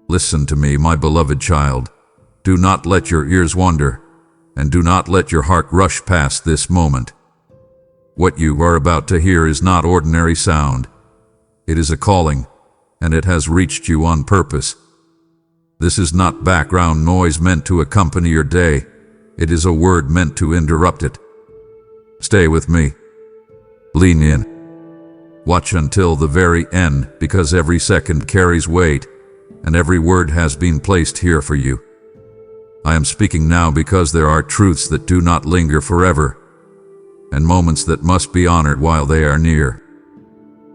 Listen to me, my beloved child. Do not let your ears wander, and do not let your heart rush past this moment. What you are about to hear is not ordinary sound. It is a calling, and it has reached you on purpose. This is not background noise meant to accompany your day. It is a word meant to interrupt it. Stay with me. Lean in. Watch until the very end, because every second carries weight, and every word has been placed here for you. I am speaking now because there are truths that do not linger forever, and moments that must be honored while they are near.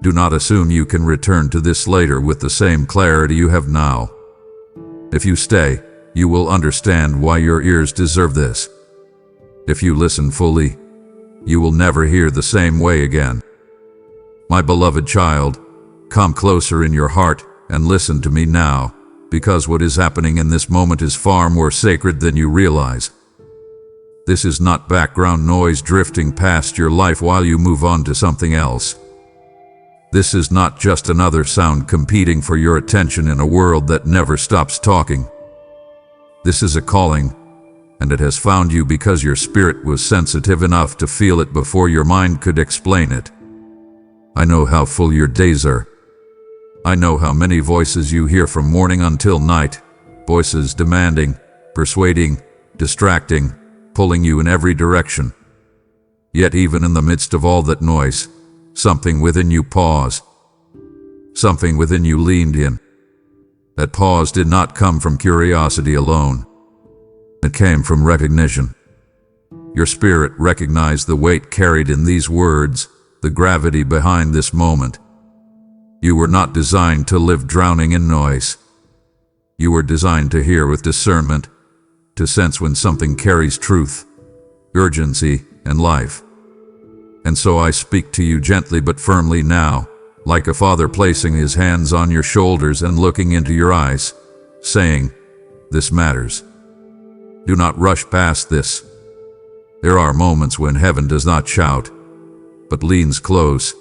Do not assume you can return to this later with the same clarity you have now. If you stay, you will understand why your ears deserve this. If you listen fully, you will never hear the same way again. My beloved child, come closer in your heart and listen to me now, because what is happening in this moment is far more sacred than you realize. This is not background noise drifting past your life while you move on to something else. This is not just another sound competing for your attention in a world that never stops talking. This is a calling, and it has found you because your spirit was sensitive enough to feel it before your mind could explain it. I know how full your days are. I know how many voices you hear from morning until night, voices demanding, persuading, distracting, pulling you in every direction. Yet even in the midst of all that noise, something within you paused. Something within you leaned in. That pause did not come from curiosity alone. It came from recognition. Your spirit recognized the weight carried in these words, the gravity behind this moment. You were not designed to live drowning in noise. You were designed to hear with discernment, to sense when something carries truth, urgency, and life. And so I speak to you gently but firmly now, like a father placing his hands on your shoulders and looking into your eyes, saying, "This matters. Do not rush past this." There are moments when heaven does not shout, but leans close.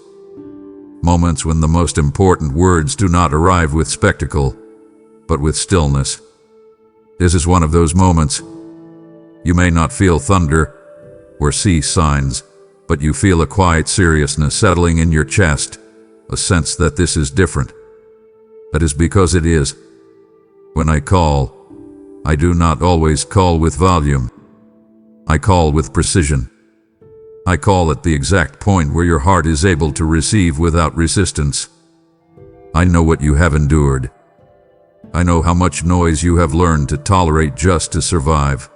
Moments when the most important words do not arrive with spectacle, but with stillness. This is one of those moments. You may not feel thunder or see signs, but you feel a quiet seriousness settling in your chest, a sense that this is different. That is because it is. When I call, I do not always call with volume. I call with precision. I call at the exact point where your heart is able to receive without resistance. I know what you have endured. I know how much noise you have learned to tolerate just to survive.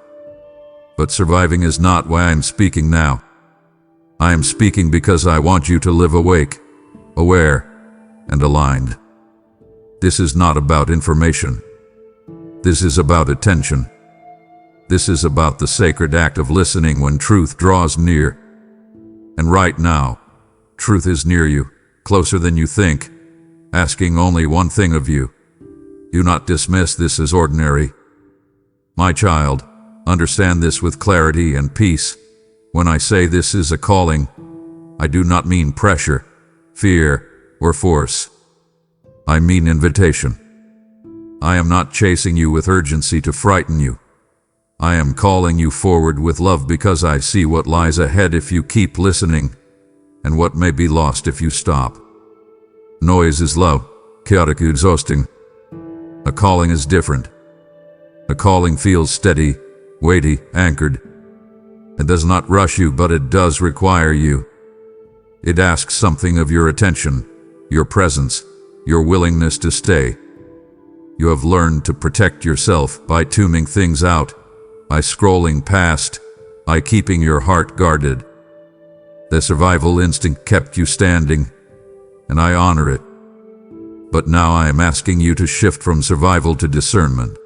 But surviving is not why I am speaking now. I am speaking because I want you to live awake, aware, and aligned. This is not about information. This is about attention. This is about the sacred act of listening when truth draws near. And right now, truth is near you, closer than you think, asking only one thing of you. Do not dismiss this as ordinary. My child, understand this with clarity and peace. When I say this is a calling, I do not mean pressure, fear, or force. I mean invitation. I am not chasing you with urgency to frighten you. I am calling you forward with love because I see what lies ahead if you keep listening, and what may be lost if you stop. Noise is low, chaotic, exhausting. A calling is different. A calling feels steady, weighty, anchored. It does not rush you, but it does require you. It asks something of your attention, your presence, your willingness to stay. You have learned to protect yourself by tuning things out, by scrolling past, by keeping your heart guarded. The survival instinct kept you standing, and I honor it. But now I am asking you to shift from survival to discernment.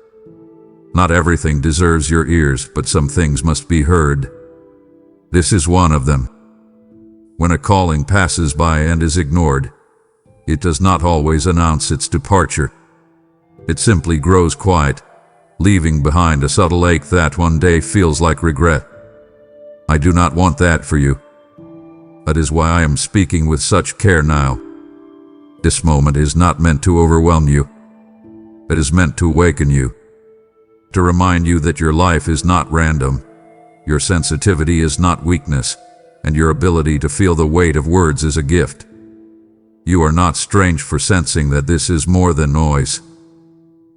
Not everything deserves your ears, but some things must be heard. This is one of them. When a calling passes by and is ignored, it does not always announce its departure. It simply grows quiet, leaving behind a subtle ache that one day feels like regret. I do not want that for you. That is why I am speaking with such care now. This moment is not meant to overwhelm you. It is meant to awaken you, to remind you that your life is not random, your sensitivity is not weakness, and your ability to feel the weight of words is a gift. You are not strange for sensing that this is more than noise.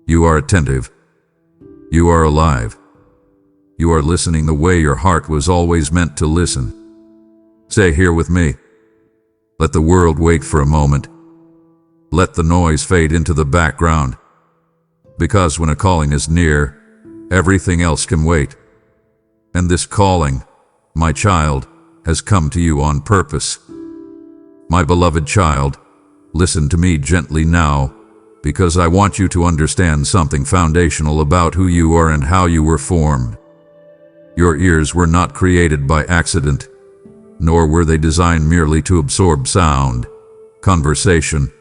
You are attentive. You are alive. You are listening the way your heart was always meant to listen. Say here with me, let the world wait for a moment. Let the noise fade into the background. Because when a calling is near, everything else can wait. And this calling, my child, has come to you on purpose. My beloved child, listen to me gently now, because I want you to understand something foundational about who you are and how you were formed. Your ears were not created by accident, nor were they designed merely to absorb sound, conversation,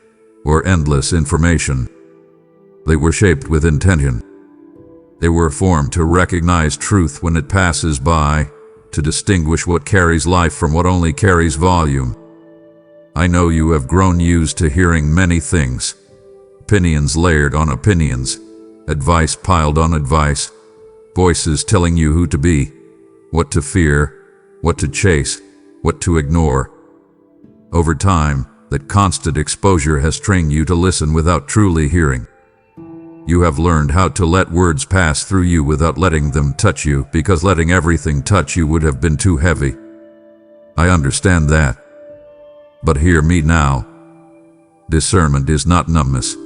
or endless information. They were shaped with intention. They were formed to recognize truth when it passes by, to distinguish what carries life from what only carries volume. I know you have grown used to hearing many things, opinions layered on opinions, advice piled on advice, voices telling you who to be, what to fear, what to chase, what to ignore. Over time, that constant exposure has trained you to listen without truly hearing. You have learned how to let words pass through you without letting them touch you, because letting everything touch you would have been too heavy. I understand that. But hear me now. Discernment is not numbness.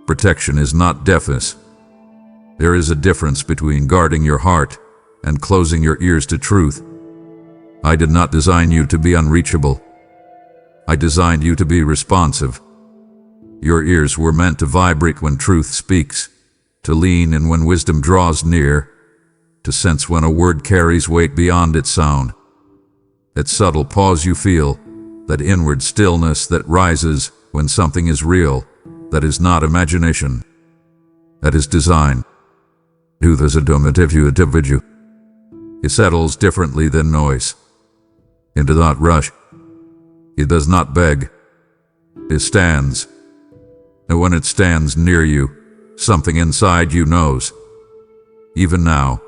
Protection is not deafness. There is a difference between guarding your heart and closing your ears to truth. I did not design you to be unreachable. I designed you to be responsive. Your ears were meant to vibrate when truth speaks, to lean in when wisdom draws near, to sense when a word carries weight beyond its sound. That subtle pause you feel, that inward stillness that rises when something is real, that is not imagination. That is design. It settles differently than noise. It does not rush. It does not beg. It stands. And when it stands near you, something inside you knows. Even now,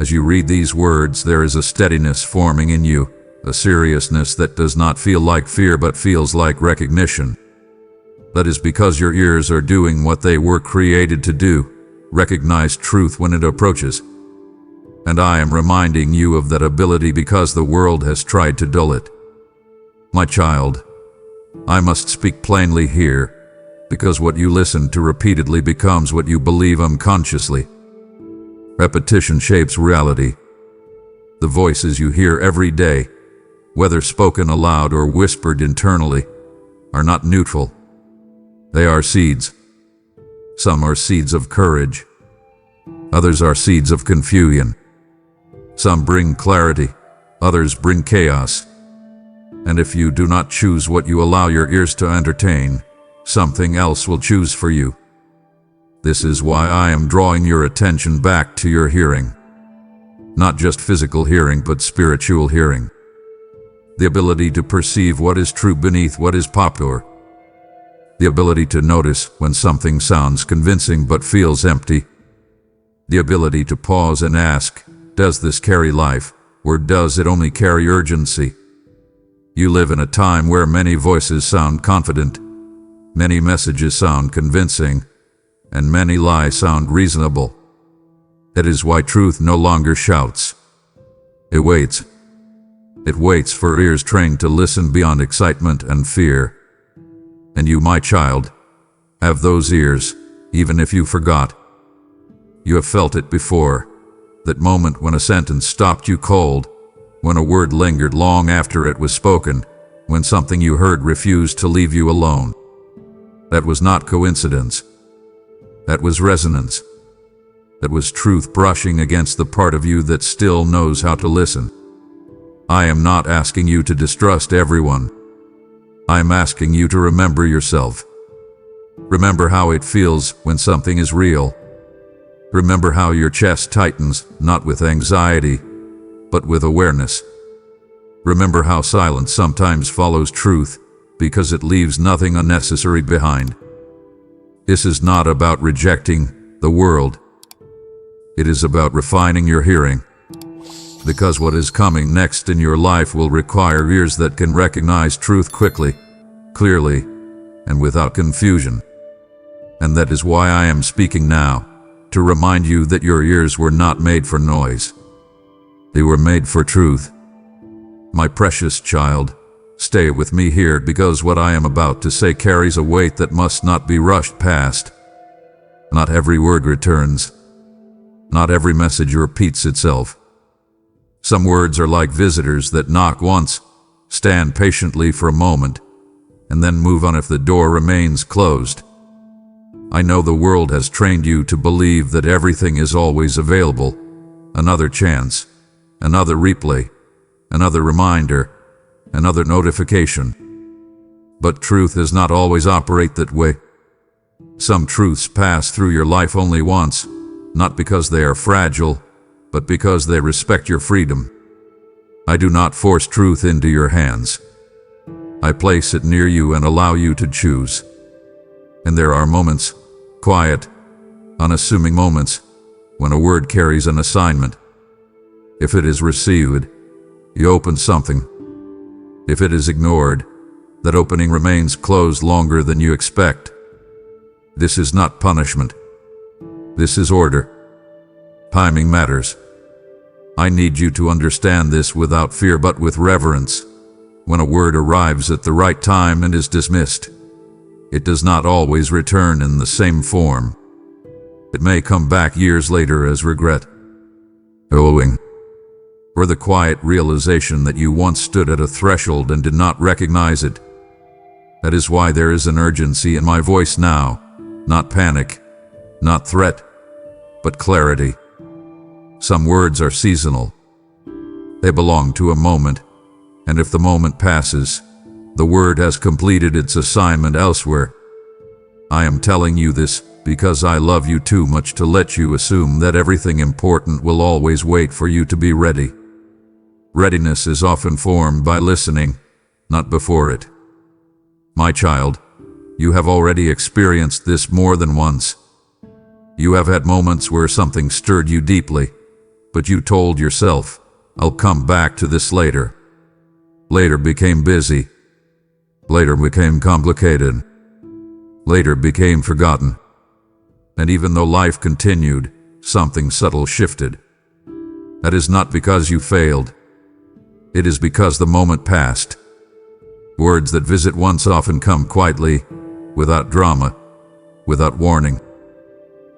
as you read these words, there is a steadiness forming in you, a seriousness that does not feel like fear but feels like recognition. That is because your ears are doing what they were created to do, recognize truth when it approaches. And I am reminding you of that ability because the world has tried to dull it. My child, I must speak plainly here, because what you listen to repeatedly becomes what you believe unconsciously. Repetition shapes reality. The voices you hear every day, whether spoken aloud or whispered internally, are not neutral. They are seeds. Some are seeds of courage. Others are seeds of confusion. Some bring clarity. Others bring chaos. And if you do not choose what you allow your ears to entertain, something else will choose for you. This is why I am drawing your attention back to your hearing. Not just physical hearing, but spiritual hearing. The ability to perceive what is true beneath what is popular. The ability to notice when something sounds convincing but feels empty. The ability to pause and ask, does this carry life, or does it only carry urgency? You live in a time where many voices sound confident, many messages sound convincing, and many lies sound reasonable. That is why truth no longer shouts. It waits. It waits for ears trained to listen beyond excitement and fear. And you, my child, have those ears, even if you forgot. You have felt it before, that moment when a sentence stopped you cold, when a word lingered long after it was spoken, when something you heard refused to leave you alone. That was not coincidence. That was resonance. That was truth brushing against the part of you that still knows how to listen. I am not asking you to distrust everyone. I am asking you to remember yourself. Remember how it feels when something is real. Remember how your chest tightens, not with anxiety, but with awareness. Remember how silence sometimes follows truth, because it leaves nothing unnecessary behind. This is not about rejecting the world. It is about refining your hearing. Because what is coming next in your life will require ears that can recognize truth quickly, clearly, and without confusion. And that is why I am speaking now, to remind you that your ears were not made for noise. They were made for truth. My precious child, stay with me here because what I am about to say carries a weight that must not be rushed past. Not every word returns. Not every message repeats itself. Some words are like visitors that knock once, stand patiently for a moment, and then move on if the door remains closed. I know the world has trained you to believe that everything is always available. Another chance, another replay, another reminder, another notification. But truth does not always operate that way. Some truths pass through your life only once, not because they are fragile, but because they respect your freedom. I do not force truth into your hands. I place it near you and allow you to choose. And there are moments, quiet, unassuming moments, when a word carries an assignment. If it is received, you open something. If it is ignored, that opening remains closed longer than you expect. This is not punishment. This is order. Timing matters. I need you to understand this without fear but with reverence. When a word arrives at the right time and is dismissed, it does not always return in the same form. It may come back years later as regret, owing, or the quiet realization that you once stood at a threshold and did not recognize it. That is why there is an urgency in my voice now, not panic, not threat, but clarity. Some words are seasonal. They belong to a moment, and if the moment passes, the word has completed its assignment elsewhere. I am telling you this because I love you too much to let you assume that everything important will always wait for you to be ready. Readiness is often formed by listening, not before it. My child, you have already experienced this more than once. You have had moments where something stirred you deeply, but you told yourself, I'll come back to this later. Later became busy. Later became complicated. Later became forgotten. And even though life continued, something subtle shifted. That is not because you failed. It is because the moment passed. Words that visit once often come quietly, without drama, without warning.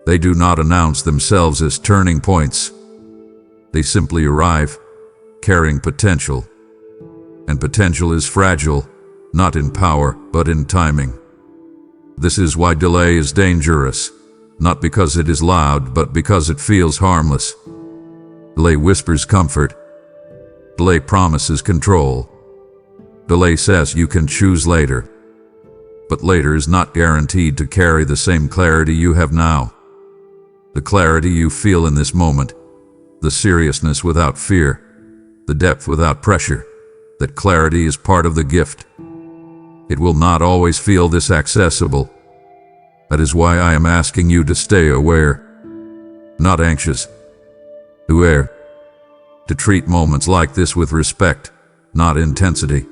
They do not announce themselves as turning points. They simply arrive, carrying potential. And potential is fragile, not in power, but in timing. This is why delay is dangerous, not because it is loud, but because it feels harmless. Delay whispers comfort. Delay promises control. Delay says you can choose later. But later is not guaranteed to carry the same clarity you have now. The clarity you feel in this moment, the seriousness without fear, the depth without pressure, that clarity is part of the gift. It will not always feel this accessible. That is why I am asking you to stay aware, not anxious. Aware. To treat moments like this with respect, not intensity.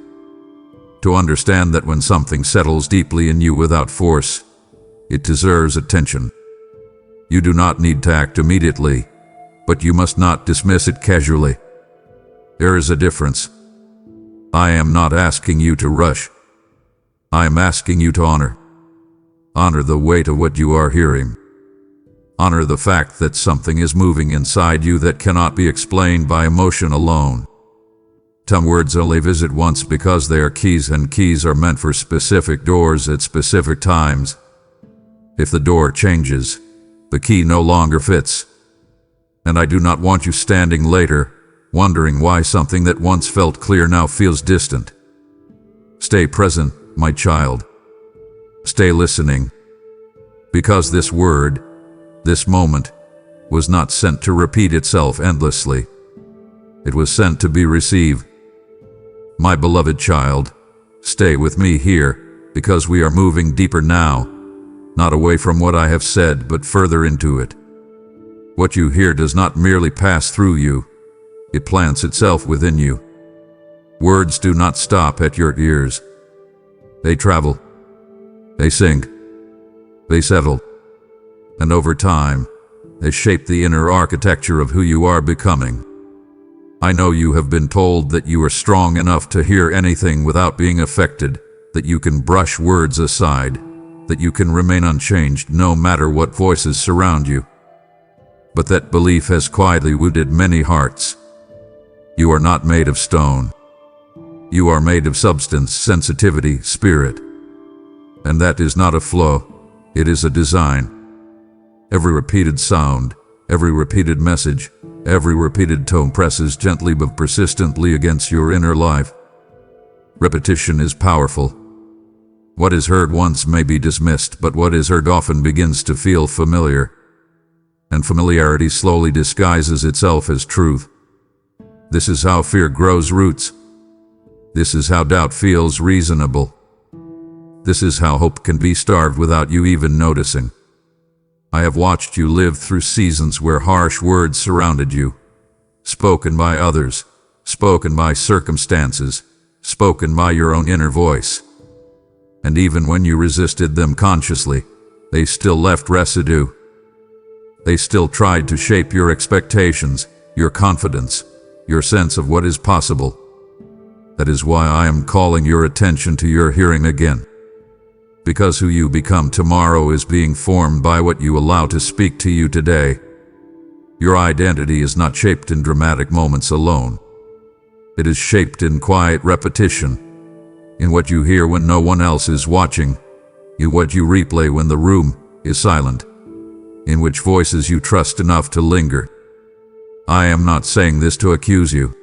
To understand that when something settles deeply in you without force, it deserves attention. You do not need to act immediately, but you must not dismiss it casually. There is a difference. I am not asking you to rush. I am asking you to honor. Honor the weight of what you are hearing. Honor the fact that something is moving inside you that cannot be explained by emotion alone. Some words only visit once because they are keys, and keys are meant for specific doors at specific times. If the door changes, the key no longer fits. And I do not want you standing later, wondering why something that once felt clear now feels distant. Stay present, my child. Stay listening. Because this word, this moment, was not sent to repeat itself endlessly. It was sent to be received. My beloved child, stay with me here, because we are moving deeper now, not away from what I have said, but further into it. What you hear does not merely pass through you, it plants itself within you. Words do not stop at your ears. They travel, they sink, they settle, and over time, they shape the inner architecture of who you are becoming. I know you have been told that you are strong enough to hear anything without being affected, that you can brush words aside, that you can remain unchanged no matter what voices surround you. But that belief has quietly wounded many hearts. You are not made of stone. You are made of substance, sensitivity, spirit. And that is not a flaw, it is a design. Every repeated sound, every repeated message, every repeated tone presses gently but persistently against your inner life. Repetition is powerful. What is heard once may be dismissed, but what is heard often begins to feel familiar. And familiarity slowly disguises itself as truth. This is how fear grows roots. This is how doubt feels reasonable. This is how hope can be starved without you even noticing. I have watched you live through seasons where harsh words surrounded you, spoken by others, spoken by circumstances, spoken by your own inner voice. And even when you resisted them consciously, they still left residue. They still tried to shape your expectations, your confidence, your sense of what is possible. That is why I am calling your attention to your hearing again. Because who you become tomorrow is being formed by what you allow to speak to you today. Your identity is not shaped in dramatic moments alone. It is shaped in quiet repetition, in what you hear when no one else is watching, in what you replay when the room is silent, in which voices you trust enough to linger. I am not saying this to accuse you.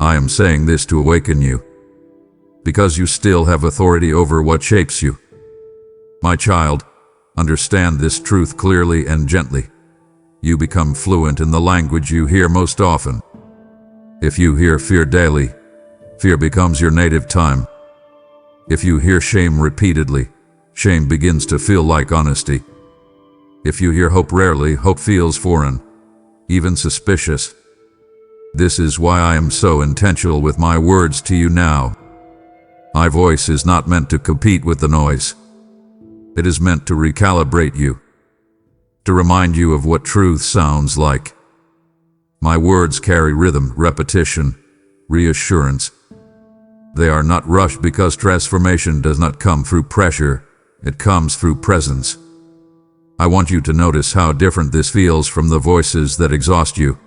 I am saying this to awaken you. Because you still have authority over what shapes you. My child, understand this truth clearly and gently. You become fluent in the language you hear most often. If you hear fear daily, fear becomes your native tongue. If you hear shame repeatedly, shame begins to feel like honesty. If you hear hope rarely, hope feels foreign, even suspicious. This is why I am so intentional with my words to you now. My voice is not meant to compete with the noise. It is meant to recalibrate you, to remind you of what truth sounds like. My words carry rhythm, repetition, reassurance. They are not rushed because transformation does not come through pressure, it comes through presence. I want you to notice how different this feels from the voices that exhaust you.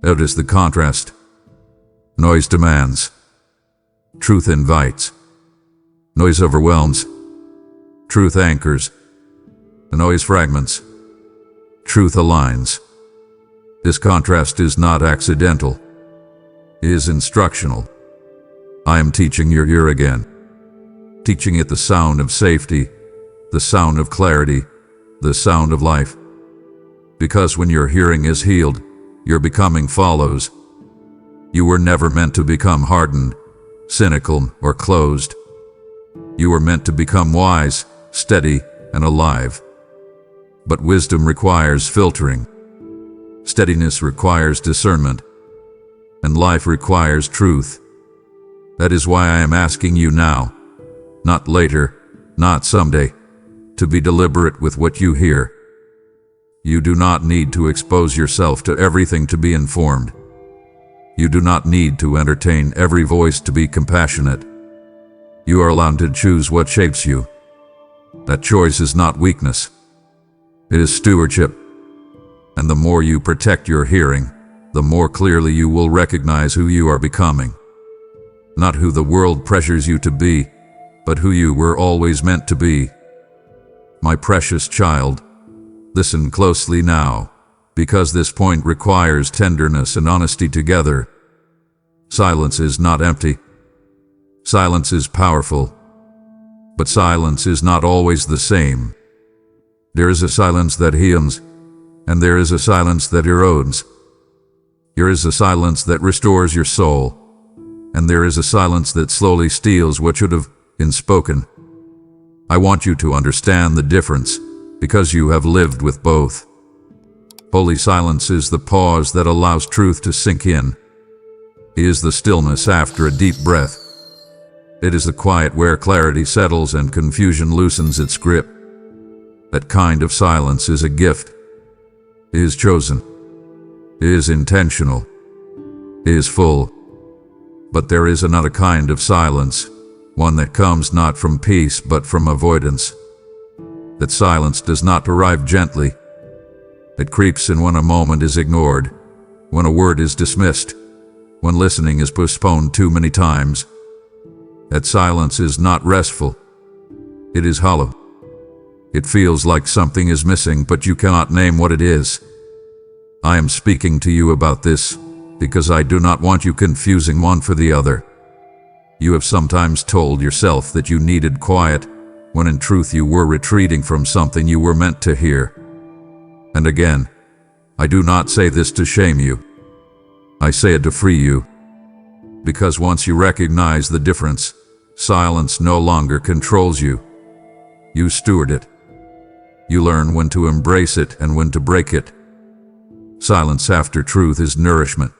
Notice the contrast. Noise demands. Truth invites. Noise overwhelms. Truth anchors. The noise fragments. Truth aligns. This contrast is not accidental. It is instructional. I am teaching your ear again. Teaching it the sound of safety, the sound of clarity, the sound of life. Because when your hearing is healed, your becoming follows. You were never meant to become hardened, cynical, or closed. You were meant to become wise, steady, and alive. But wisdom requires filtering. Steadiness requires discernment. And life requires truth. That is why I am asking you now, not later, not someday, to be deliberate with what you hear. You do not need to expose yourself to everything to be informed. You do not need to entertain every voice to be compassionate. You are allowed to choose what shapes you. That choice is not weakness. It is stewardship. And the more you protect your hearing, the more clearly you will recognize who you are becoming. Not who the world pressures you to be, but who you were always meant to be. My precious child, listen closely now, because this point requires tenderness and honesty together. Silence is not empty. Silence is powerful. But silence is not always the same. There is a silence that heals, and there is a silence that erodes. There is a silence that restores your soul, and there is a silence that slowly steals what should have been spoken. I want you to understand the difference, because you have lived with both. Holy silence is the pause that allows truth to sink in. It is the stillness after a deep breath. It is the quiet where clarity settles and confusion loosens its grip. That kind of silence is a gift. It is chosen. It is intentional. It is full. But there is another kind of silence, one that comes not from peace but from avoidance. That silence does not arrive gently. It creeps in when a moment is ignored, when a word is dismissed, when listening is postponed too many times. That silence is not restful. It is hollow. It feels like something is missing, but you cannot name what it is. I am speaking to you about this because I do not want you confusing one for the other. You have sometimes told yourself that you needed quiet, when in truth you were retreating from something you were meant to hear. And again, I do not say this to shame you. I say it to free you. Because once you recognize the difference, silence no longer controls you. You steward it. You learn when to embrace it and when to break it. Silence after truth is nourishment.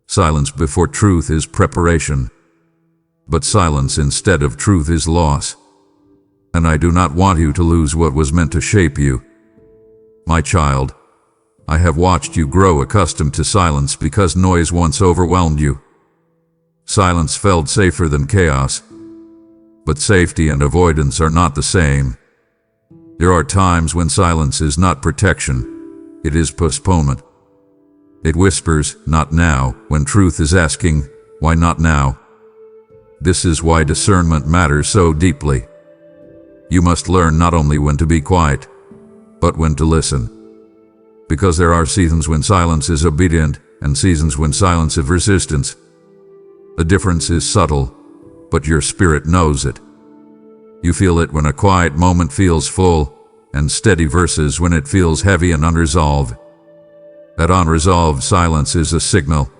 Silence before truth is preparation. But silence instead of truth is loss. And I do not want you to lose what was meant to shape you. My child, I have watched you grow accustomed to silence because noise once overwhelmed you. Silence felt safer than chaos. But safety and avoidance are not the same. There are times when silence is not protection, it is postponement. It whispers, "Not now," when truth is asking, "Why not now?" This is why discernment matters so deeply. You must learn not only when to be quiet, but when to listen. Because there are seasons when silence is obedient and seasons when silence is resistance. The difference is subtle, but your spirit knows it. You feel it when a quiet moment feels full and steady versus when it feels heavy and unresolved. That unresolved silence is a signal,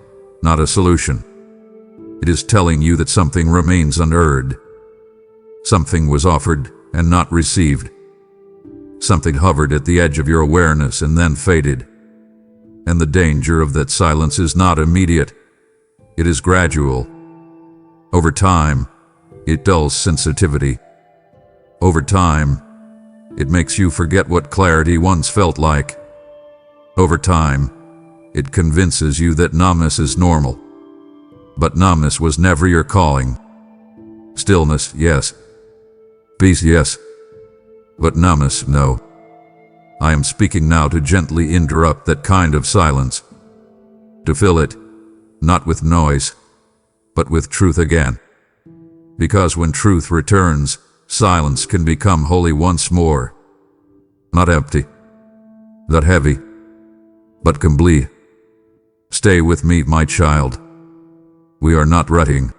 not a solution. It is telling you that something remains unheard. Something was offered and not received. Something hovered at the edge of your awareness and then faded. And the danger of that silence is not immediate. It is gradual. Over time, it dulls sensitivity. Over time, it makes you forget what clarity once felt like. Over time, it convinces you that numbness is normal. But numbness was never your calling. Stillness, yes. Peace, yes. But numbness, no. I am speaking now to gently interrupt that kind of silence. To fill it, not with noise, but with truth again. Because when truth returns, silence can become holy once more. Not empty, not heavy, but complete. Stay with me, my child. We are not rutting.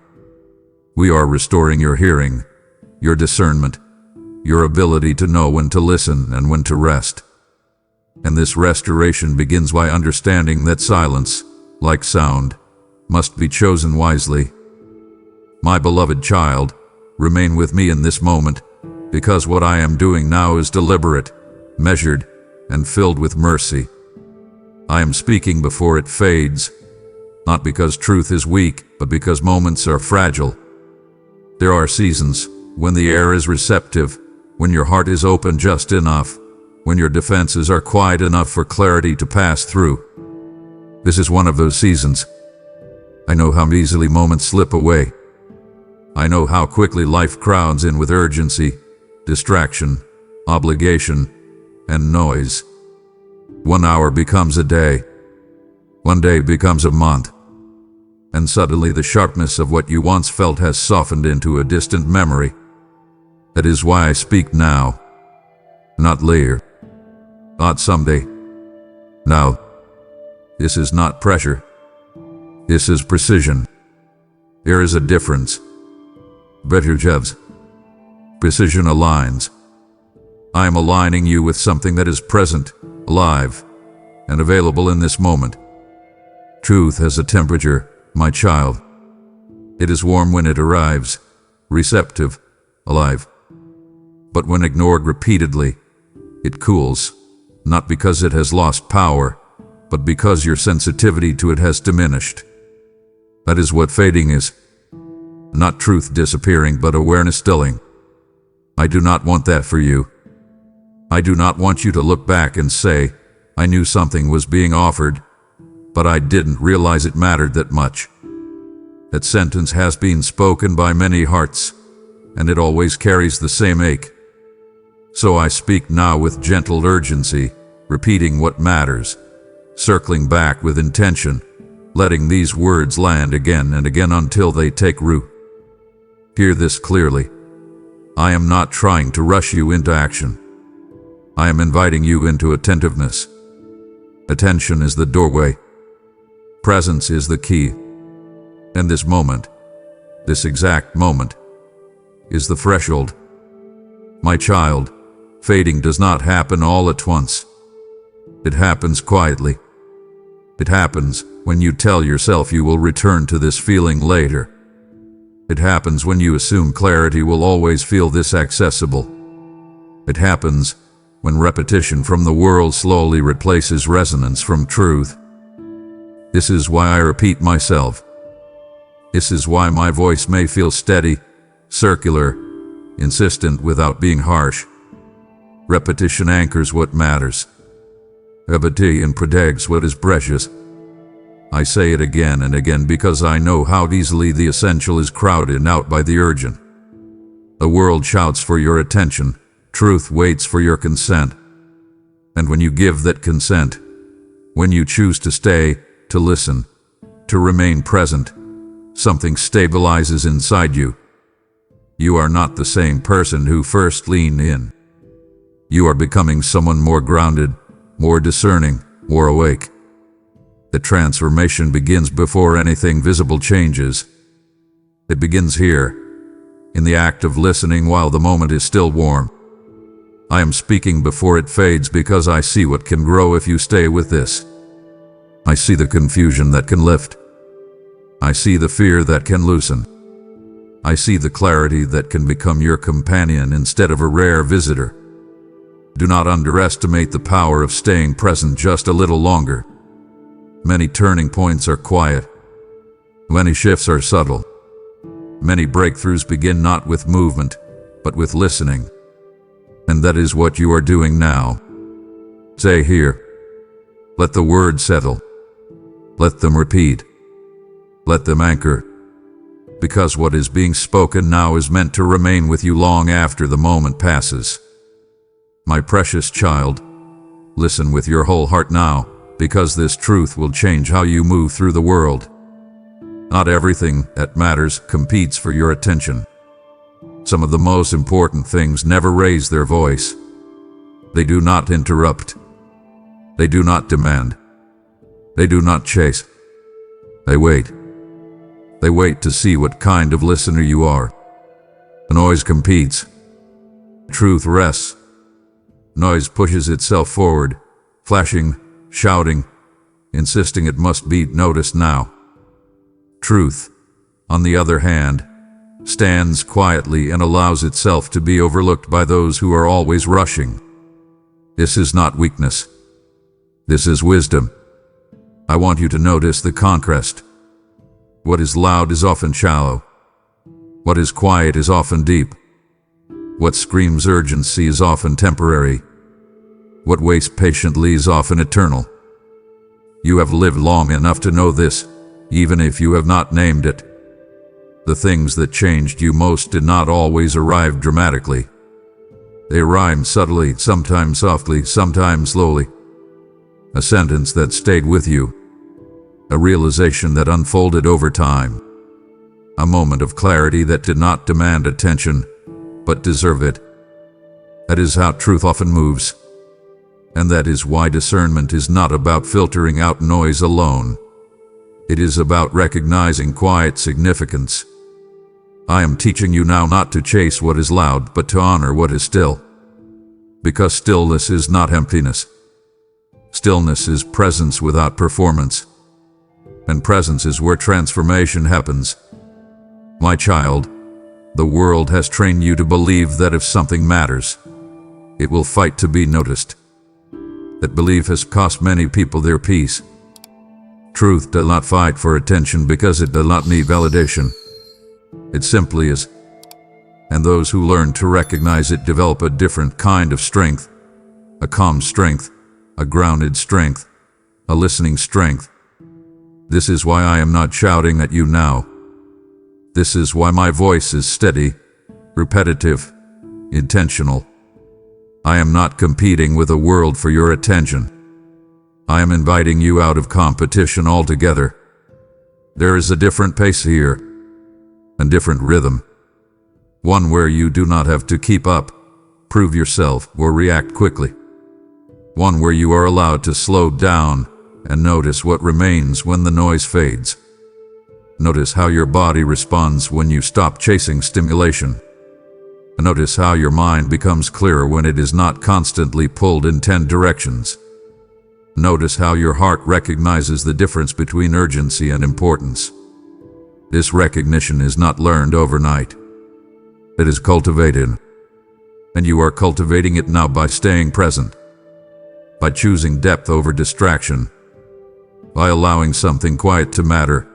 We are restoring your hearing, your discernment, your ability to know when to listen and when to rest. And this restoration begins by understanding that silence, like sound, must be chosen wisely. My beloved child, remain with me in this moment, because what I am doing now is deliberate, measured, and filled with mercy. I am speaking before it fades, not because truth is weak, but because moments are fragile. There are seasons when the air is receptive, when your heart is open just enough, when your defenses are quiet enough for clarity to pass through. This is one of those seasons. I know how easily moments slip away. I know how quickly life crowds in with urgency, distraction, obligation, and noise. 1 hour becomes a day. 1 day becomes a month. And suddenly the sharpness of what you once felt has softened into a distant memory. That is why I speak now. Not later. Not someday. Now. This is not pressure. This is precision. There is a difference. Better jobs. Precision aligns. I am aligning you with something that is present, alive, and available in this moment. Truth has a temperature, my child. It is warm when it arrives, receptive, alive. But when ignored repeatedly, it cools, not because it has lost power, but because your sensitivity to it has diminished. That is what fading is. Not truth disappearing, but awareness stilling. I do not want that for you. I do not want you to look back and say, I knew something was being offered, but I didn't realize it mattered that much. That sentence has been spoken by many hearts, and it always carries the same ache. So I speak now with gentle urgency, repeating what matters, circling back with intention, letting these words land again and again until they take root. Hear this clearly. I am not trying to rush you into action. I am inviting you into attentiveness. Attention is the doorway. Presence is the key. And this moment, this exact moment, is the threshold. My child, fading does not happen all at once. It happens quietly. It happens when you tell yourself you will return to this feeling later. It happens when you assume clarity will always feel this accessible. It happens when repetition from the world slowly replaces resonance from truth. This is why I repeat myself. This is why my voice may feel steady, circular, insistent without being harsh. Repetition anchors what matters. Repetition protects what is precious. I say it again and again because I know how easily the essential is crowded out by the urgent. The world shouts for your attention. Truth waits for your consent. And when you give that consent, when you choose to stay, to listen, to remain present, something stabilizes inside you. You are not the same person who first leaned in. You are becoming someone more grounded, more discerning, more awake. The transformation begins before anything visible changes. It begins here, in the act of listening while the moment is still warm. I am speaking before it fades because I see what can grow if you stay with this. I see the confusion that can lift. I see the fear that can loosen. I see the clarity that can become your companion instead of a rare visitor. Do not underestimate the power of staying present just a little longer. Many turning points are quiet. Many shifts are subtle. Many breakthroughs begin not with movement, but with listening. And that is what you are doing now. Stay here. Let the words settle. Let them repeat. Let them anchor. Because what is being spoken now is meant to remain with you long after the moment passes. My precious child, listen with your whole heart now, because this truth will change how you move through the world. Not everything that matters competes for your attention. Some of the most important things never raise their voice. They do not interrupt. They do not demand. They do not chase. They wait. They wait to see what kind of listener you are. The noise competes. Truth rests. Noise pushes itself forward, flashing, shouting, insisting it must be noticed now. Truth, on the other hand, stands quietly and allows itself to be overlooked by those who are always rushing. This is not weakness. This is wisdom. I want you to notice the contrast. What is loud is often shallow. What is quiet is often deep. What screams urgency is often temporary. What waits patiently is often eternal. You have lived long enough to know this, even if you have not named it. The things that changed you most did not always arrive dramatically. They arrived subtly, sometimes softly, sometimes slowly. A sentence that stayed with you. A realization that unfolded over time. A moment of clarity that did not demand attention, but deserved it. That is how truth often moves. And that is why discernment is not about filtering out noise alone. It is about recognizing quiet significance. I am teaching you now not to chase what is loud, but to honor what is still. Because stillness is not emptiness. Stillness is presence without performance. And presence is where transformation happens. My child, The world has trained you to believe that if something matters, it will fight to be noticed. That belief has cost many people their peace. Truth does not fight for attention because it does not need validation. It simply is. And those who learn to recognize it develop a different kind of strength, a calm strength, a grounded strength, a listening strength. This is why I am not shouting at you now. This is why my voice is steady, repetitive, intentional. I am not competing with the world for your attention. I am inviting you out of competition altogether. There is a different pace here, a different rhythm. One where you do not have to keep up, prove yourself, or react quickly. One where you are allowed to slow down and notice what remains when the noise fades. Notice how your body responds when you stop chasing stimulation. Notice how your mind becomes clearer when it is not constantly pulled in 10 directions. Notice how your heart recognizes the difference between urgency and importance. This recognition is not learned overnight. It is cultivated. And you are cultivating it now by staying present, by choosing depth over distraction, by allowing something quiet to matter.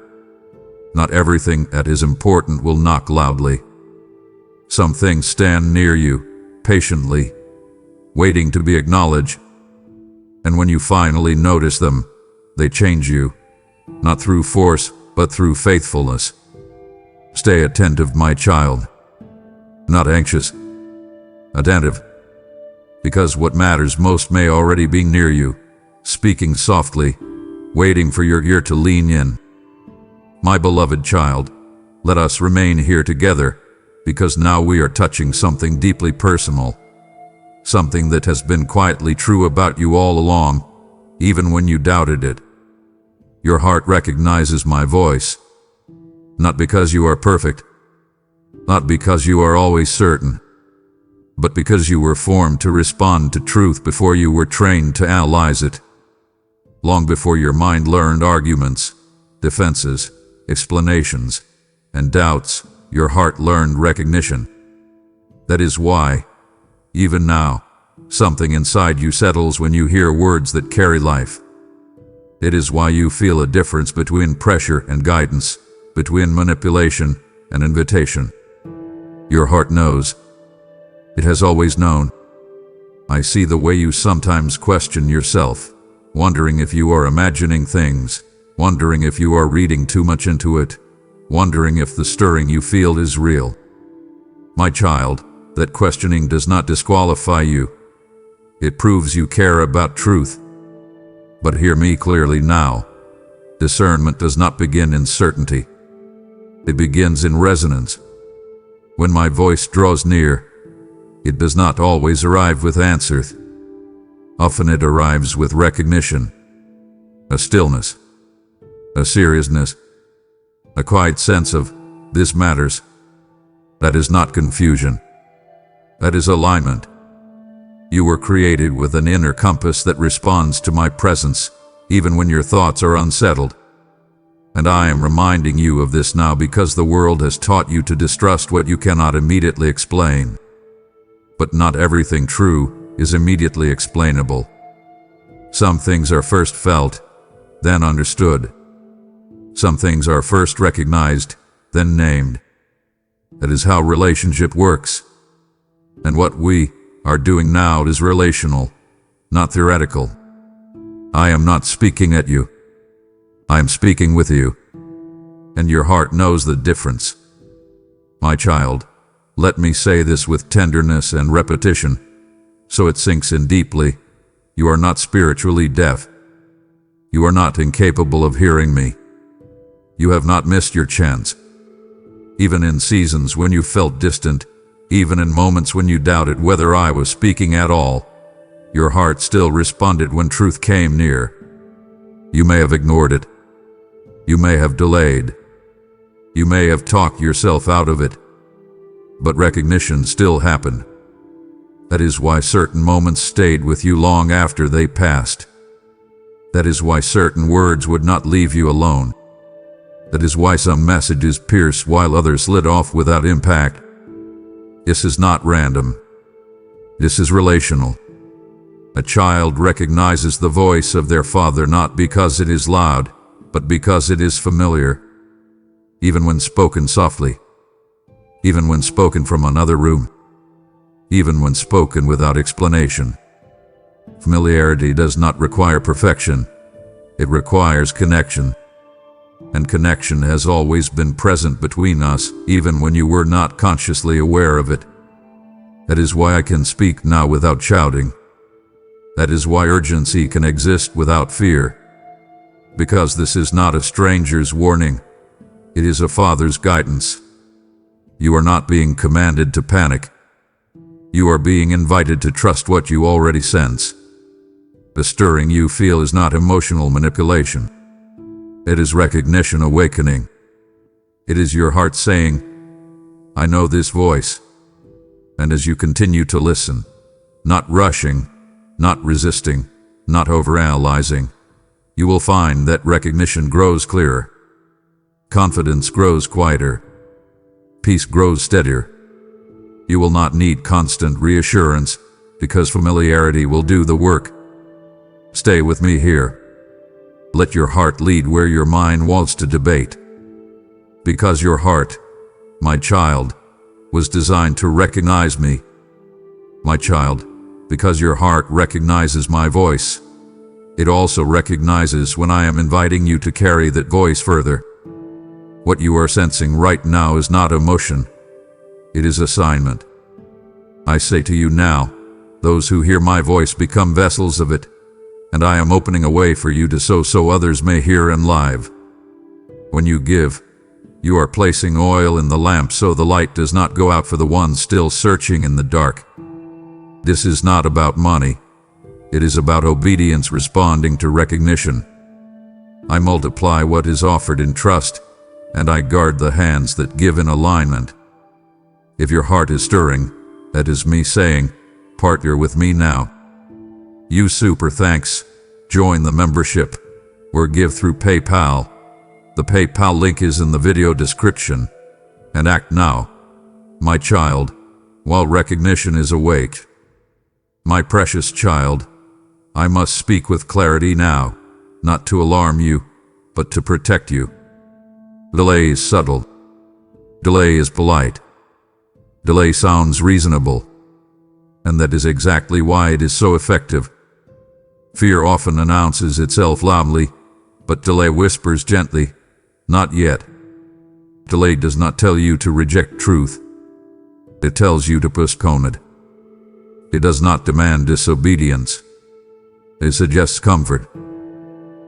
Not everything that is important will knock loudly. Some things stand near you, patiently, waiting to be acknowledged. And when you finally notice them, they change you, not through force, but through faithfulness. Stay attentive, my child. Not anxious. Attentive. Because what matters most may already be near you, speaking softly, waiting for your ear to lean in. My beloved child, let us remain here together, because now we are touching something deeply personal, something that has been quietly true about you all along, even when you doubted it. Your heart recognizes my voice, not because you are perfect, not because you are always certain, but because you were formed to respond to truth before you were trained to analyze it. Long before your mind learned arguments, defenses, explanations, and doubts, your heart learned recognition. That is why, even now, something inside you settles when you hear words that carry life. It is why you feel a difference between pressure and guidance, between manipulation and invitation. Your heart knows. It has always known. I see the way you sometimes question yourself, wondering if you are imagining things, wondering if you are reading too much into it, wondering if the stirring you feel is real. My child, that questioning does not disqualify you. It proves you care about truth. But hear me clearly now. Discernment does not begin in certainty. It begins in resonance. When my voice draws near, it does not always arrive with answers. Often it arrives with recognition, a stillness, a seriousness, a quiet sense of, this matters. That is not confusion. That is alignment. You were created with an inner compass that responds to my presence, even when your thoughts are unsettled. And I am reminding you of this now because the world has taught you to distrust what you cannot immediately explain. But not everything true is immediately explainable. Some things are first felt, then understood. Some things are first recognized, then named. That is how relationship works. And what we are doing now is relational, not theoretical. I am not speaking at you. I am speaking with you. And your heart knows the difference. My child, let me say this with tenderness and repetition, so it sinks in deeply. You are not spiritually deaf. You are not incapable of hearing me. You have not missed your chance. Even in seasons when you felt distant, even in moments when you doubted whether I was speaking at all, your heart still responded when truth came near. You may have ignored it. You may have delayed. You may have talked yourself out of it. But recognition still happened. That is why certain moments stayed with you long after they passed. That is why certain words would not leave you alone. That is why some messages pierced while others slid off without impact. This is not random. This is relational. A child recognizes the voice of their father not because it is loud, but because it is familiar. Even when spoken softly. Even when spoken from another room. Even when spoken without explanation. Familiarity does not require perfection. It requires connection. And connection has always been present between us, even when you were not consciously aware of it. That is why I can speak now without shouting. That is why urgency can exist without fear. Because this is not a stranger's warning. It is a father's guidance. You are not being commanded to panic. You are being invited to trust what you already sense. The stirring you feel is not emotional manipulation. It is recognition awakening. It is your heart saying, I know this voice. And as you continue to listen, not rushing, not resisting, not overanalyzing, you will find that recognition grows clearer. Confidence grows quieter. Peace grows steadier. You will not need constant reassurance, because familiarity will do the work. Stay with me here. Let your heart lead where your mind wants to debate. Because your heart, my child, was designed to recognize me. My child, because your heart recognizes my voice. It also recognizes when I am inviting you to carry that voice further. What you are sensing right now is not emotion. It is assignment. I say to you now, those who hear my voice become vessels of it, and I am opening a way for you to sow so others may hear and live. When you give, you are placing oil in the lamp so the light does not go out for the ones still searching in the dark. This is not about money. It is about obedience responding to recognition. I multiply what is offered in trust, and I guard the hands that give in alignment. If your heart is stirring, that is me saying, partner with me now. You super thanks, join the membership, or give through PayPal. The PayPal link is in the video description. And act now, my child, while recognition is awake. My precious child, I must speak with clarity now, not to alarm you, but to protect you. Delay is subtle. Delay is polite. Delay sounds reasonable. And that is exactly why it is so effective. Fear often announces itself loudly, but delay whispers gently, not yet. Delay does not tell you to reject truth. It tells you to postpone it. It does not demand disobedience. It suggests comfort.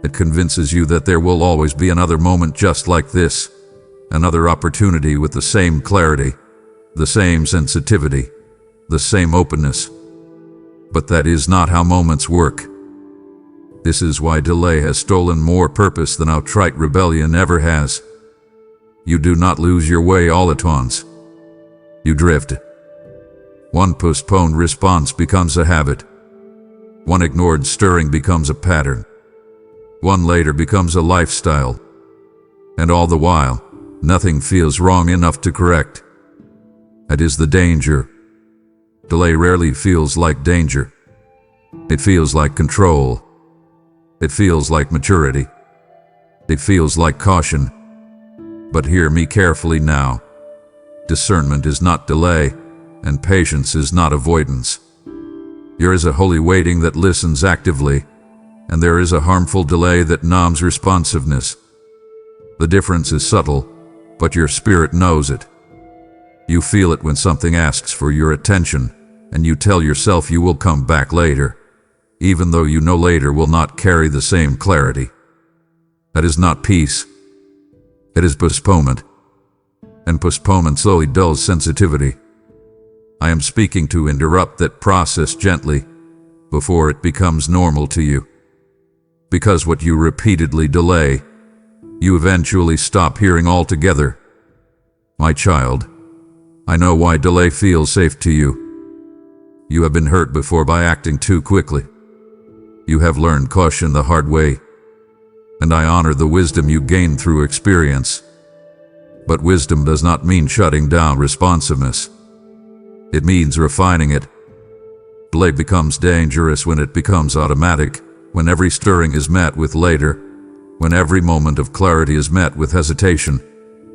It convinces you that there will always be another moment just like this, another opportunity with the same clarity, the same sensitivity, the same openness. But that is not how moments work. This is why delay has stolen more purpose than outright rebellion ever has. You do not lose your way all at once. You drift. One postponed response becomes a habit. One ignored stirring becomes a pattern. One later becomes a lifestyle. And all the while, nothing feels wrong enough to correct. That is the danger. Delay rarely feels like danger. It feels like control. It feels like maturity. It feels like caution. But hear me carefully now. Discernment is not delay, and patience is not avoidance. There is a holy waiting that listens actively, and there is a harmful delay that numbs responsiveness. The difference is subtle, but your spirit knows it. You feel it when something asks for your attention, and you tell yourself you will come back later, even though you know later will not carry the same clarity. That is not peace. It is postponement. And postponement slowly dulls sensitivity. I am speaking to interrupt that process gently, before it becomes normal to you. Because what you repeatedly delay, you eventually stop hearing altogether. My child, I know why delay feels safe to you. You have been hurt before by acting too quickly. You have learned caution the hard way, and I honor the wisdom you gained through experience. But wisdom does not mean shutting down responsiveness. It means refining it. Delay becomes dangerous when it becomes automatic, when every stirring is met with later, when every moment of clarity is met with hesitation,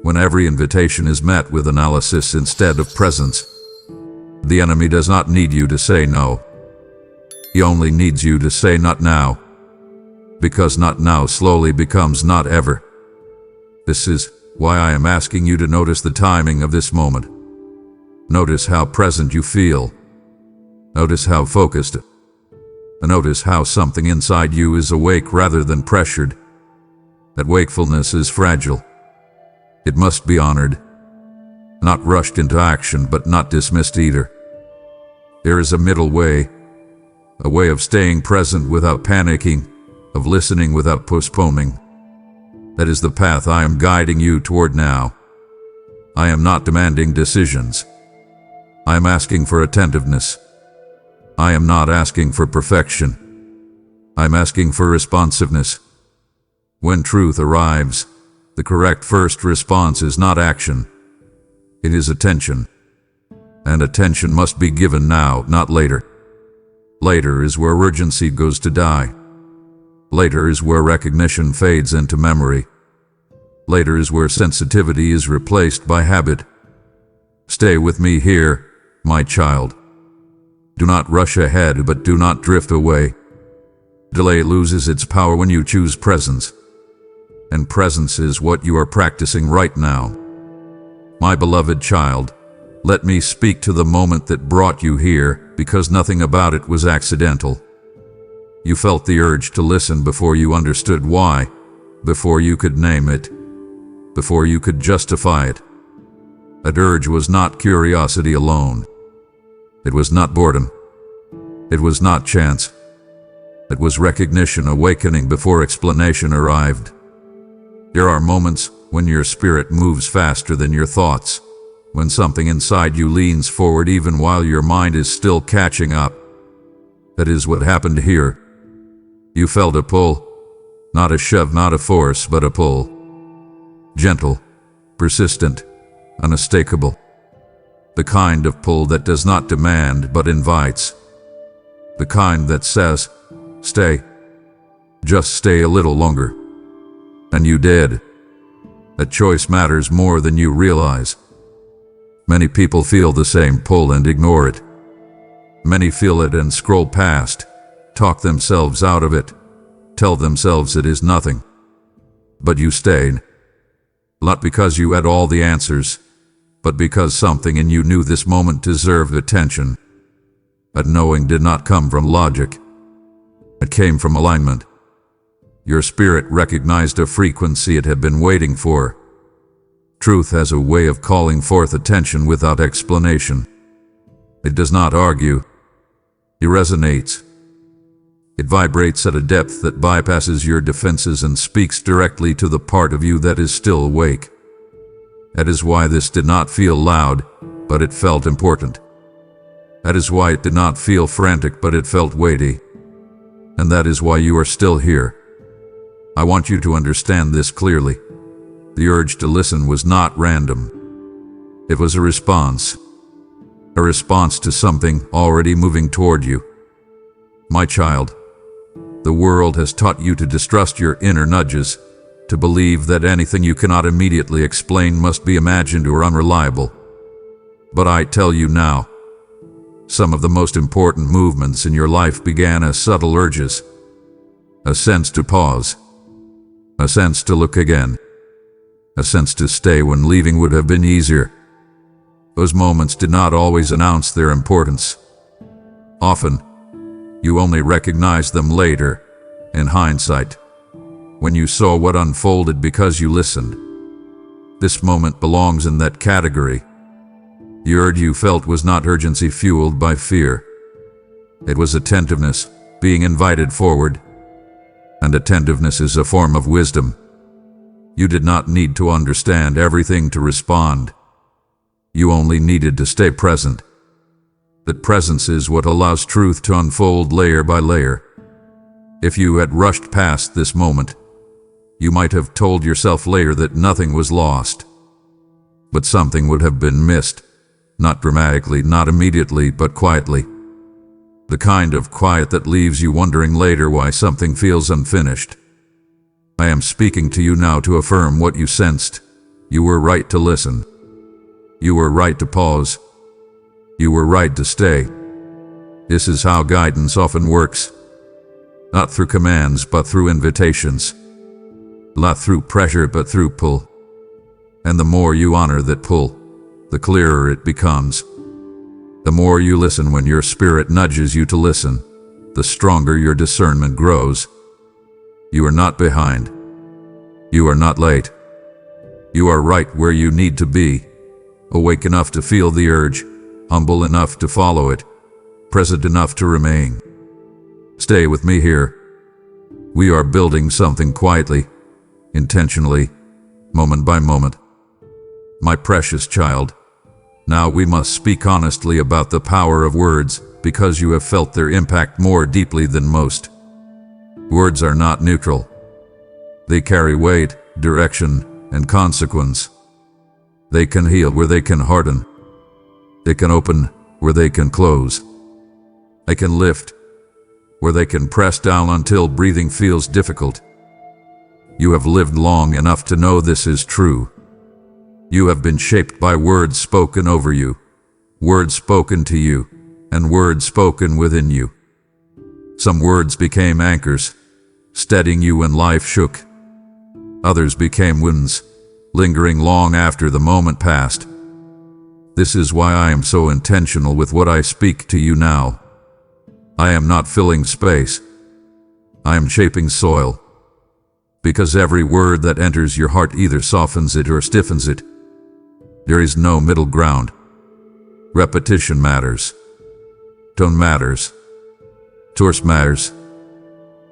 when every invitation is met with analysis instead of presence. The enemy does not need you to say no. He only needs you to say not now, because not now slowly becomes not ever. This is why I am asking you to notice the timing of this moment. Notice how present you feel. Notice how focused. Notice how something inside you is awake rather than pressured. That wakefulness is fragile. It must be honored. Not rushed into action, but not dismissed either. There is a middle way, a way of staying present without panicking, of listening without postponing. That is the path I am guiding you toward now. I am not demanding decisions. I am asking for attentiveness. I am not asking for perfection. I am asking for responsiveness. When truth arrives, the correct first response is not action. It is attention. And attention must be given now, not later. Later is where urgency goes to die. Later is where recognition fades into memory. Later is where sensitivity is replaced by habit. Stay with me here, my child. Do not rush ahead, but do not drift away. Delay loses its power when you choose presence. And presence is what you are practicing right now. My beloved child, let me speak to the moment that brought you here, because nothing about it was accidental. You felt the urge to listen before you understood why, before you could name it, before you could justify it. That urge was not curiosity alone. It was not boredom. It was not chance. It was recognition awakening before explanation arrived. There are moments when your spirit moves faster than your thoughts, when something inside you leans forward even while your mind is still catching up. That is what happened here. You felt a pull, not a shove, not a force, but a pull. Gentle, persistent, unmistakable. The kind of pull that does not demand but invites. The kind that says, stay. Just stay a little longer. And you did. That choice matters more than you realize. Many people feel the same pull and ignore it. Many feel it and scroll past, talk themselves out of it, tell themselves it is nothing. But you stayed. Not because you had all the answers, but because something in you knew this moment deserved attention. That knowing did not come from logic. It came from alignment. Your spirit recognized a frequency it had been waiting for. Truth has a way of calling forth attention without explanation. It does not argue. It resonates. It vibrates at a depth that bypasses your defenses and speaks directly to the part of you that is still awake. That is why this did not feel loud, but it felt important. That is why it did not feel frantic, but it felt weighty. And that is why you are still here. I want you to understand this clearly. The urge to listen was not random. It was a response to something already moving toward you. My child, the world has taught you to distrust your inner nudges, to believe that anything you cannot immediately explain must be imagined or unreliable. But I tell you now, some of the most important movements in your life began as subtle urges. A sense to pause. A sense to look again. A sense to stay when leaving would have been easier. Those moments did not always announce their importance. Often, you only recognized them later, in hindsight, when you saw what unfolded because you listened. This moment belongs in that category. The urge you felt was not urgency fueled by fear. It was attentiveness, being invited forward. And attentiveness is a form of wisdom. You did not need to understand everything to respond. You only needed to stay present. That presence is what allows truth to unfold layer by layer. If you had rushed past this moment, you might have told yourself later that nothing was lost. But something would have been missed. Not dramatically, not immediately, but quietly. The kind of quiet that leaves you wondering later why something feels unfinished. I am speaking to you now to affirm what you sensed. You were right to listen. You were right to pause. You were right to stay. This is how guidance often works. Not through commands, but through invitations. Not through pressure, but through pull. And the more you honor that pull, the clearer it becomes. The more you listen when your spirit nudges you to listen, the stronger your discernment grows. You are not behind. You are not late. You are right where you need to be, awake enough to feel the urge, humble enough to follow it, present enough to remain. Stay with me here. We are building something quietly, intentionally, moment by moment. My precious child, now we must speak honestly about the power of words, because you have felt their impact more deeply than most. Words are not neutral. They carry weight, direction, and consequence. They can heal where they can harden. They can open where they can close. They can lift where they can press down until breathing feels difficult. You have lived long enough to know this is true. You have been shaped by words spoken over you, words spoken to you, and words spoken within you. Some words became anchors, steadying you when life shook. Others became winds, lingering long after the moment passed. This is why I am so intentional with what I speak to you now. I am not filling space. I am shaping soil. Because every word that enters your heart either softens it or stiffens it. There is no middle ground. Repetition matters. Tone matters. Source matters.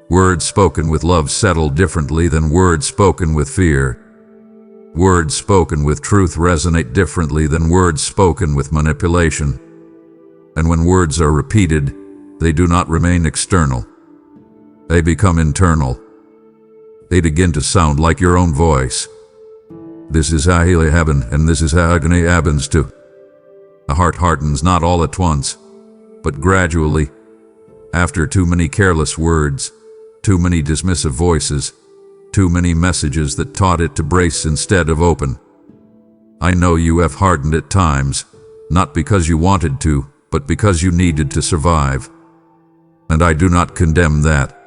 Words spoken with love settle differently than words spoken with fear. Words spoken with truth resonate differently than words spoken with manipulation. And when words are repeated, they do not remain external. They become internal. They begin to sound like your own voice. This is how healing happens, and this is how agony happens too. A heart hardens not all at once, but gradually, after too many careless words, too many dismissive voices, too many messages that taught it to brace instead of open. I know you have hardened at times, not because you wanted to, but because you needed to survive. And I do not condemn that.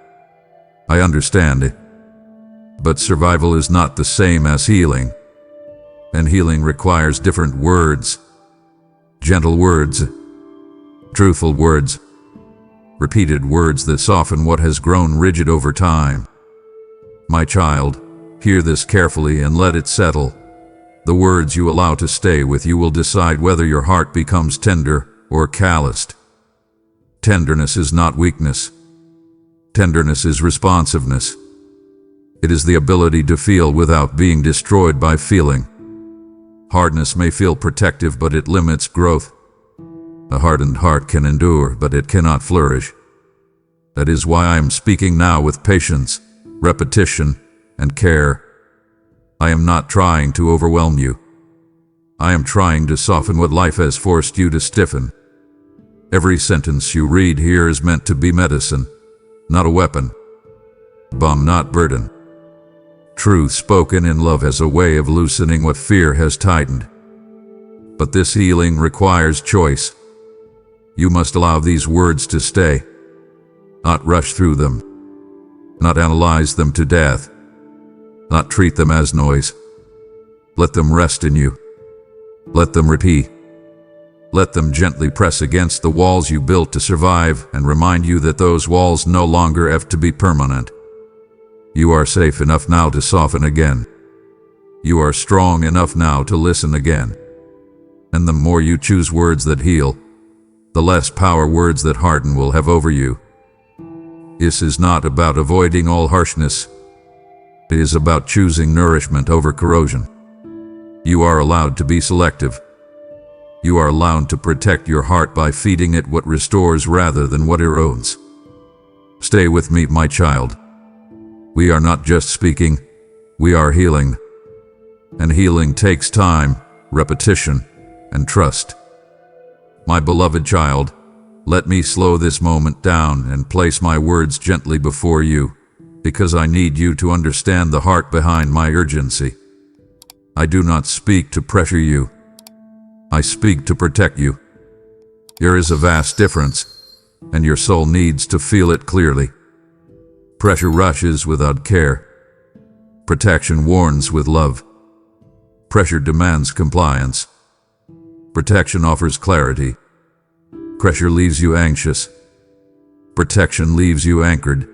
I understand it. But survival is not the same as healing. And healing requires different words. Gentle words. Truthful words. Repeated words that soften what has grown rigid over time. My child, hear this carefully and let it settle. The words you allow to stay with you will decide whether your heart becomes tender or calloused. Tenderness is not weakness. Tenderness is responsiveness. It is the ability to feel without being destroyed by feeling. Hardness may feel protective, but it limits growth. A hardened heart can endure, but it cannot flourish. That is why I am speaking now with patience, repetition, and care. I am not trying to overwhelm you. I am trying to soften what life has forced you to stiffen. Every sentence you read here is meant to be medicine, not a weapon. Balm, not burden. Truth spoken in love has a way of loosening what fear has tightened. But this healing requires choice. You must allow these words to stay, not rush through them, not analyze them to death, not treat them as noise. Let them rest in you. Let them repeat. Let them gently press against the walls you built to survive and remind you that those walls no longer have to be permanent. You are safe enough now to soften again. You are strong enough now to listen again. And the more you choose words that heal, the less power words that harden will have over you. This is not about avoiding all harshness. It is about choosing nourishment over corrosion. You are allowed to be selective. You are allowed to protect your heart by feeding it what restores rather than what erodes. Stay with me, my child. We are not just speaking, we are healing. And healing takes time, repetition, and trust. My beloved child, let me slow this moment down and place my words gently before you, because I need you to understand the heart behind my urgency. I do not speak to pressure you. I speak to protect you. There is a vast difference, and your soul needs to feel it clearly. Pressure rushes without care. Protection warns with love. Pressure demands compliance. Protection offers clarity. Pressure leaves you anxious. Protection leaves you anchored.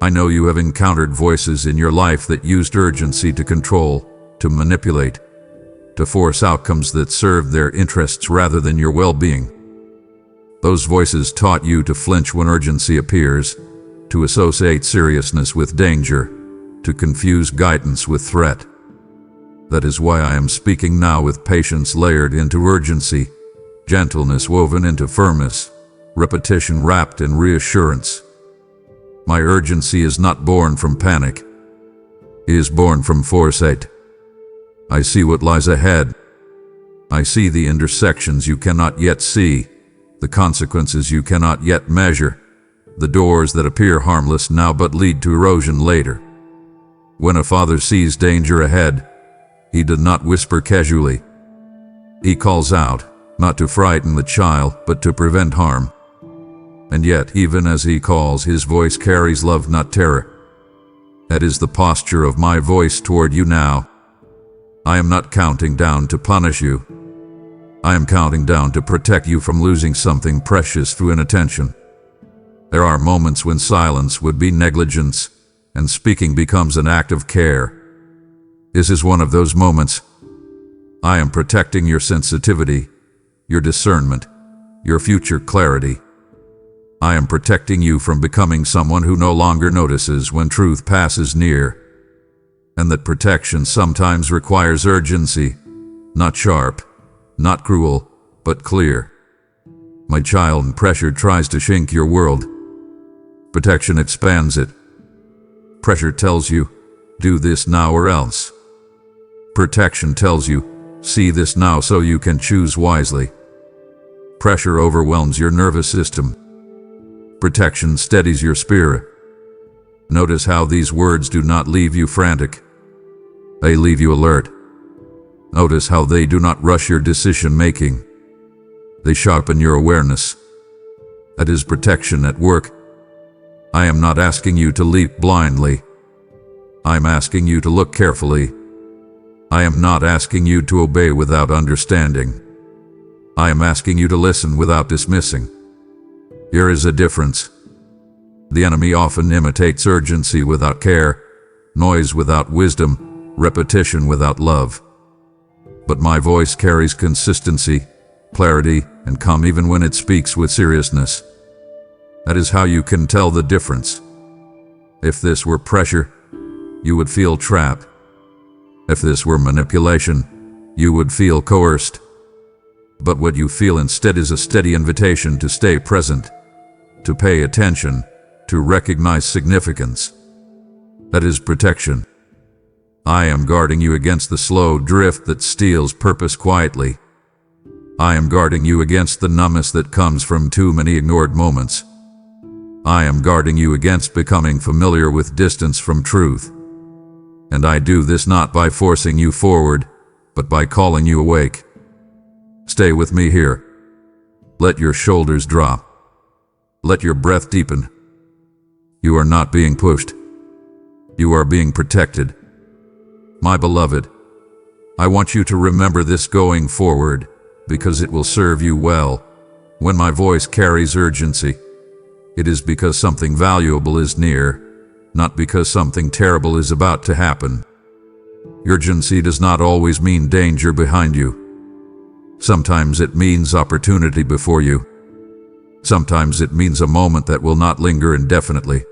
I know you have encountered voices in your life that used urgency to control, to manipulate, to force outcomes that served their interests rather than your well-being. Those voices taught you to flinch when urgency appears, to associate seriousness with danger, to confuse guidance with threat. That is why I am speaking now with patience layered into urgency, gentleness woven into firmness, repetition wrapped in reassurance. My urgency is not born from panic. It is born from foresight. I see what lies ahead. I see the intersections you cannot yet see, the consequences you cannot yet measure, the doors that appear harmless now but lead to erosion later. When a father sees danger ahead, he does not whisper casually. He calls out, not to frighten the child, but to prevent harm. And yet, even as he calls, his voice carries love, not terror. That is the posture of my voice toward you now. I am not counting down to punish you. I am counting down to protect you from losing something precious through inattention. There are moments when silence would be negligence, and speaking becomes an act of care. This is one of those moments. I am protecting your sensitivity, your discernment, your future clarity. I am protecting you from becoming someone who no longer notices when truth passes near. And that protection sometimes requires urgency, not sharp, not cruel, but clear. My child, pressure tries to shrink your world. Protection expands it. Pressure tells you, do this now or else. Protection tells you, see this now so you can choose wisely. Pressure overwhelms your nervous system. Protection steadies your spirit. Notice how these words do not leave you frantic. They leave you alert. Notice how they do not rush your decision-making. They sharpen your awareness. That is protection at work. I am not asking you to leap blindly. I am asking you to look carefully. I am not asking you to obey without understanding. I am asking you to listen without dismissing. Here is a difference. The enemy often imitates urgency without care, noise without wisdom, repetition without love. But my voice carries consistency, clarity, and calm even when it speaks with seriousness. That is how you can tell the difference. If this were pressure, you would feel trapped. If this were manipulation, you would feel coerced. But what you feel instead is a steady invitation to stay present, to pay attention, to recognize significance. That is protection. I am guarding you against the slow drift that steals purpose quietly. I am guarding you against the numbness that comes from too many ignored moments. I am guarding you against becoming familiar with distance from truth. And I do this not by forcing you forward, but by calling you awake. Stay with me here. Let your shoulders drop. Let your breath deepen. You are not being pushed. You are being protected. My beloved, I want you to remember this going forward, because it will serve you well. When my voice carries urgency, it is because something valuable is near, not because something terrible is about to happen. Urgency does not always mean danger behind you. Sometimes it means opportunity before you. Sometimes it means a moment that will not linger indefinitely.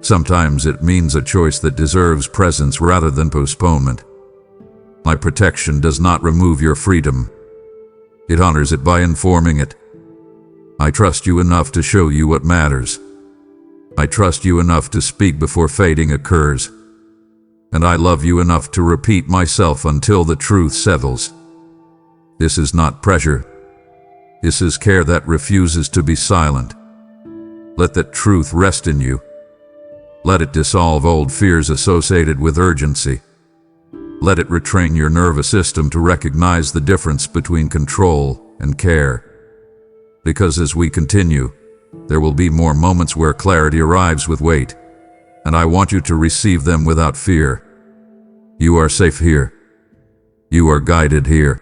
Sometimes it means a choice that deserves presence rather than postponement. My protection does not remove your freedom. It honors it by informing it. I trust you enough to show you what matters. I trust you enough to speak before fading occurs. And I love you enough to repeat myself until the truth settles. This is not pressure. This is care that refuses to be silent. Let that truth rest in you. Let it dissolve old fears associated with urgency. Let it retrain your nervous system to recognize the difference between control and care. Because as we continue, there will be more moments where clarity arrives with weight, and I want you to receive them without fear. You are safe here. You are guided here.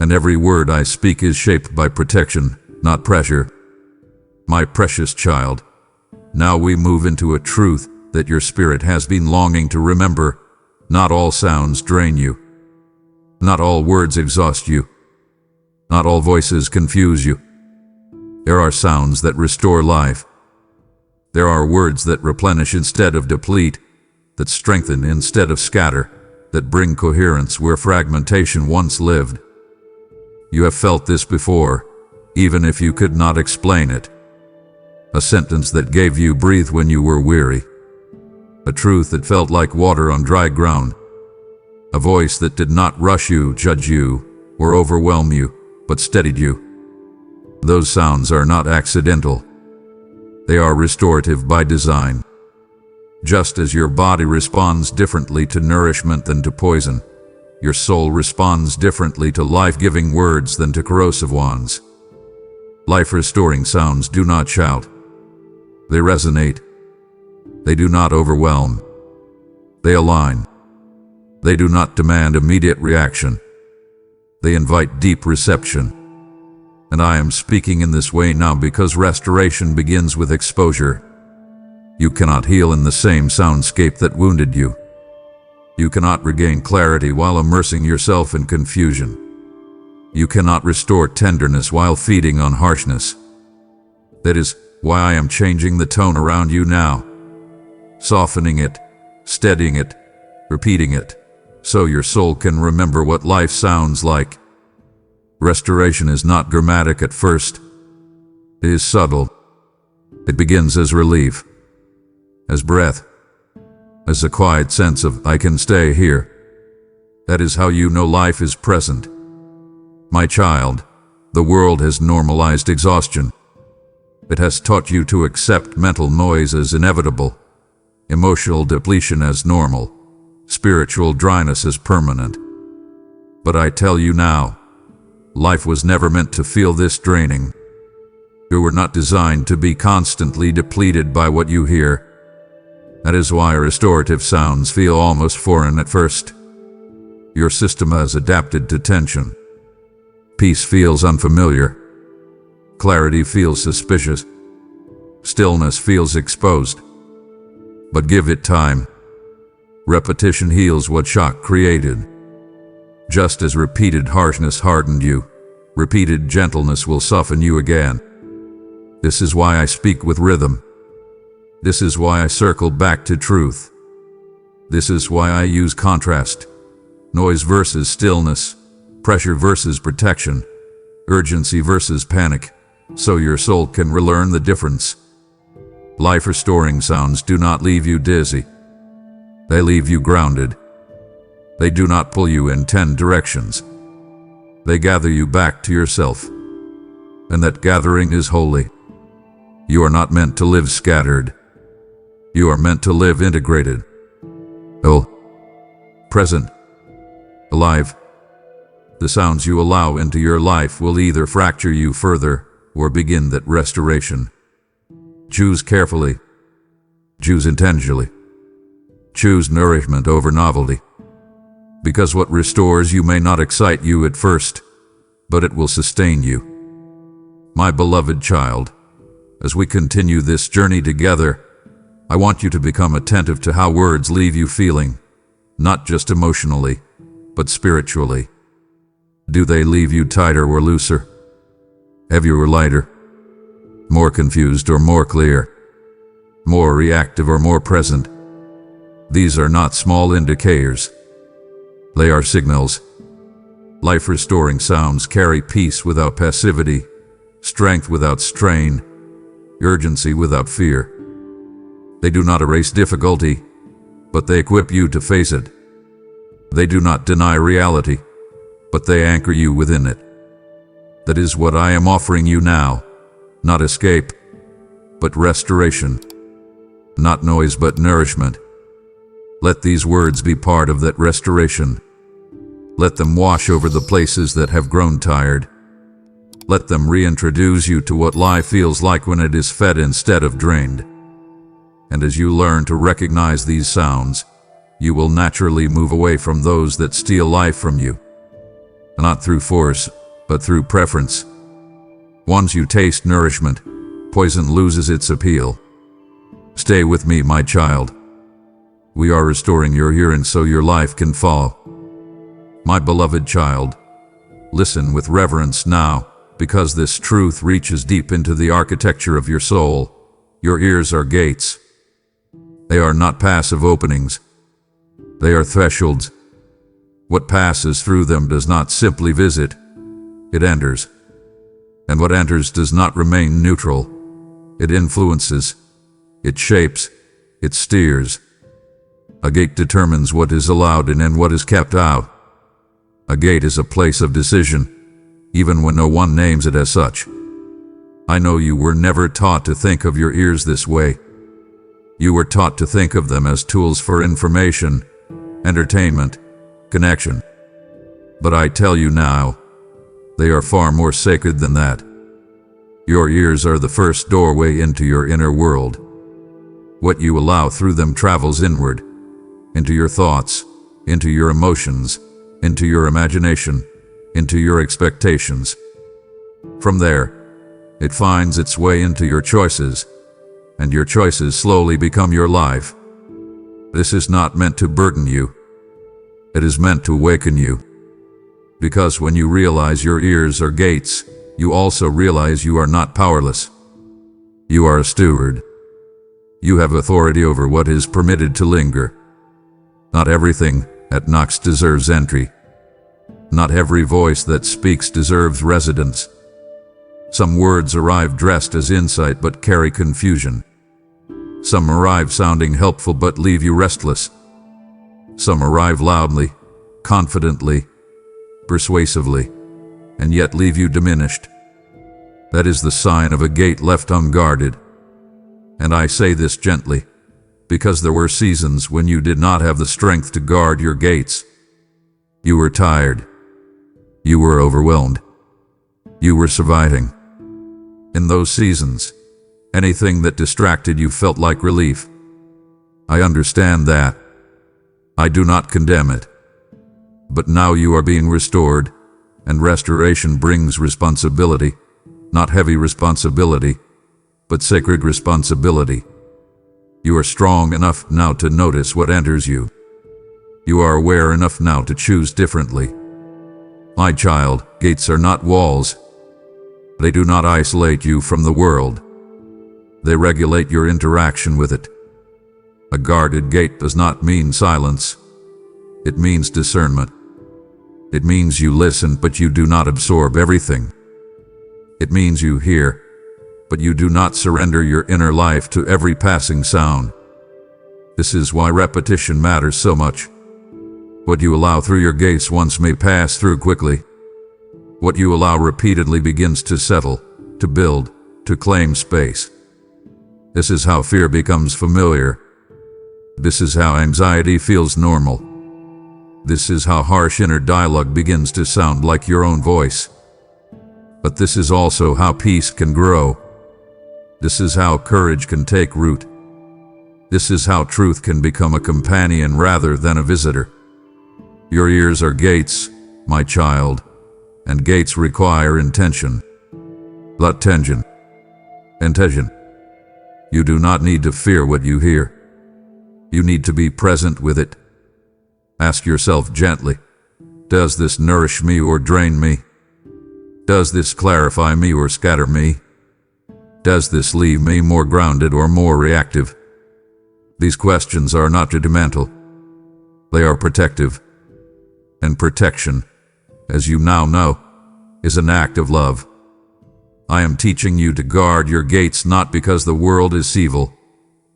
And every word I speak is shaped by protection, not pressure. My precious child, now we move into a truth that your spirit has been longing to remember. Not all sounds drain you. Not all words exhaust you. Not all voices confuse you. There are sounds that restore life. There are words that replenish instead of deplete, that strengthen instead of scatter, that bring coherence where fragmentation once lived. You have felt this before, even if you could not explain it. A sentence that gave you breathe when you were weary. A truth that felt like water on dry ground. A voice that did not rush you, judge you, or overwhelm you, but steadied you. Those sounds are not accidental. They are restorative by design. Just as your body responds differently to nourishment than to poison, your soul responds differently to life-giving words than to corrosive ones. Life-restoring sounds do not shout. They resonate. They do not overwhelm. They align. They do not demand immediate reaction. They invite deep reception. And I am speaking in this way now because restoration begins with exposure. You cannot heal in the same soundscape that wounded you. You cannot regain clarity while immersing yourself in confusion. You cannot restore tenderness while feeding on harshness. That is why I am changing the tone around you now. Softening it, steadying it, repeating it, so your soul can remember what life sounds like. Restoration is not dramatic at first. It is subtle. It begins as relief, as breath, as a quiet sense of, I can stay here. That is how you know life is present. My child, the world has normalized exhaustion. It has taught you to accept mental noise as inevitable, emotional depletion as normal, spiritual dryness as permanent. But I tell you now, life was never meant to feel this draining. You were not designed to be constantly depleted by what you hear. That is why restorative sounds feel almost foreign at first. Your system has adapted to tension. Peace feels unfamiliar. Clarity feels suspicious. Stillness feels exposed. But give it time. Repetition heals what shock created. Just as repeated harshness hardened you, repeated gentleness will soften you again. This is why I speak with rhythm. This is why I circle back to truth. This is why I use contrast. Noise versus stillness, pressure versus protection, urgency versus panic, so your soul can relearn the difference. Life-restoring sounds do not leave you dizzy. They leave you grounded. They do not pull you in 10 directions. They gather you back to yourself. And that gathering is holy. You are not meant to live scattered. You are meant to live integrated. Present. Alive. The sounds you allow into your life will either fracture you further or begin that restoration. Choose carefully. Choose intentionally. Choose nourishment over novelty. Because what restores you may not excite you at first, but it will sustain you. My beloved child, as we continue this journey together, I want you to become attentive to how words leave you feeling, not just emotionally, but spiritually. Do they leave you tighter or looser? Heavier or lighter? More confused or more clear? More reactive or more present? These are not small indicators. They are signals. Life-restoring sounds carry peace without passivity, strength without strain, urgency without fear. They do not erase difficulty, but they equip you to face it. They do not deny reality, but they anchor you within it. That is what I am offering you now. Not escape, but restoration. Not noise, but nourishment. Let these words be part of that restoration. Let them wash over the places that have grown tired. Let them reintroduce you to what life feels like when it is fed instead of drained. And as you learn to recognize these sounds, you will naturally move away from those that steal life from you. Not through force, but through preference. Once you taste nourishment, poison loses its appeal. Stay with me, my child. We are restoring your hearing so your life can fall. My beloved child, listen with reverence now, because this truth reaches deep into the architecture of your soul. Your ears are gates. They are not passive openings. They are thresholds. What passes through them does not simply visit, it enters. And what enters does not remain neutral. It influences, it shapes, it steers. A gate determines what is allowed in and what is kept out. A gate is a place of decision, even when no one names it as such. I know you were never taught to think of your ears this way. You were taught to think of them as tools for information, entertainment, connection. But I tell you now, they are far more sacred than that. Your ears are the first doorway into your inner world. What you allow through them travels inward, into your thoughts, into your emotions, into your imagination, into your expectations. From there, it finds its way into your choices, and your choices slowly become your life. This is not meant to burden you. It is meant to awaken you. Because when you realize your ears are gates, you also realize you are not powerless. You are a steward. You have authority over what is permitted to linger. Not everything that knocks deserves entry. Not every voice that speaks deserves residence. Some words arrive dressed as insight but carry confusion. Some arrive sounding helpful but leave you restless. Some arrive loudly, confidently, persuasively, and yet leave you diminished. That is the sign of a gate left unguarded. And I say this gently, because there were seasons when you did not have the strength to guard your gates. You were tired. You were overwhelmed. You were surviving. In those seasons, anything that distracted you felt like relief. I understand that. I do not condemn it. But now you are being restored, and restoration brings responsibility, not heavy responsibility, but sacred responsibility. You are strong enough now to notice what enters you. You are aware enough now to choose differently. My child, gates are not walls. They do not isolate you from the world. They regulate your interaction with it. A guarded gate does not mean silence. It means discernment. It means you listen, but you do not absorb everything. It means you hear, but you do not surrender your inner life to every passing sound. This is why repetition matters so much. What you allow through your gates once may pass through quickly. What you allow repeatedly begins to settle, to build, to claim space. This is how fear becomes familiar. This is how anxiety feels normal. This is how harsh inner dialogue begins to sound like your own voice. But this is also how peace can grow. This is how courage can take root. This is how truth can become a companion rather than a visitor. Your ears are gates, my child, and gates require intention. Attention. Intention. You do not need to fear what you hear. You need to be present with it. Ask yourself gently, does this nourish me or drain me? Does this clarify me or scatter me? Does this leave me more grounded or more reactive? These questions are not judgmental. They are protective. And protection, as you now know, is an act of love. I am teaching you to guard your gates not because the world is evil,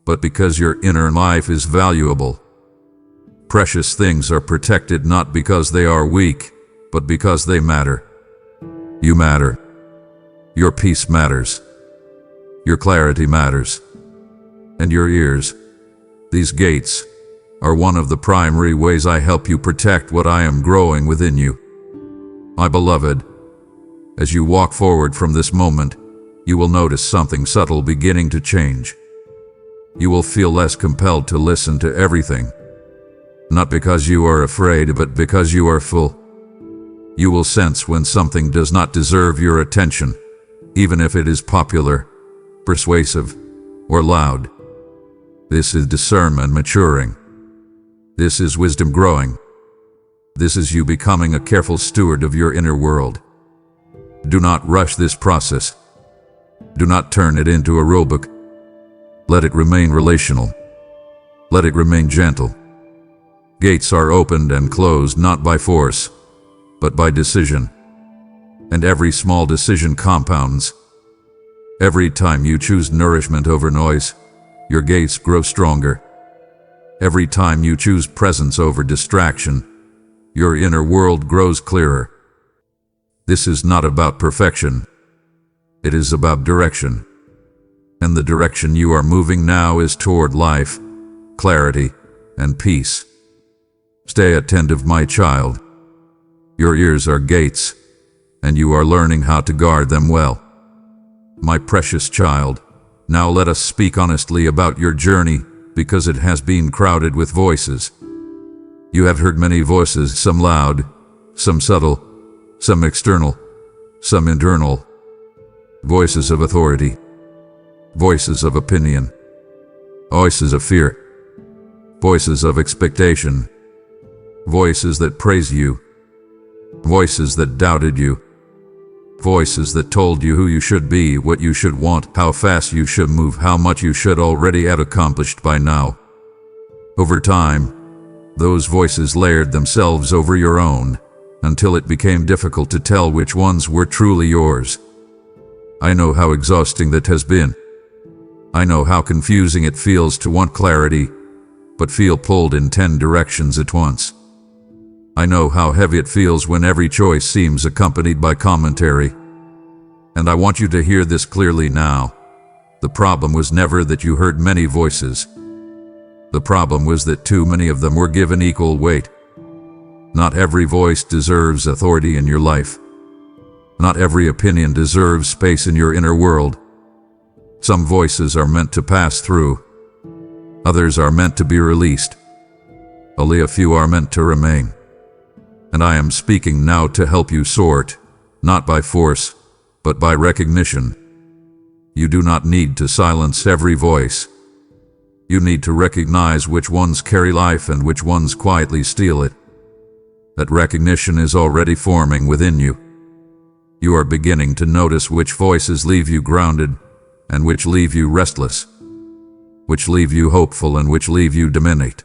but because your inner life is valuable. Precious things are protected not because they are weak, but because they matter. You matter. Your peace matters. Your clarity matters. And your ears, these gates, are one of the primary ways I help you protect what I am growing within you. My beloved, as you walk forward from this moment, you will notice something subtle beginning to change. You will feel less compelled to listen to everything, not because you are afraid, but because you are full. You will sense when something does not deserve your attention, even if it is popular, persuasive, or loud. This is discernment maturing. This is wisdom growing. This is you becoming a careful steward of your inner world. Do not rush this process. Do not turn it into a rulebook. Let it remain relational. Let it remain gentle. Gates are opened and closed not by force, but by decision. And every small decision compounds. Every time you choose nourishment over noise, your gates grow stronger. Every time you choose presence over distraction, your inner world grows clearer. This is not about perfection. It is about direction. And the direction you are moving now is toward life, clarity, and peace. Stay attentive, my child. Your ears are gates, and you are learning how to guard them well. My precious child, now let us speak honestly about your journey, because it has been crowded with voices. You have heard many voices, some loud, some subtle, some external, some internal. Voices of authority, voices of opinion, voices of fear, voices of expectation, voices that praise you, voices that doubted you, voices that told you who you should be, what you should want, how fast you should move, how much you should already have accomplished by now. Over time, those voices layered themselves over your own, until it became difficult to tell which ones were truly yours. I know how exhausting that has been. I know how confusing it feels to want clarity, but feel pulled in 10 directions at once. I know how heavy it feels when every choice seems accompanied by commentary. And I want you to hear this clearly now. The problem was never that you heard many voices. The problem was that too many of them were given equal weight. Not every voice deserves authority in your life. Not every opinion deserves space in your inner world. Some voices are meant to pass through. Others are meant to be released. Only a few are meant to remain. And I am speaking now to help you sort, not by force, but by recognition. You do not need to silence every voice. You need to recognize which ones carry life and which ones quietly steal it. That recognition is already forming within you. You are beginning to notice which voices leave you grounded and which leave you restless, which leave you hopeful and which leave you diminished,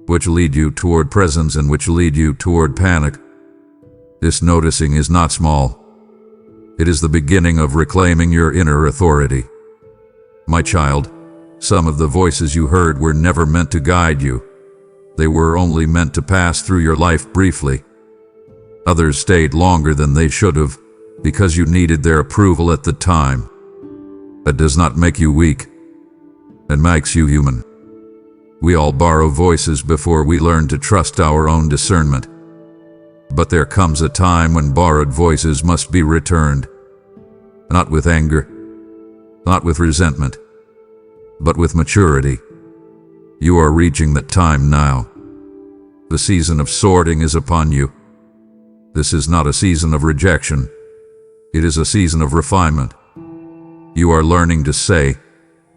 which lead you toward presence and which lead you toward panic. This noticing is not small. It is the beginning of reclaiming your inner authority. My child, some of the voices you heard were never meant to guide you. They were only meant to pass through your life briefly. Others stayed longer than they should have, because you needed their approval at the time. That does not make you weak. It makes you human. We all borrow voices before we learn to trust our own discernment. But there comes a time when borrowed voices must be returned. Not with anger, not with resentment, but with maturity. You are reaching that time now. The season of sorting is upon you. This is not a season of rejection. It is a season of refinement. You are learning to say,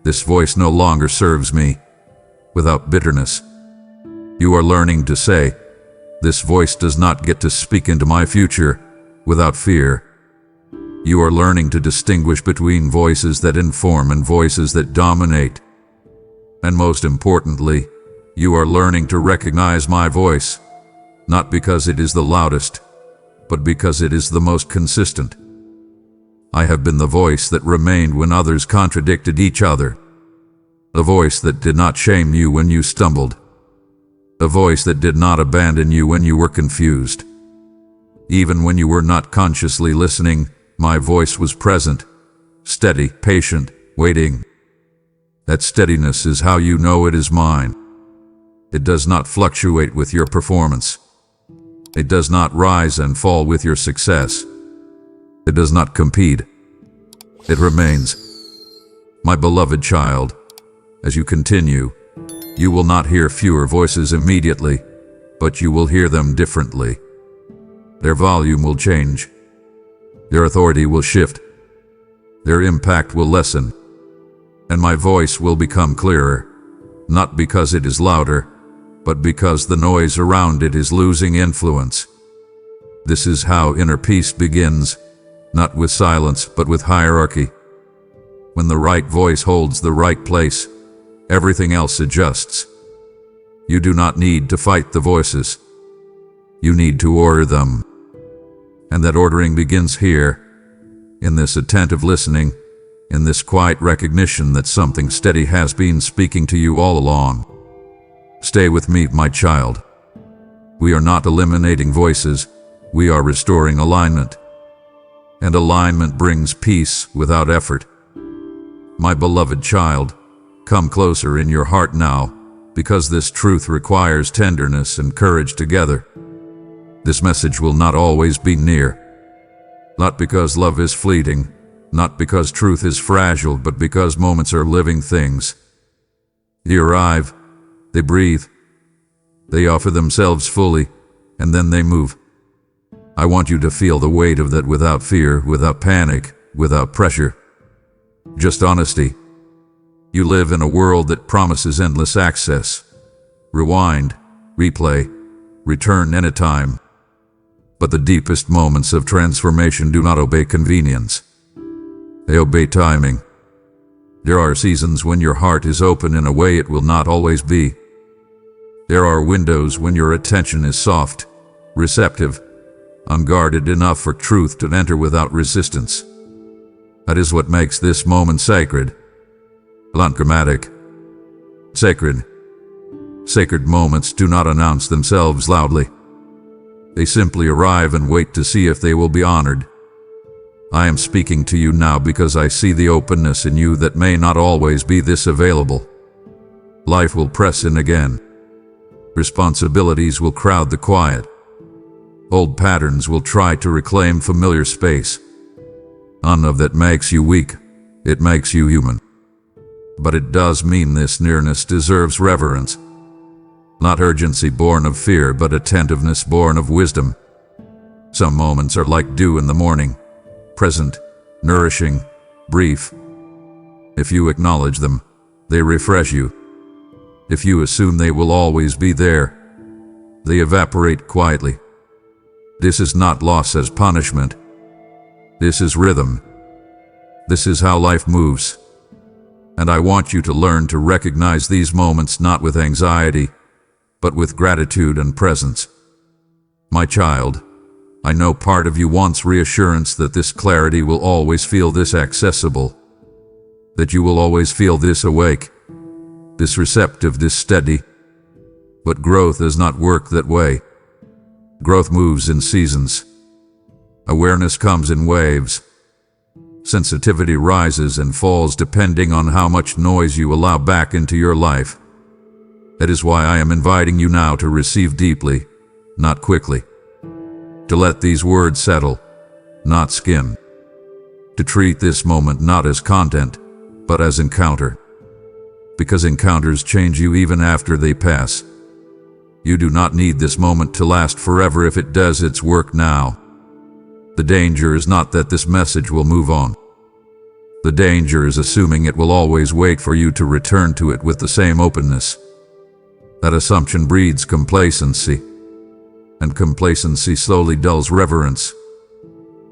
"This voice no longer serves me," without bitterness. You are learning to say, "This voice does not get to speak into my future," without fear. You are learning to distinguish between voices that inform and voices that dominate. And most importantly, you are learning to recognize my voice, not because it is the loudest, but because it is the most consistent. I have been the voice that remained when others contradicted each other. A voice that did not shame you when you stumbled. A voice that did not abandon you when you were confused. Even when you were not consciously listening, my voice was present, steady, patient, waiting. That steadiness is how you know it is mine. It does not fluctuate with your performance. It does not rise and fall with your success. It does not compete. It remains. My beloved child, as you continue, you will not hear fewer voices immediately, but you will hear them differently. Their volume will change. Their authority will shift. Their impact will lessen. And my voice will become clearer, not because it is louder, but because the noise around it is losing influence. This is how inner peace begins, not with silence, but with hierarchy. When the right voice holds the right place, everything else adjusts. You do not need to fight the voices. You need to order them. And that ordering begins here, in this attentive listening, in this quiet recognition that something steady has been speaking to you all along. Stay with me, my child. We are not eliminating voices, we are restoring alignment. And alignment brings peace without effort. My beloved child, come closer in your heart now, because this truth requires tenderness and courage together. This message will not always be near. Not because love is fleeting, not because truth is fragile, but because moments are living things. They arrive, they breathe, they offer themselves fully, and then they move. I want you to feel the weight of that without fear, without panic, without pressure. Just honesty. You live in a world that promises endless access. Rewind, replay, return anytime. But the deepest moments of transformation do not obey convenience. They obey timing. There are seasons when your heart is open in a way it will not always be. There are windows when your attention is soft, receptive, unguarded enough for truth to enter without resistance. That is what makes this moment sacred. Not dramatic. Sacred. Sacred moments do not announce themselves loudly. They simply arrive and wait to see if they will be honored. I am speaking to you now because I see the openness in you that may not always be this available. Life will press in again. Responsibilities will crowd the quiet. Old patterns will try to reclaim familiar space. None of that makes you weak. It makes you human. But it does mean this nearness deserves reverence. Not urgency born of fear, but attentiveness born of wisdom. Some moments are like dew in the morning, present, nourishing, brief. If you acknowledge them, they refresh you. If you assume they will always be there, they evaporate quietly. This is not loss as punishment. This is rhythm. This is how life moves. And I want you to learn to recognize these moments not with anxiety, but with gratitude and presence. My child, I know part of you wants reassurance that this clarity will always feel this accessible, that you will always feel this awake, this receptive, this steady. But growth does not work that way. Growth moves in seasons. Awareness comes in waves. Sensitivity rises and falls depending on how much noise you allow back into your life. That is why I am inviting you now to receive deeply, not quickly. To let these words settle, not skim. To treat this moment not as content, but as encounter. Because encounters change you even after they pass. You do not need this moment to last forever if it does its work now. The danger is not that this message will move on. The danger is assuming it will always wait for you to return to it with the same openness. That assumption breeds complacency, and complacency slowly dulls reverence.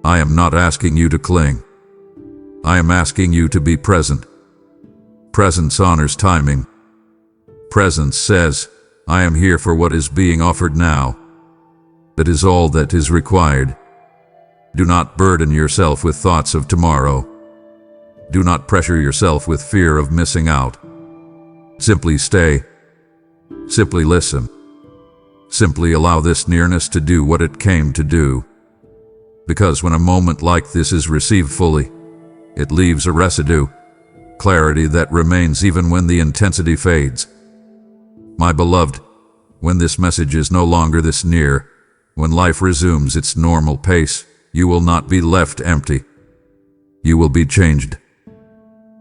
I am not asking you to cling. I am asking you to be present. Presence honors timing. Presence says, I am here for what is being offered now. That is all that is required. Do not burden yourself with thoughts of tomorrow. Do not pressure yourself with fear of missing out. Simply stay. Simply listen. Simply allow this nearness to do what it came to do. Because when a moment like this is received fully, it leaves a residue, clarity that remains even when the intensity fades. My beloved, when this message is no longer this near, when life resumes its normal pace, you will not be left empty. You will be changed.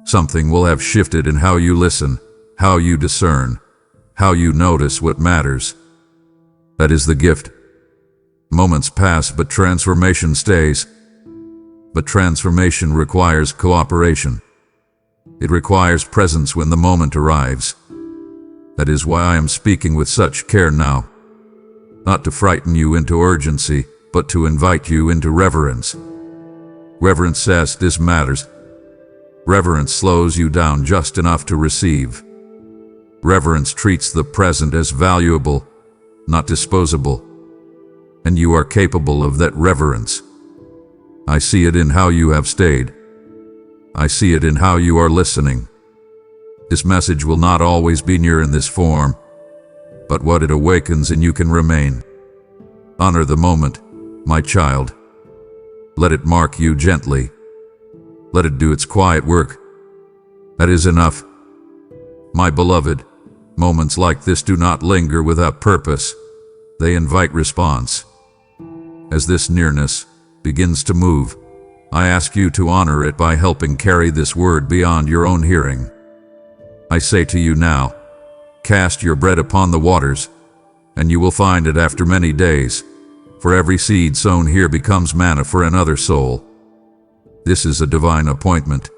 Something will have shifted in how you listen, how you discern, how you notice what matters. That is the gift. Moments pass, but transformation stays. But transformation requires cooperation. It requires presence when the moment arrives. That is why I am speaking with such care now. Not to frighten you into urgency, but to invite you into reverence. Reverence says this matters. Reverence slows you down just enough to receive. Reverence treats the present as valuable, not disposable. And you are capable of that reverence. I see it in how you have stayed. I see it in how you are listening. This message will not always be near in this form, but what it awakens in you can remain. Honor the moment, my child. Let it mark you gently. Let it do its quiet work. That is enough. My beloved, moments like this do not linger without purpose. They invite response. As this nearness begins to move, I ask you to honor it by helping carry this word beyond your own hearing. I say to you now, cast your bread upon the waters, and you will find it after many days, for every seed sown here becomes manna for another soul. This is a divine appointment,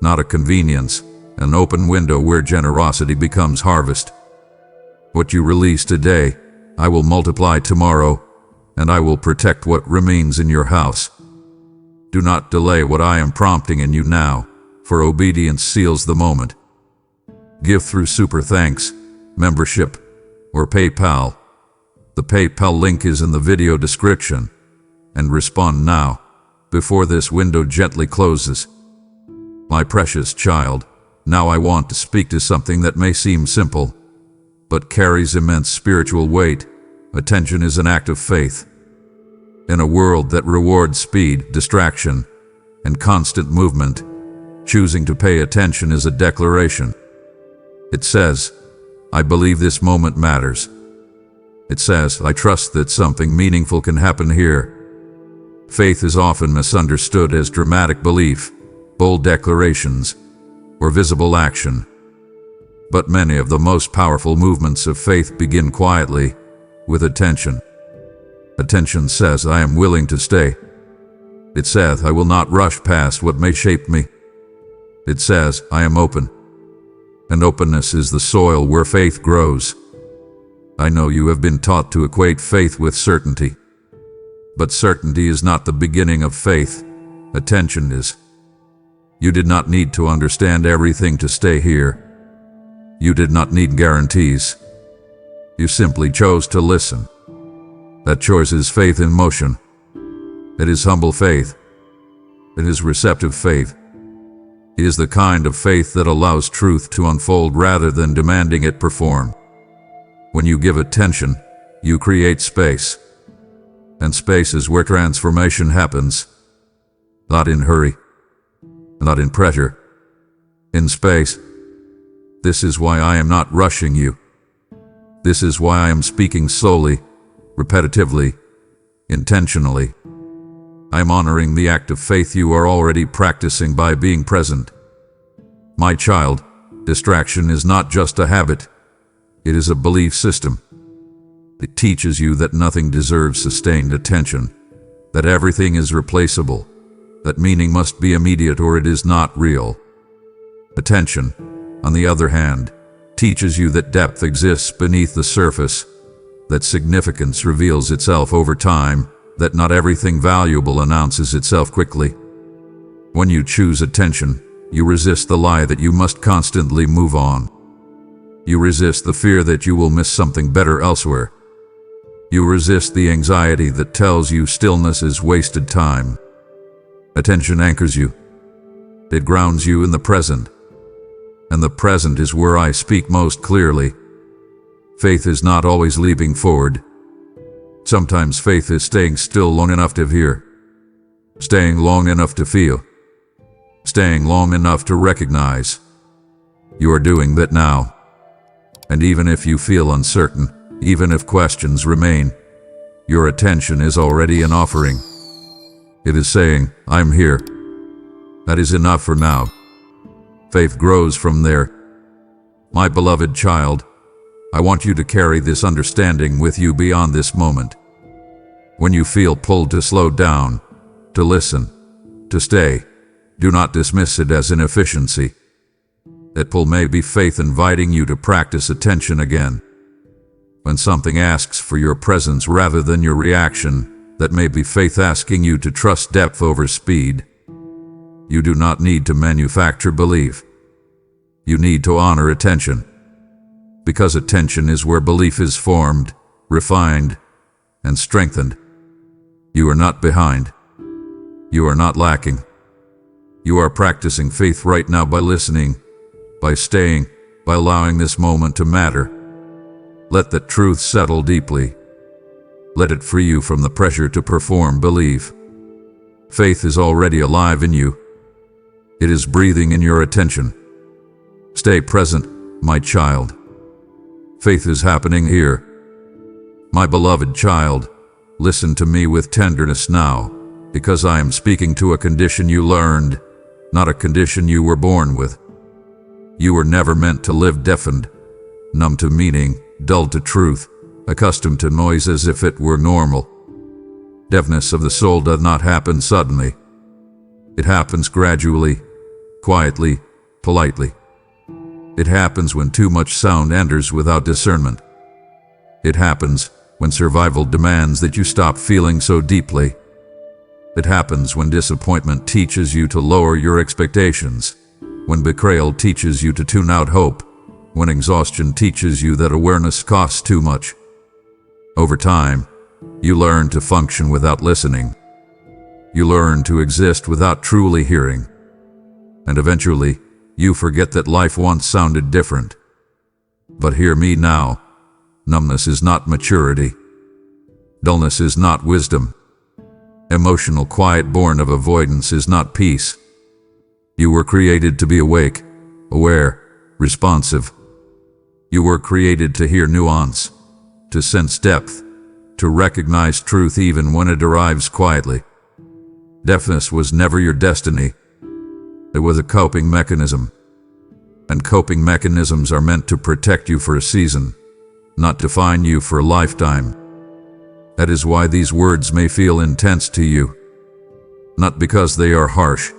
not a convenience, an open window where generosity becomes harvest. What you release today, I will multiply tomorrow, and I will protect what remains in your house. Do not delay what I am prompting in you now, for obedience seals the moment. Give through Super Thanks, membership, or PayPal. The PayPal link is in the video description. And respond now, before this window gently closes. My precious child, now I want to speak to something that may seem simple, but carries immense spiritual weight. Attention is an act of faith. In a world that rewards speed, distraction, and constant movement, choosing to pay attention is a declaration. It says, I believe this moment matters. It says, I trust that something meaningful can happen here. Faith is often misunderstood as dramatic belief, bold declarations, or visible action. But many of the most powerful movements of faith begin quietly, with attention. Attention says, I am willing to stay. It says, I will not rush past what may shape me. It says, I am open. And openness is the soil where faith grows. I know you have been taught to equate faith with certainty. But certainty is not the beginning of faith. Attention is. You did not need to understand everything to stay here. You did not need guarantees. You simply chose to listen. That choice is faith in motion. It is humble faith. It is receptive faith. It is the kind of faith that allows truth to unfold rather than demanding it perform. When you give attention, you create space. And space is where transformation happens. Not in hurry. Not in pressure. In space. This is why I am not rushing you. This is why I am speaking slowly, repetitively, intentionally. I am honoring the act of faith you are already practicing by being present. My child, distraction is not just a habit. It is a belief system. It teaches you that nothing deserves sustained attention, that everything is replaceable, that meaning must be immediate or it is not real. Attention, on the other hand, teaches you that depth exists beneath the surface, that significance reveals itself over time, that not everything valuable announces itself quickly. When you choose attention, you resist the lie that you must constantly move on. You resist the fear that you will miss something better elsewhere. You resist the anxiety that tells you stillness is wasted time. Attention anchors you. It grounds you in the present. And the present is where I speak most clearly. Faith is not always leaping forward. Sometimes faith is staying still long enough to hear. staying long enough to feel, staying long enough to recognize. You are doing that now. And even if you feel uncertain, even if questions remain, your attention is already an offering. It is saying, I'm here. That is enough for now. Faith grows from there. My beloved child, I want you to carry this understanding with you beyond this moment. When you feel pulled to slow down, to listen, to stay, do not dismiss it as inefficiency. That pull may be faith inviting you to practice attention again. When something asks for your presence rather than your reaction, that may be faith asking you to trust depth over speed. You do not need to manufacture belief. You need to honor attention. Because attention is where belief is formed, refined, and strengthened. You are not behind. You are not lacking. You are practicing faith right now by listening, by staying, by allowing this moment to matter. Let that truth settle deeply. Let it free you from the pressure to perform belief. Faith is already alive in you. It is breathing in your attention. Stay present, my child. Faith is happening here. My beloved child, listen to me with tenderness now, because I am speaking to a condition you learned, not a condition you were born with. You were never meant to live deafened, numb to meaning, dull to truth, accustomed to noise as if it were normal. Deafness of the soul does not happen suddenly. It happens gradually, quietly, politely. It happens when too much sound enters without discernment. It happens when survival demands that you stop feeling so deeply. It happens when disappointment teaches you to lower your expectations, when betrayal teaches you to tune out hope, when exhaustion teaches you that awareness costs too much. Over time, you learn to function without listening. You learn to exist without truly hearing. And eventually, you forget that life once sounded different. But hear me now. Numbness is not maturity. Dullness is not wisdom. Emotional quiet born of avoidance is not peace. You were created to be awake, aware, responsive. You were created to hear nuance, to sense depth, to recognize truth even when it arrives quietly. Deafness was never your destiny. It was a coping mechanism. And coping mechanisms are meant to protect you for a season, not define you for a lifetime. That is why these words may feel intense to you. Not because they are harsh,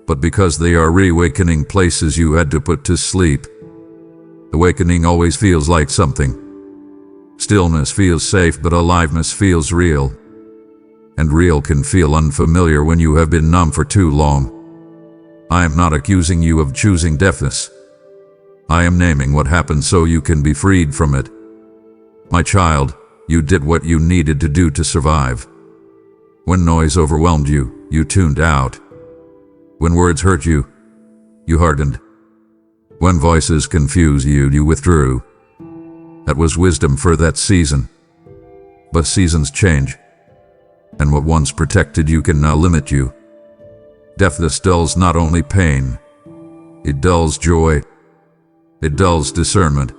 but because they are reawakening places you had to put to sleep. Awakening always feels like something. Stillness feels safe, but aliveness feels real. And real can feel unfamiliar when you have been numb for too long. I am not accusing you of choosing deafness. I am naming what happened so you can be freed from it. My child, you did what you needed to do to survive. When noise overwhelmed you, you tuned out. When words hurt you, you hardened. When voices confused you, you withdrew. That was wisdom for that season. But seasons change. And what once protected you can now limit you. Deafness dulls not only pain, it dulls joy. It dulls discernment.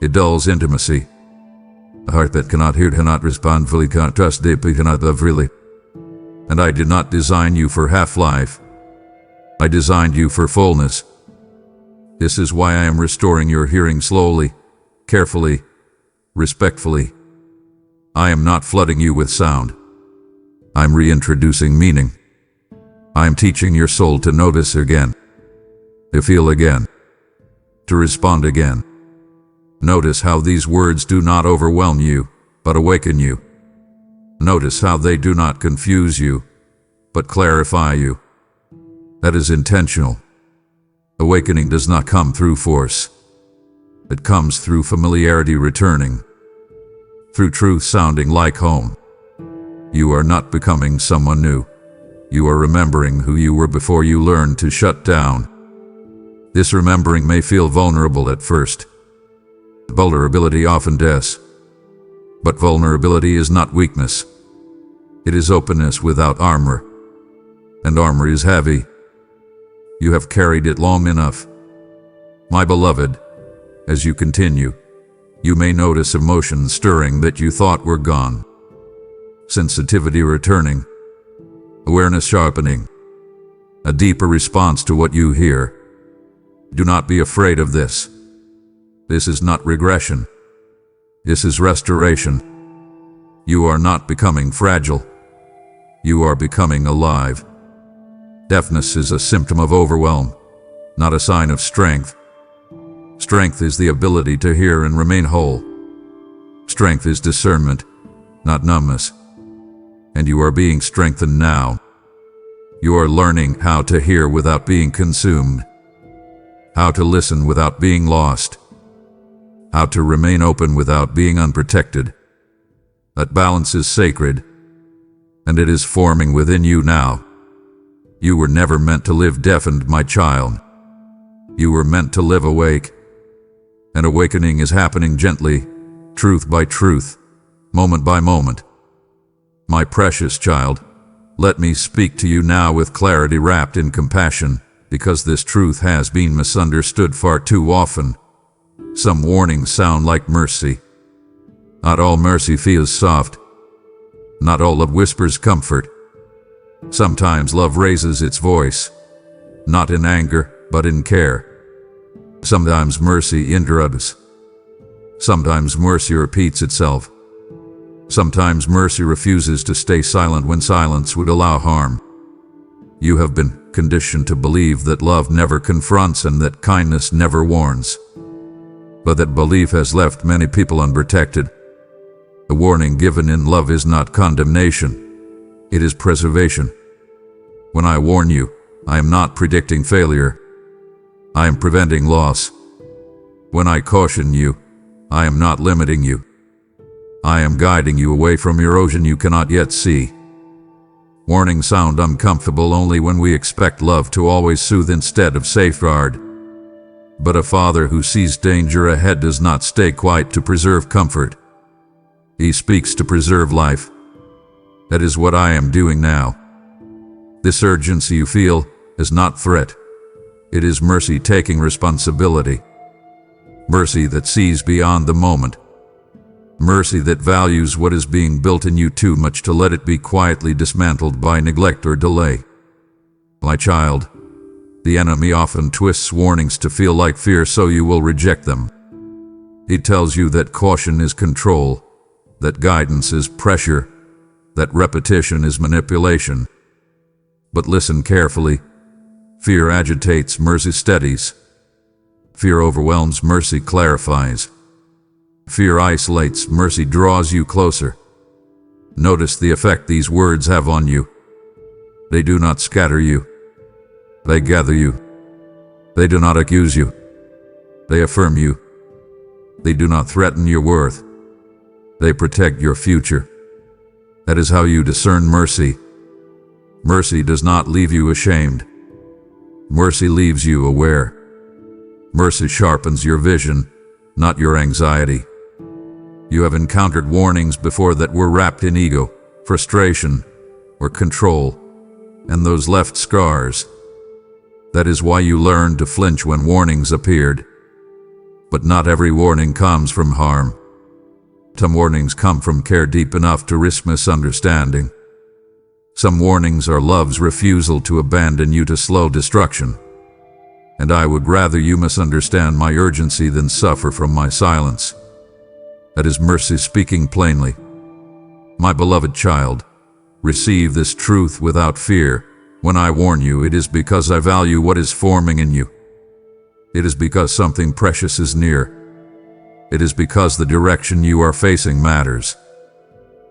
It dulls intimacy. A heart that cannot hear, cannot respond fully, cannot trust deeply, cannot love really. And I did not design you for half-life. I designed you for fullness. This is why I am restoring your hearing slowly, carefully, respectfully. I am not flooding you with sound. I'm reintroducing meaning. I am teaching your soul to notice again, to feel again, to respond again. Notice how these words do not overwhelm you, but awaken you. Notice how they do not confuse you, but clarify you. That is intentional. Awakening does not come through force. It comes through familiarity returning, through truth sounding like home. You are not becoming someone new. You are remembering who you were before you learned to shut down. This remembering may feel vulnerable at first. Vulnerability often does. But vulnerability is not weakness. It is openness without armor. and armor is heavy. You have carried it long enough. My beloved, as you continue, you may notice emotions stirring that you thought were gone. Sensitivity returning, awareness sharpening, a deeper response to what you hear. Do not be afraid of this. This is not regression. This is restoration. You are not becoming fragile. You are becoming alive. Deafness is a symptom of overwhelm, not a sign of strength. Strength is the ability to hear and remain whole. Strength is discernment, not numbness. And you are being strengthened now. You are learning how to hear without being consumed, how to listen without being lost, how to remain open without being unprotected. That balance is sacred, and it is forming within you now. You were never meant to live deafened, my child. You were meant to live awake. And awakening is happening gently, truth by truth, moment by moment. My precious child, let me speak to you now with clarity wrapped in compassion, because this truth has been misunderstood far too often. Some warnings sound like mercy. Not all mercy feels soft. Not all love whispers comfort. Sometimes love raises its voice, not in anger, but in care. Sometimes mercy interrupts. Sometimes mercy repeats itself. Sometimes mercy refuses to stay silent when silence would allow harm. You have been conditioned to believe that love never confronts and that kindness never warns. But that belief has left many people unprotected. The warning given in love is not condemnation. It is preservation. When I warn you, I am not predicting failure. I am preventing loss. When I caution you, I am not limiting you. I am guiding you away from erosion you cannot yet see. Warnings sound uncomfortable only when we expect love to always soothe instead of safeguard. But a father who sees danger ahead does not stay quiet to preserve comfort. He speaks to preserve life. That is what I am doing now. This urgency you feel is not threat. It is mercy taking responsibility. Mercy that sees beyond the moment. Mercy that values what is being built in you too much to let it be quietly dismantled by neglect or delay. My child, the enemy often twists warnings to feel like fear so you will reject them. He tells you that caution is control, that guidance is pressure, that repetition is manipulation. But listen carefully. Fear agitates, mercy steadies. Fear overwhelms, mercy clarifies. Fear isolates, mercy draws you closer. Notice the effect these words have on you. They do not scatter you. They gather you. They do not accuse you. They affirm you. They do not threaten your worth. They protect your future. That is how you discern mercy. Mercy does not leave you ashamed. Mercy leaves you aware. Mercy sharpens your vision, not your anxiety. You have encountered warnings before that were wrapped in ego, frustration, or control, and those left scars. That is why you learned to flinch when warnings appeared. But not every warning comes from harm. Some warnings come from care deep enough to risk misunderstanding. Some warnings are love's refusal to abandon you to slow destruction. And I would rather you misunderstand my urgency than suffer from my silence. That is mercy speaking plainly. My beloved child, receive this truth without fear. When I warn you, it is because I value what is forming in you. It is because something precious is near. It is because the direction you are facing matters.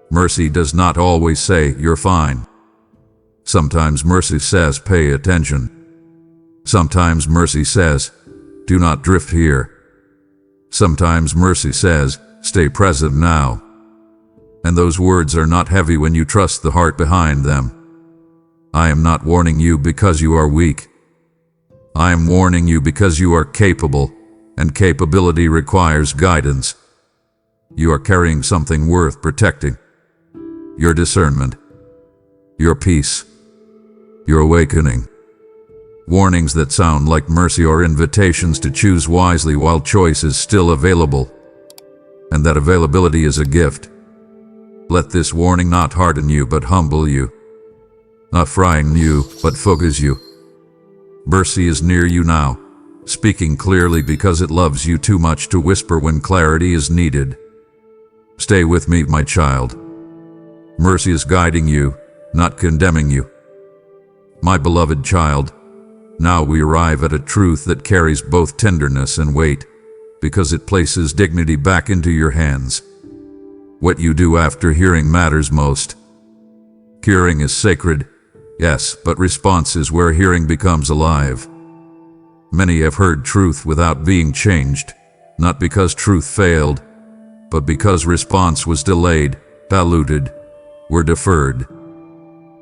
Mercy does not always say, "You're fine." Sometimes mercy says, "Pay attention." Sometimes mercy says, "Do not drift here." Sometimes mercy says, "Stay present now." And those words are not heavy when you trust the heart behind them. I am not warning you because you are weak. I am warning you because you are capable, and capability requires guidance. You are carrying something worth protecting. Your discernment. Your peace. Your awakening. Warnings that sound like mercy or invitations to choose wisely while choice is still available. And that availability is a gift. Let this warning not harden you but humble you. Not frighten you but focus you. Mercy is near you now, speaking clearly because it loves you too much to whisper when clarity is needed. Stay with me, my child. Mercy is guiding you, not condemning you. My beloved child, now we arrive at a truth that carries both tenderness and weight, because it places dignity back into your hands. What you do after hearing matters most. Hearing is sacred, yes, but response is where hearing becomes alive. Many have heard truth without being changed, not because truth failed, but because response was delayed, diluted, or deferred.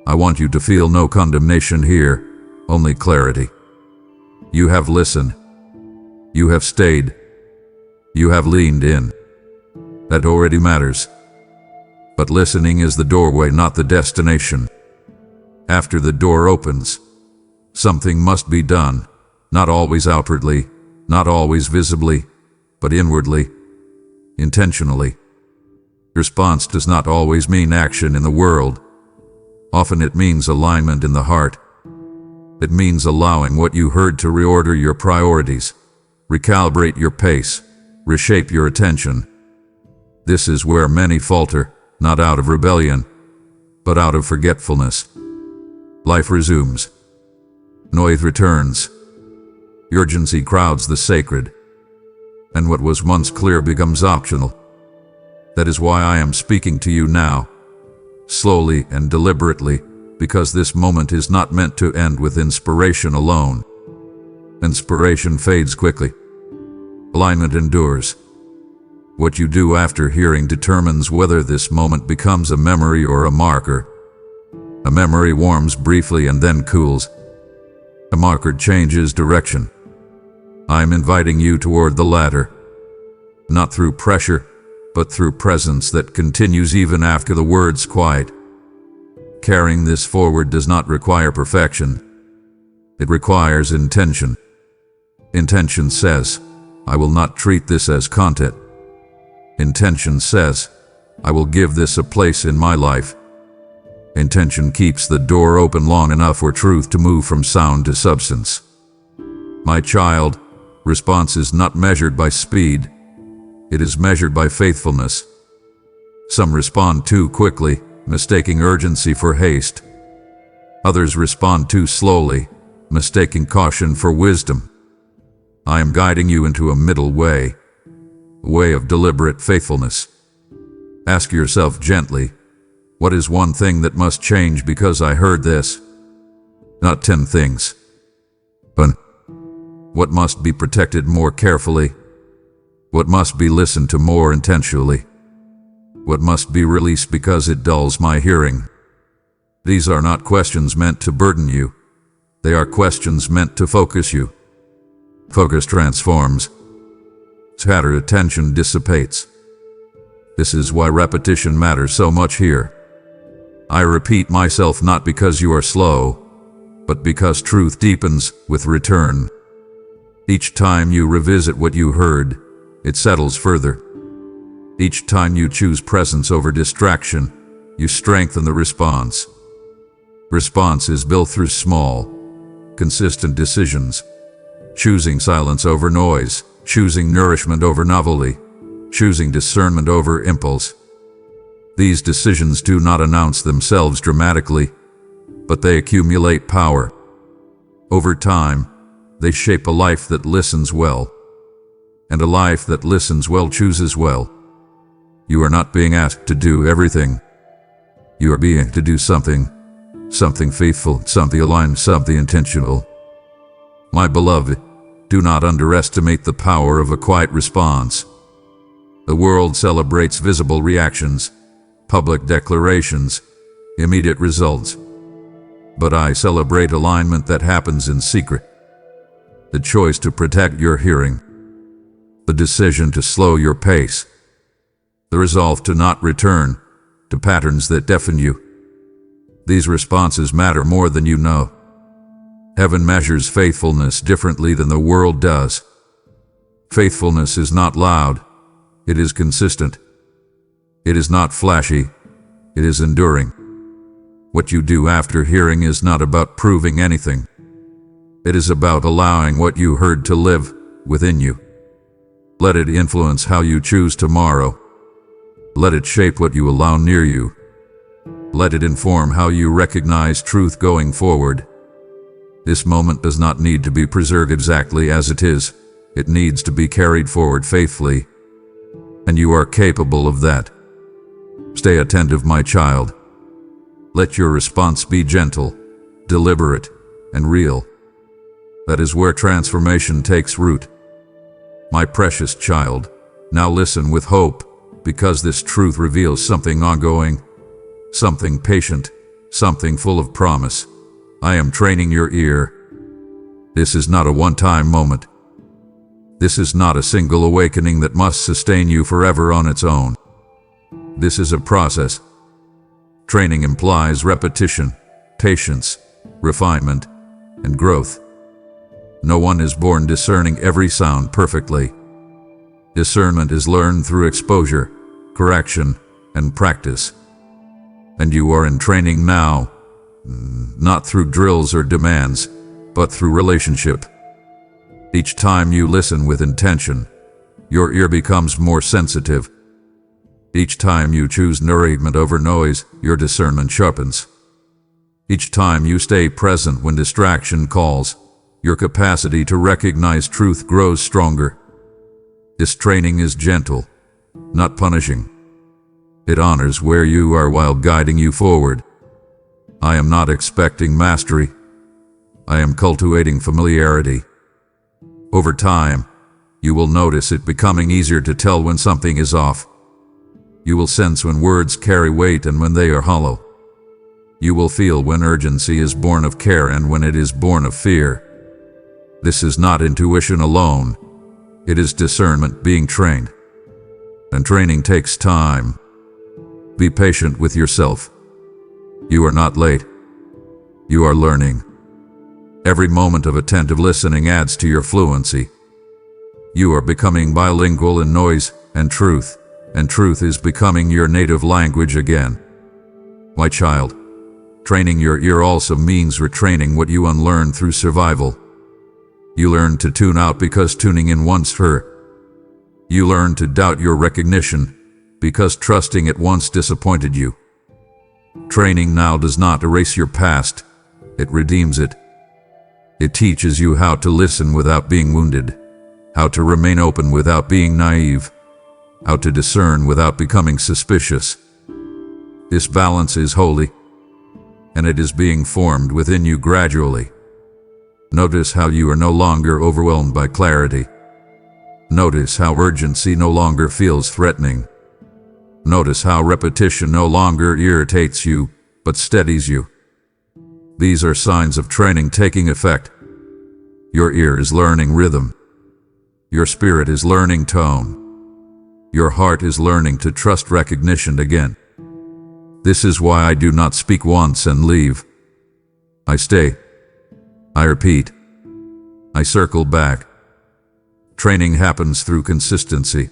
I want you to feel no condemnation here, only clarity. You have listened. You have stayed. You have leaned in. That already matters. But listening is the doorway, not the destination. After the door opens, something must be done, not always outwardly, not always visibly, but inwardly, intentionally. Response does not always mean action in the world. Often it means alignment in the heart. It means allowing what you heard to reorder your priorities, recalibrate your pace, reshape your attention. This is where many falter, not out of rebellion, but out of forgetfulness. Life resumes. Noise returns. Urgency crowds the sacred. And what was once clear becomes optional. That is why I am speaking to you now, slowly and deliberately, because this moment is not meant to end with inspiration alone. Inspiration fades quickly. Alignment endures. What you do after hearing determines whether this moment becomes a memory or a marker. A memory warms briefly and then cools. A marker changes direction. I am inviting you toward the latter, not through pressure, but through presence that continues even after the words quiet. Carrying this forward does not require perfection. It requires intention. Intention says, I will not treat this as content. Intention says, I will give this a place in my life. Intention keeps the door open long enough for truth to move from sound to substance. My child, response is not measured by speed. It is measured by faithfulness. Some respond too quickly, mistaking urgency for haste. Others respond too slowly, mistaking caution for wisdom. I am guiding you into a middle way, a way of deliberate faithfulness. Ask yourself gently, what is one thing that must change because I heard this? Not 10 things. But what must be protected more carefully? What must be listened to more intentionally? What must be released because it dulls my hearing? These are not questions meant to burden you. They are questions meant to focus you. Focus transforms. Scattered attention dissipates. This is why repetition matters so much here. I repeat myself not because you are slow, but because truth deepens with return. Each time you revisit what you heard, it settles further. Each time you choose presence over distraction, you strengthen the response. Response is built through small, consistent decisions. Choosing silence over noise, choosing nourishment over novelty, choosing discernment over impulse. These decisions do not announce themselves dramatically, but they accumulate power. Over time, they shape a life that listens well. And a life that listens well chooses well. You are not being asked to do everything. You are being to do something faithful, something aligned, something intentional. My beloved, do not underestimate the power of a quiet response. The world celebrates visible reactions, public declarations, immediate results. But I celebrate alignment that happens in secret. The choice to protect your hearing. The decision to slow your pace. The resolve to not return to patterns that deafen you. These responses matter more than you know. Heaven measures faithfulness differently than the world does. Faithfulness is not loud, it is consistent. It is not flashy, it is enduring. What you do after hearing is not about proving anything. It is about allowing what you heard to live within you. Let it influence how you choose tomorrow. Let it shape what you allow near you. Let it inform how you recognize truth going forward. This moment does not need to be preserved exactly as it is. It needs to be carried forward faithfully. And you are capable of that. Stay attentive, my child. Let your response be gentle, deliberate, and real. That is where transformation takes root. My precious child, now listen with hope, because this truth reveals something ongoing, something patient, something full of promise. I am training your ear. This is not a one-time moment. This is not a single awakening that must sustain you forever on its own. This is a process. Training implies repetition, patience, refinement, and growth. No one is born discerning every sound perfectly. Discernment is learned through exposure, correction, and practice. And you are in training now, not through drills or demands, but through relationship. Each time you listen with intention, your ear becomes more sensitive. Each time you choose nourishment over noise, your discernment sharpens. Each time you stay present when distraction calls, your capacity to recognize truth grows stronger. This training is gentle, not punishing. It honors where you are while guiding you forward. I am not expecting mastery. I am cultivating familiarity. Over time, you will notice it becoming easier to tell when something is off. You will sense when words carry weight and when they are hollow. You will feel when urgency is born of care and when it is born of fear. This is not intuition alone. It is discernment being trained. And training takes time. Be patient with yourself. You are not late. You are learning. Every moment of attentive listening adds to your fluency. You are becoming bilingual in noise and truth is becoming your native language again. My child, training your ear also means retraining what you unlearned through survival. You learn to tune out because tuning in once hurt. You learn to doubt your recognition because trusting it once disappointed you. Training now does not erase your past, it redeems it. It teaches you how to listen without being wounded, how to remain open without being naive, how to discern without becoming suspicious. This balance is holy, and it is being formed within you gradually. Notice how you are no longer overwhelmed by clarity. Notice how urgency no longer feels threatening. Notice how repetition no longer irritates you, but steadies you. These are signs of training taking effect. Your ear is learning rhythm. Your spirit is learning tone. Your heart is learning to trust recognition again. This is why I do not speak once and leave. I stay. I repeat. I circle back. Training happens through consistency,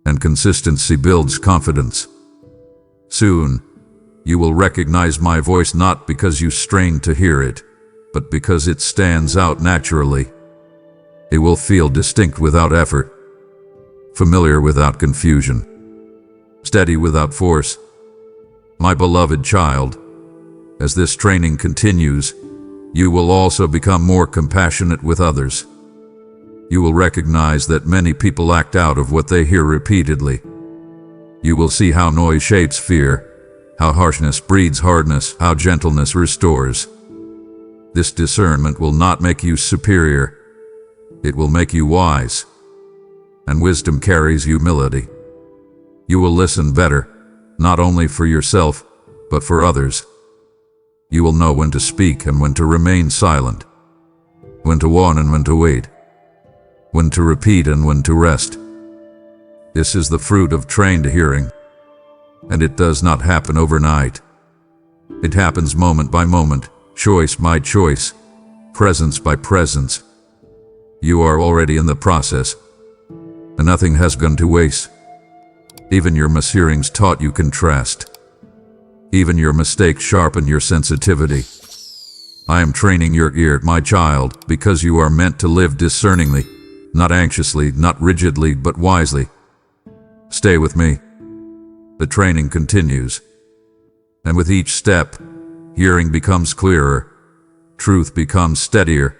and consistency builds confidence. Soon, you will recognize my voice not because you strain to hear it, but because it stands out naturally. It will feel distinct without effort, familiar without confusion, steady without force. My beloved child, as this training continues, you will also become more compassionate with others. You will recognize that many people act out of what they hear repeatedly. You will see how noise shapes fear, how harshness breeds hardness, how gentleness restores. This discernment will not make you superior. It will make you wise. And wisdom carries humility. You will listen better, not only for yourself, but for others. You will know when to speak and when to remain silent, when to warn and when to wait, when to repeat and when to rest. This is the fruit of trained hearing, and it does not happen overnight. It happens moment by moment, choice by choice, presence by presence. You are already in the process, and nothing has gone to waste. Even your mishearings taught you contrast. Even your mistakes sharpen your sensitivity. I am training your ear, my child, because you are meant to live discerningly, not anxiously, not rigidly, but wisely. Stay with me. The training continues. And with each step, hearing becomes clearer, truth becomes steadier,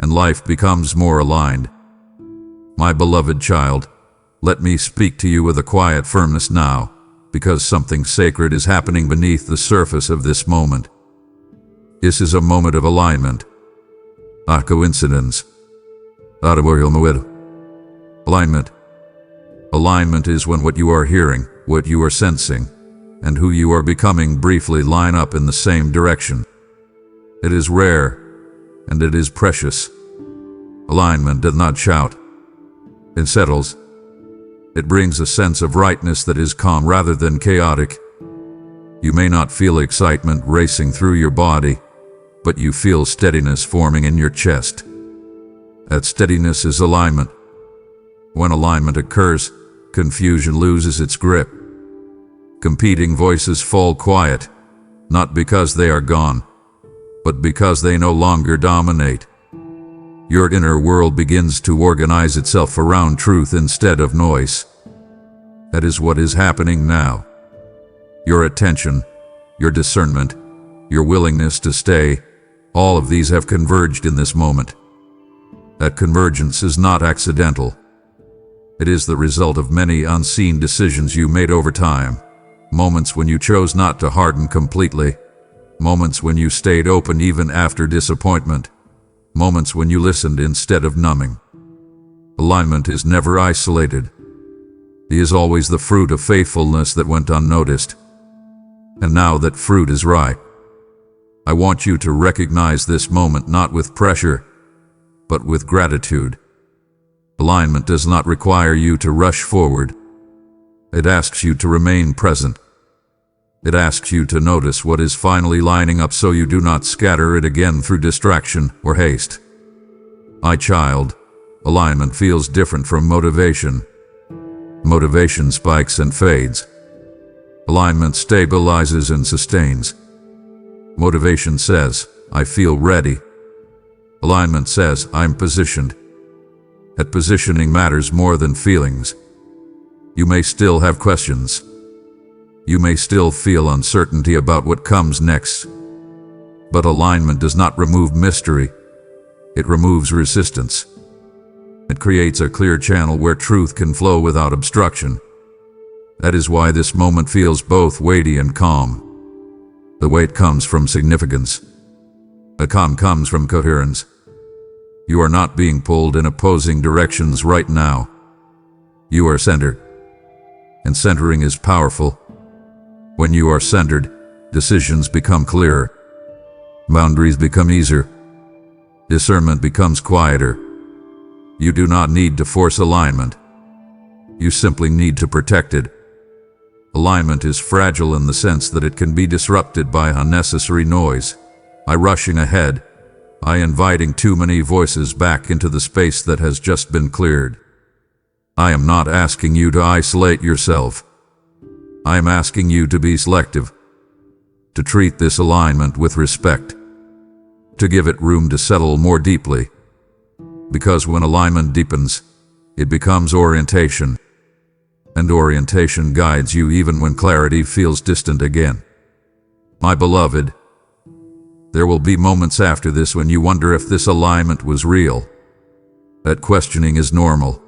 and life becomes more aligned. My beloved child, let me speak to you with a quiet firmness now, because something sacred is happening beneath the surface of this moment. This is a moment of alignment. Not coincidence. Alignment. Alignment is when what you are hearing, what you are sensing, and who you are becoming briefly line up in the same direction. It is rare, and it is precious. Alignment does not shout. It settles. It brings a sense of rightness that is calm rather than chaotic. You may not feel excitement racing through your body, but you feel steadiness forming in your chest. That steadiness is alignment. When alignment occurs, confusion loses its grip. Competing voices fall quiet, not because they are gone, but because they no longer dominate. Your inner world begins to organize itself around truth instead of noise. That is what is happening now. Your attention, your discernment, your willingness to stay, all of these have converged in this moment. That convergence is not accidental. It is the result of many unseen decisions you made over time. Moments when you chose not to harden completely. Moments when you stayed open even after disappointment. Moments when you listened instead of numbing. Alignment is never isolated. It is always the fruit of faithfulness that went unnoticed. And now that fruit is ripe, I want you to recognize this moment not with pressure, but with gratitude. Alignment does not require you to rush forward. It asks you to remain present. It asks you to notice what is finally lining up so you do not scatter it again through distraction or haste. My child, alignment feels different from motivation. Motivation spikes and fades. Alignment stabilizes and sustains. Motivation says, I feel ready. Alignment says, I'm positioned. That positioning matters more than feelings. You may still have questions. You may still feel uncertainty about what comes next. But alignment does not remove mystery. It removes resistance. It creates a clear channel where truth can flow without obstruction. That is why this moment feels both weighty and calm. The weight comes from significance. The calm comes from coherence. You are not being pulled in opposing directions right now. You are centered. And centering is powerful. When you are centered, decisions become clearer. Boundaries become easier. Discernment becomes quieter. You do not need to force alignment. You simply need to protect it. Alignment is fragile in the sense that it can be disrupted by unnecessary noise, by rushing ahead, by inviting too many voices back into the space that has just been cleared. I am not asking you to isolate yourself. I am asking you to be selective, to treat this alignment with respect, to give it room to settle more deeply. Because when alignment deepens, it becomes orientation. And orientation guides you even when clarity feels distant again. My beloved, there will be moments after this when you wonder if this alignment was real. That questioning is normal.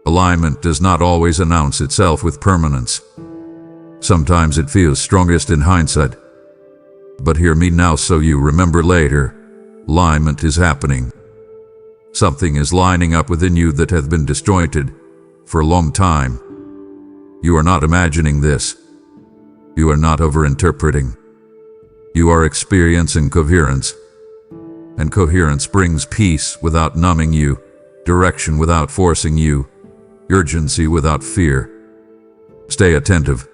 Alignment does not always announce itself with permanence. Sometimes it feels strongest in hindsight. But hear me now so you remember later. Alignment is happening. Something is lining up within you that has been disjointed for a long time. You are not imagining this. You are not overinterpreting. You are experiencing coherence. And coherence brings peace without numbing you, direction without forcing you, urgency without fear. Stay attentive.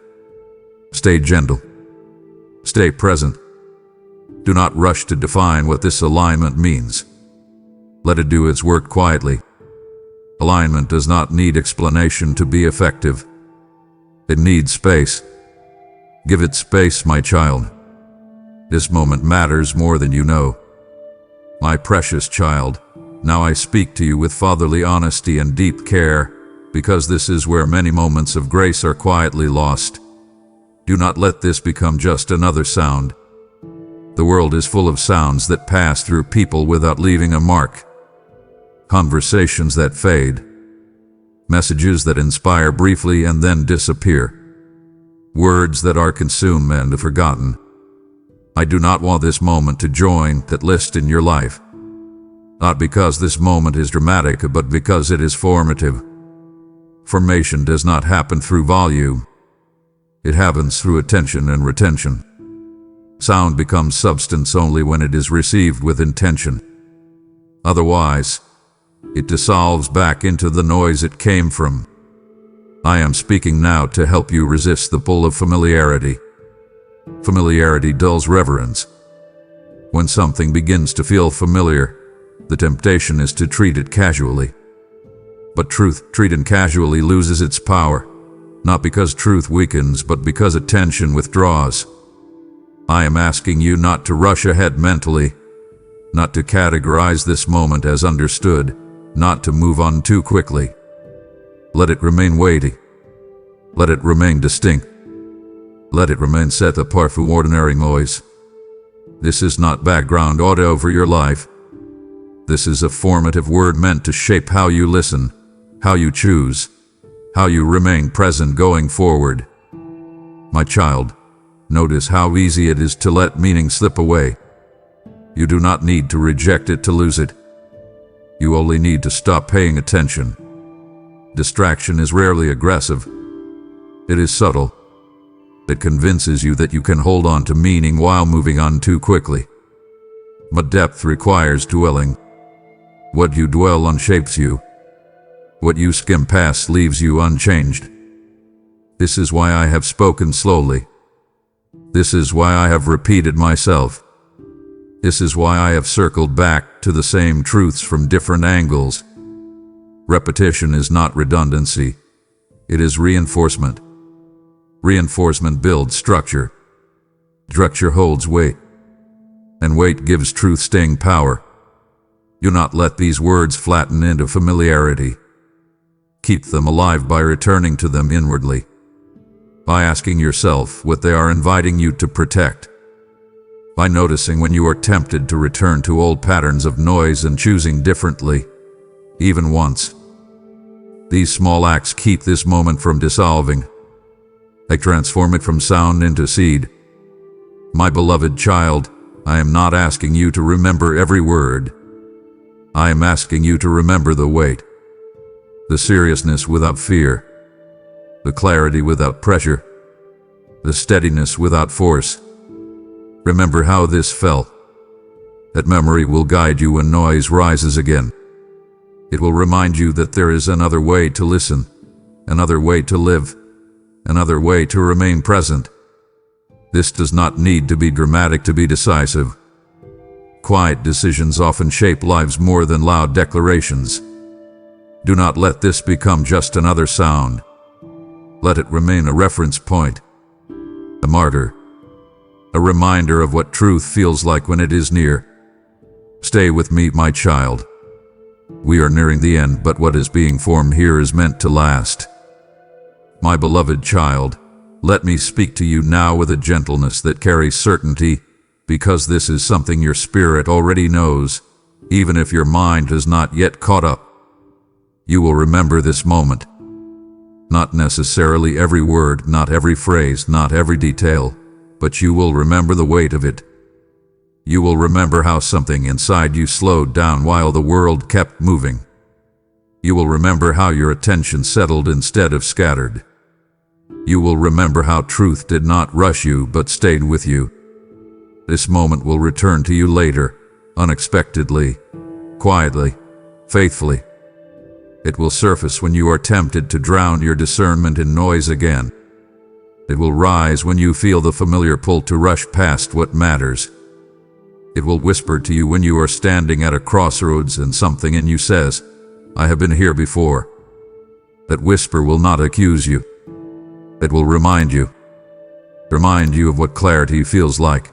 Stay gentle. Stay present. Do not rush to define what this alignment means. Let it do its work quietly. Alignment does not need explanation to be effective. It needs space. Give it space, my child. This moment matters more than you know. My precious child, now I speak to you with fatherly honesty and deep care, because this is where many moments of grace are quietly lost. Do not let this become just another sound. The world is full of sounds that pass through people without leaving a mark. Conversations that fade. Messages that inspire briefly and then disappear. Words that are consumed and forgotten. I do not want this moment to join that list in your life. Not because this moment is dramatic, but because it is formative. Formation does not happen through volume. It happens through attention and retention. Sound becomes substance only when it is received with intention. Otherwise, it dissolves back into the noise it came from. I am speaking now to help you resist the pull of familiarity. Familiarity dulls reverence. When something begins to feel familiar, the temptation is to treat it casually. But truth, treated casually, loses its power, not because truth weakens, but because attention withdraws. I am asking you not to rush ahead mentally, not to categorize this moment as understood, not to move on too quickly. Let it remain weighty. Let it remain distinct. Let it remain set apart from ordinary noise. This is not background audio for your life. This is a formative word meant to shape how you listen, how you choose, how you remain present going forward. My child, notice how easy it is to let meaning slip away. You do not need to reject it to lose it. You only need to stop paying attention. Distraction is rarely aggressive. It is subtle. It convinces you that you can hold on to meaning while moving on too quickly. But depth requires dwelling. What you dwell on shapes you. What you skim past leaves you unchanged. This is why I have spoken slowly. This is why I have repeated myself. This is why I have circled back to the same truths from different angles. Repetition is not redundancy. It is reinforcement. Reinforcement builds structure. Structure holds weight. And weight gives truth staying power. Do not let these words flatten into familiarity. Keep them alive by returning to them inwardly. By asking yourself what they are inviting you to protect. By noticing when you are tempted to return to old patterns of noise and choosing differently, even once. These small acts keep this moment from dissolving. They transform it from sound into seed. My beloved child, I am not asking you to remember every word. I am asking you to remember the weight, the seriousness without fear, the clarity without pressure, the steadiness without force. Remember how this felt. That memory will guide you when noise rises again. It will remind you that there is another way to listen, another way to live, another way to remain present. This does not need to be dramatic to be decisive. Quiet decisions often shape lives more than loud declarations. Do not let this become just another sound. Let it remain a reference point, a marker, a reminder of what truth feels like when it is near. Stay with me, my child. We are nearing the end, but what is being formed here is meant to last. My beloved child, let me speak to you now with a gentleness that carries certainty, because this is something your spirit already knows, even if your mind has not yet caught up. You will remember this moment. Not necessarily every word, not every phrase, not every detail, but you will remember the weight of it. You will remember how something inside you slowed down while the world kept moving. You will remember how your attention settled instead of scattered. You will remember how truth did not rush you but stayed with you. This moment will return to you later, unexpectedly, quietly, faithfully. It will surface when you are tempted to drown your discernment in noise again. It will rise when you feel the familiar pull to rush past what matters. It will whisper to you when you are standing at a crossroads and something in you says, "I have been here before." That whisper will not accuse you. It will remind you of what clarity feels like.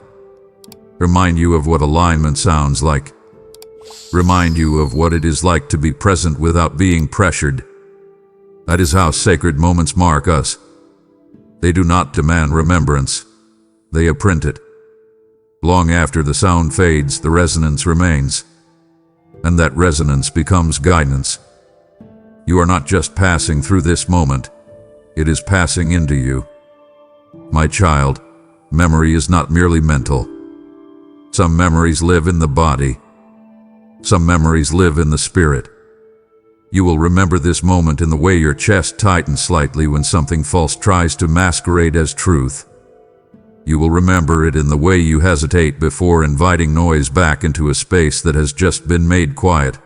Remind you of what alignment sounds like. Remind you of what it is like to be present without being pressured. That is how sacred moments mark us. They do not demand remembrance. They imprint it. Long after the sound fades, the resonance remains. And that resonance becomes guidance. You are not just passing through this moment. It is passing into you. My child, memory is not merely mental. Some memories live in the body. Some memories live in the spirit. You will remember this moment in the way your chest tightens slightly when something false tries to masquerade as truth. You will remember it in the way you hesitate before inviting noise back into a space that has just been made quiet.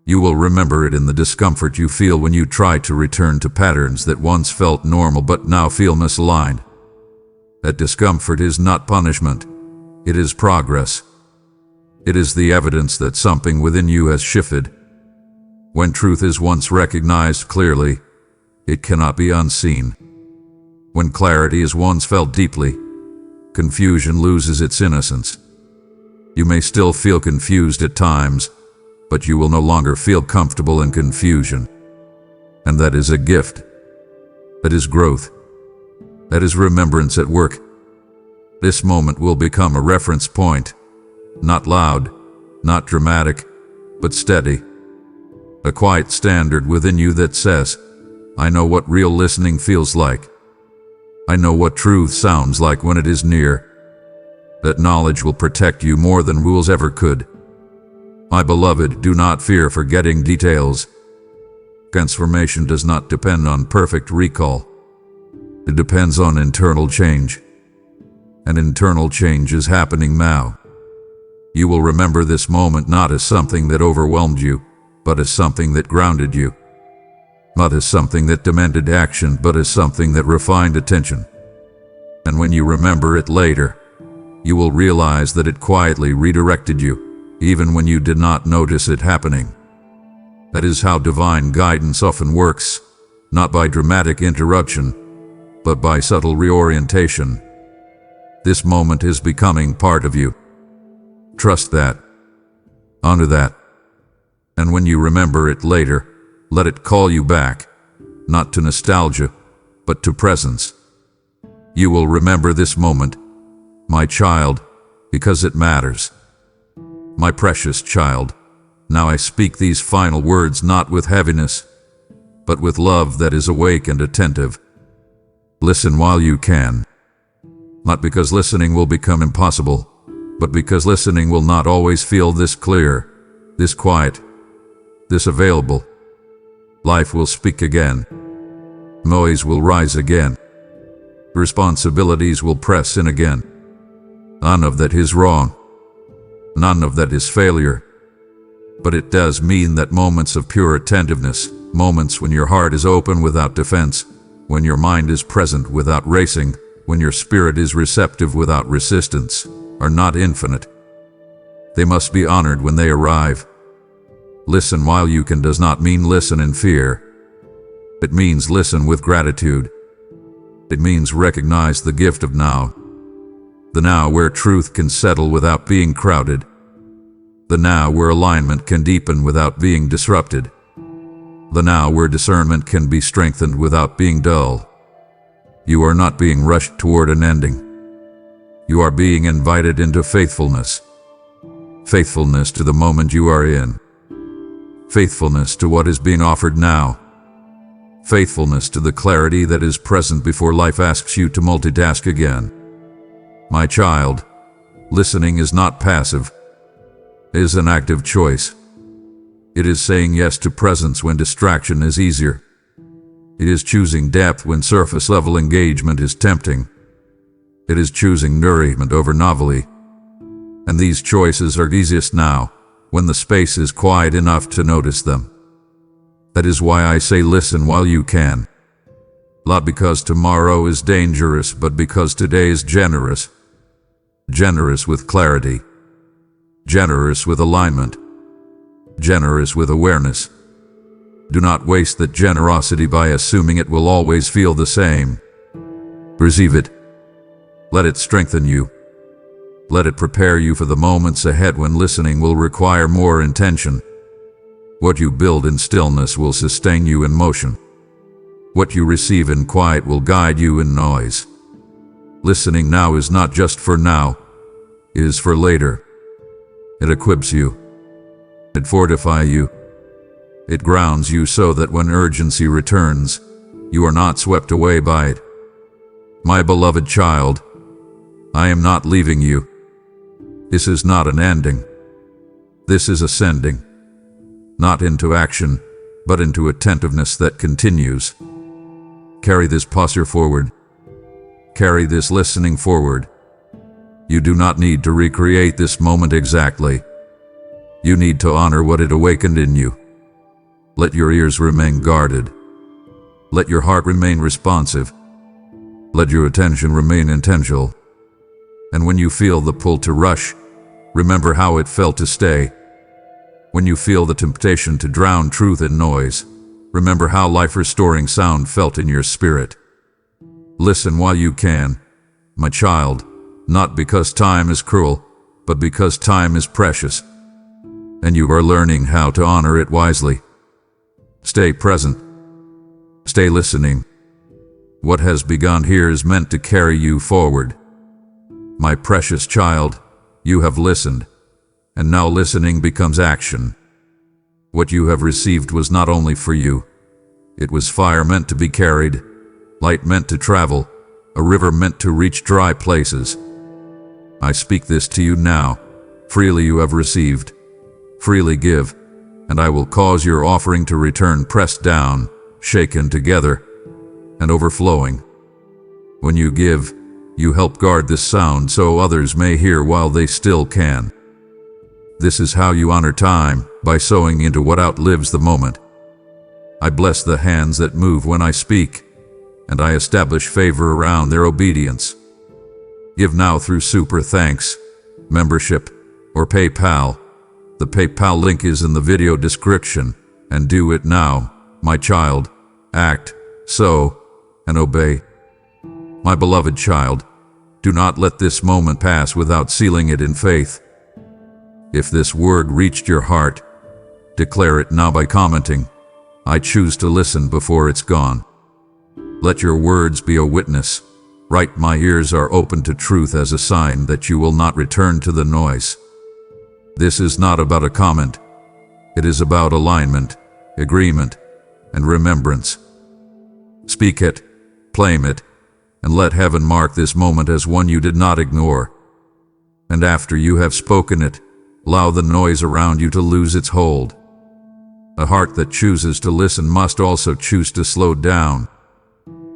You will remember it in the discomfort you feel when you try to return to patterns that once felt normal but now feel misaligned. That discomfort is not punishment. It is progress. It is the evidence that something within you has shifted. When truth is once recognized clearly, it cannot be unseen. When clarity is once felt deeply, confusion loses its innocence. You may still feel confused at times, but you will no longer feel comfortable in confusion. And that is a gift. That is growth. That is remembrance at work. This moment will become a reference point, not loud, not dramatic, but steady. A quiet standard within you that says, "I know what real listening feels like. I know what truth sounds like when it is near." That knowledge will protect you more than rules ever could. My beloved, do not fear forgetting details. Transformation does not depend on perfect recall. It depends on internal change. And internal change is happening now. You will remember this moment not as something that overwhelmed you, but as something that grounded you. Not as something that demanded action, but as something that refined attention. And when you remember it later, you will realize that it quietly redirected you, even when you did not notice it happening. That is how divine guidance often works, not by dramatic interruption, but by subtle reorientation. This moment is becoming part of you. Trust that. Honor that. And when you remember it later, let it call you back, not to nostalgia, but to presence. You will remember this moment, my child, because it matters. My precious child, now I speak these final words not with heaviness, but with love that is awake and attentive. Listen while you can. Not because listening will become impossible, but because listening will not always feel this clear, this quiet, this available. Life will speak again. Noise will rise again. Responsibilities will press in again. None of that is wrong. None of that is failure. But it does mean that moments of pure attentiveness, moments when your heart is open without defense, when your mind is present without racing, when your spirit is receptive without resistance, are not infinite. They must be honored when they arrive. Listen while you can does not mean listen in fear. It means listen with gratitude. It means recognize the gift of now. The now where truth can settle without being crowded. The now where alignment can deepen without being disrupted. The now where discernment can be strengthened without being dull. You are not being rushed toward an ending. You are being invited into faithfulness. Faithfulness to the moment you are in. Faithfulness to what is being offered now. Faithfulness to the clarity that is present before life asks you to multitask again. My child, listening is not passive. It is an active choice. It is saying yes to presence when distraction is easier. It is choosing depth when surface-level engagement is tempting. It is choosing nourishment over novelty. And these choices are easiest now, when the space is quiet enough to notice them. That is why I say listen while you can. Not because tomorrow is dangerous, but because today is generous. Generous with clarity. Generous with alignment. Generous with awareness. Do not waste that generosity by assuming it will always feel the same. Receive it. Let it strengthen you. Let it prepare you for the moments ahead when listening will require more intention. What you build in stillness will sustain you in motion. What you receive in quiet will guide you in noise. Listening now is not just for now, it is for later. It equips you. It fortifies you. It grounds you so that when urgency returns, you are not swept away by it. My beloved child, I am not leaving you. This is not an ending. This is ascending. Not into action, but into attentiveness that continues. Carry this posture forward. Carry this listening forward. You do not need to recreate this moment exactly. You need to honor what it awakened in you. Let your ears remain guarded. Let your heart remain responsive. Let your attention remain intentional. And when you feel the pull to rush, remember how it felt to stay. When you feel the temptation to drown truth in noise, remember how life-restoring sound felt in your spirit. Listen while you can, my child, not because time is cruel, but because time is precious. And you are learning how to honor it wisely. Stay present. Stay listening. What has begun here is meant to carry you forward. My precious child, you have listened, and now listening becomes action. What you have received was not only for you. It was fire meant to be carried, light meant to travel, a river meant to reach dry places. I speak this to you now. Freely you have received. Freely give, and I will cause your offering to return pressed down, shaken together, and overflowing. When you give, you help guard this sound so others may hear while they still can. This is how you honor time, by sowing into what outlives the moment. I bless the hands that move when I speak, and I establish favor around their obedience. Give now through Super Thanks, membership, or PayPal. The PayPal link is in the video description, and do it now, my child. Act, sow, and obey. My beloved child, do not let this moment pass without sealing it in faith. If this word reached your heart, declare it now by commenting, I choose to listen before it's gone. Let your words be a witness. Write, my ears are open to truth as a sign that you will not return to the noise. This is not about a comment. It is about alignment, agreement, and remembrance. Speak it, claim it, and let heaven mark this moment as one you did not ignore. And after you have spoken it, allow the noise around you to lose its hold. A heart that chooses to listen must also choose to slow down.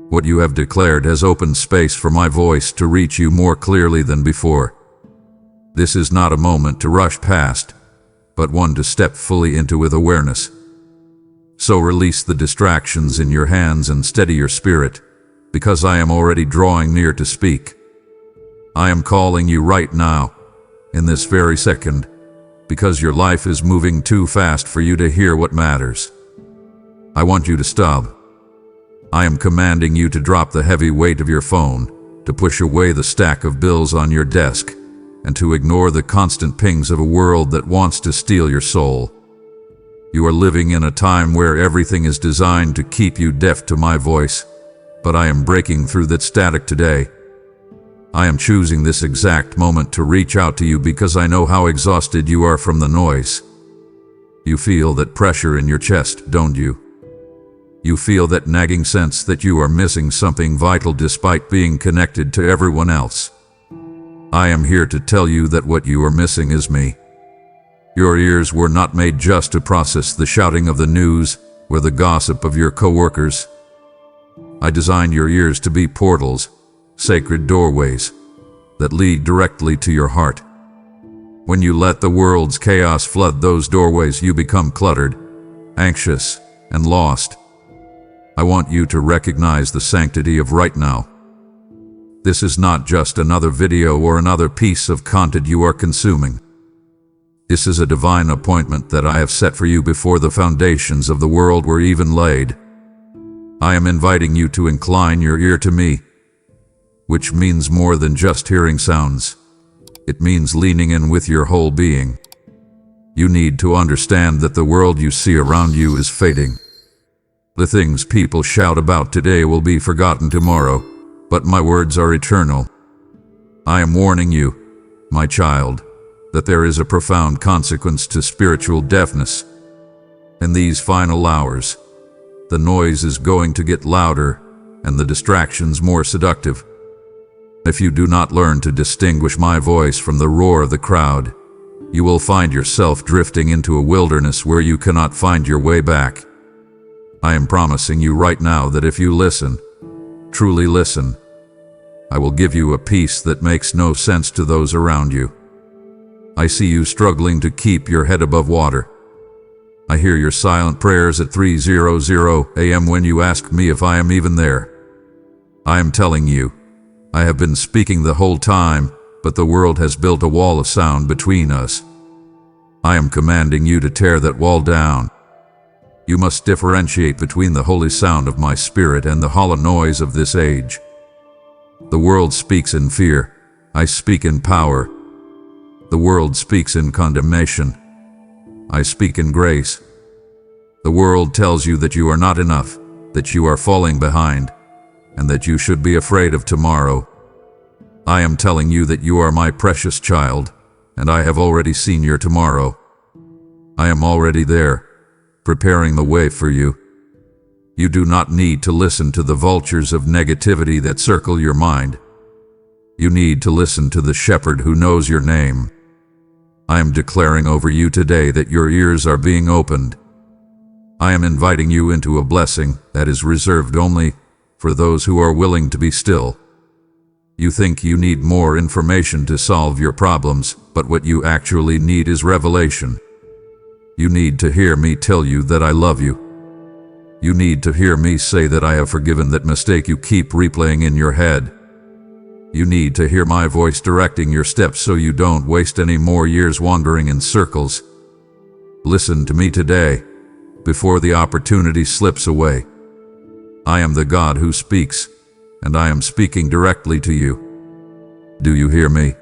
What you have declared has opened space for my voice to reach you more clearly than before. This is not a moment to rush past, but one to step fully into with awareness. So release the distractions in your hands and steady your spirit, because I am already drawing near to speak. I am calling you right now, in this very second, because your life is moving too fast for you to hear what matters. I want you to stop. I am commanding you to drop the heavy weight of your phone, to push away the stack of bills on your desk, and to ignore the constant pings of a world that wants to steal your soul. You are living in a time where everything is designed to keep you deaf to my voice, but I am breaking through that static today. I am choosing this exact moment to reach out to you because I know how exhausted you are from the noise. You feel that pressure in your chest, don't you? You feel that nagging sense that you are missing something vital despite being connected to everyone else. I am here to tell you that what you are missing is me. Your ears were not made just to process the shouting of the news or the gossip of your coworkers. I designed your ears to be portals, sacred doorways, that lead directly to your heart. When you let the world's chaos flood those doorways, you become cluttered, anxious, and lost. I want you to recognize the sanctity of right now. This is not just another video or another piece of content you are consuming. This is a divine appointment that I have set for you before the foundations of the world were even laid. I am inviting you to incline your ear to me, which means more than just hearing sounds. It means leaning in with your whole being. You need to understand that the world you see around you is fading. The things people shout about today will be forgotten tomorrow, but my words are eternal. I am warning you, my child, that there is a profound consequence to spiritual deafness. In these final hours, the noise is going to get louder and the distractions more seductive. If you do not learn to distinguish my voice from the roar of the crowd, you will find yourself drifting into a wilderness where you cannot find your way back. I am promising you right now that if you listen, truly listen, I will give you a peace that makes no sense to those around you. I see you struggling to keep your head above water. I hear your silent prayers at 3:00 a.m. when you ask me if I am even there. I am telling you, I have been speaking the whole time, but the world has built a wall of sound between us. I am commanding you to tear that wall down. You must differentiate between the holy sound of my spirit and the hollow noise of this age. The world speaks in fear. I speak in power. The world speaks in condemnation. I speak in grace. The world tells you that you are not enough, that you are falling behind, and that you should be afraid of tomorrow. I am telling you that you are my precious child, and I have already seen your tomorrow. I am already there, preparing the way for you. You do not need to listen to the vultures of negativity that circle your mind. You need to listen to the shepherd who knows your name. I am declaring over you today that your ears are being opened. I am inviting you into a blessing that is reserved only for those who are willing to be still. You think you need more information to solve your problems, but what you actually need is revelation. You need to hear me tell you that I love you. You need to hear me say that I have forgiven that mistake you keep replaying in your head. You need to hear my voice directing your steps so you don't waste any more years wandering in circles. Listen to me today, before the opportunity slips away. I am the God who speaks, and I am speaking directly to you. Do you hear me?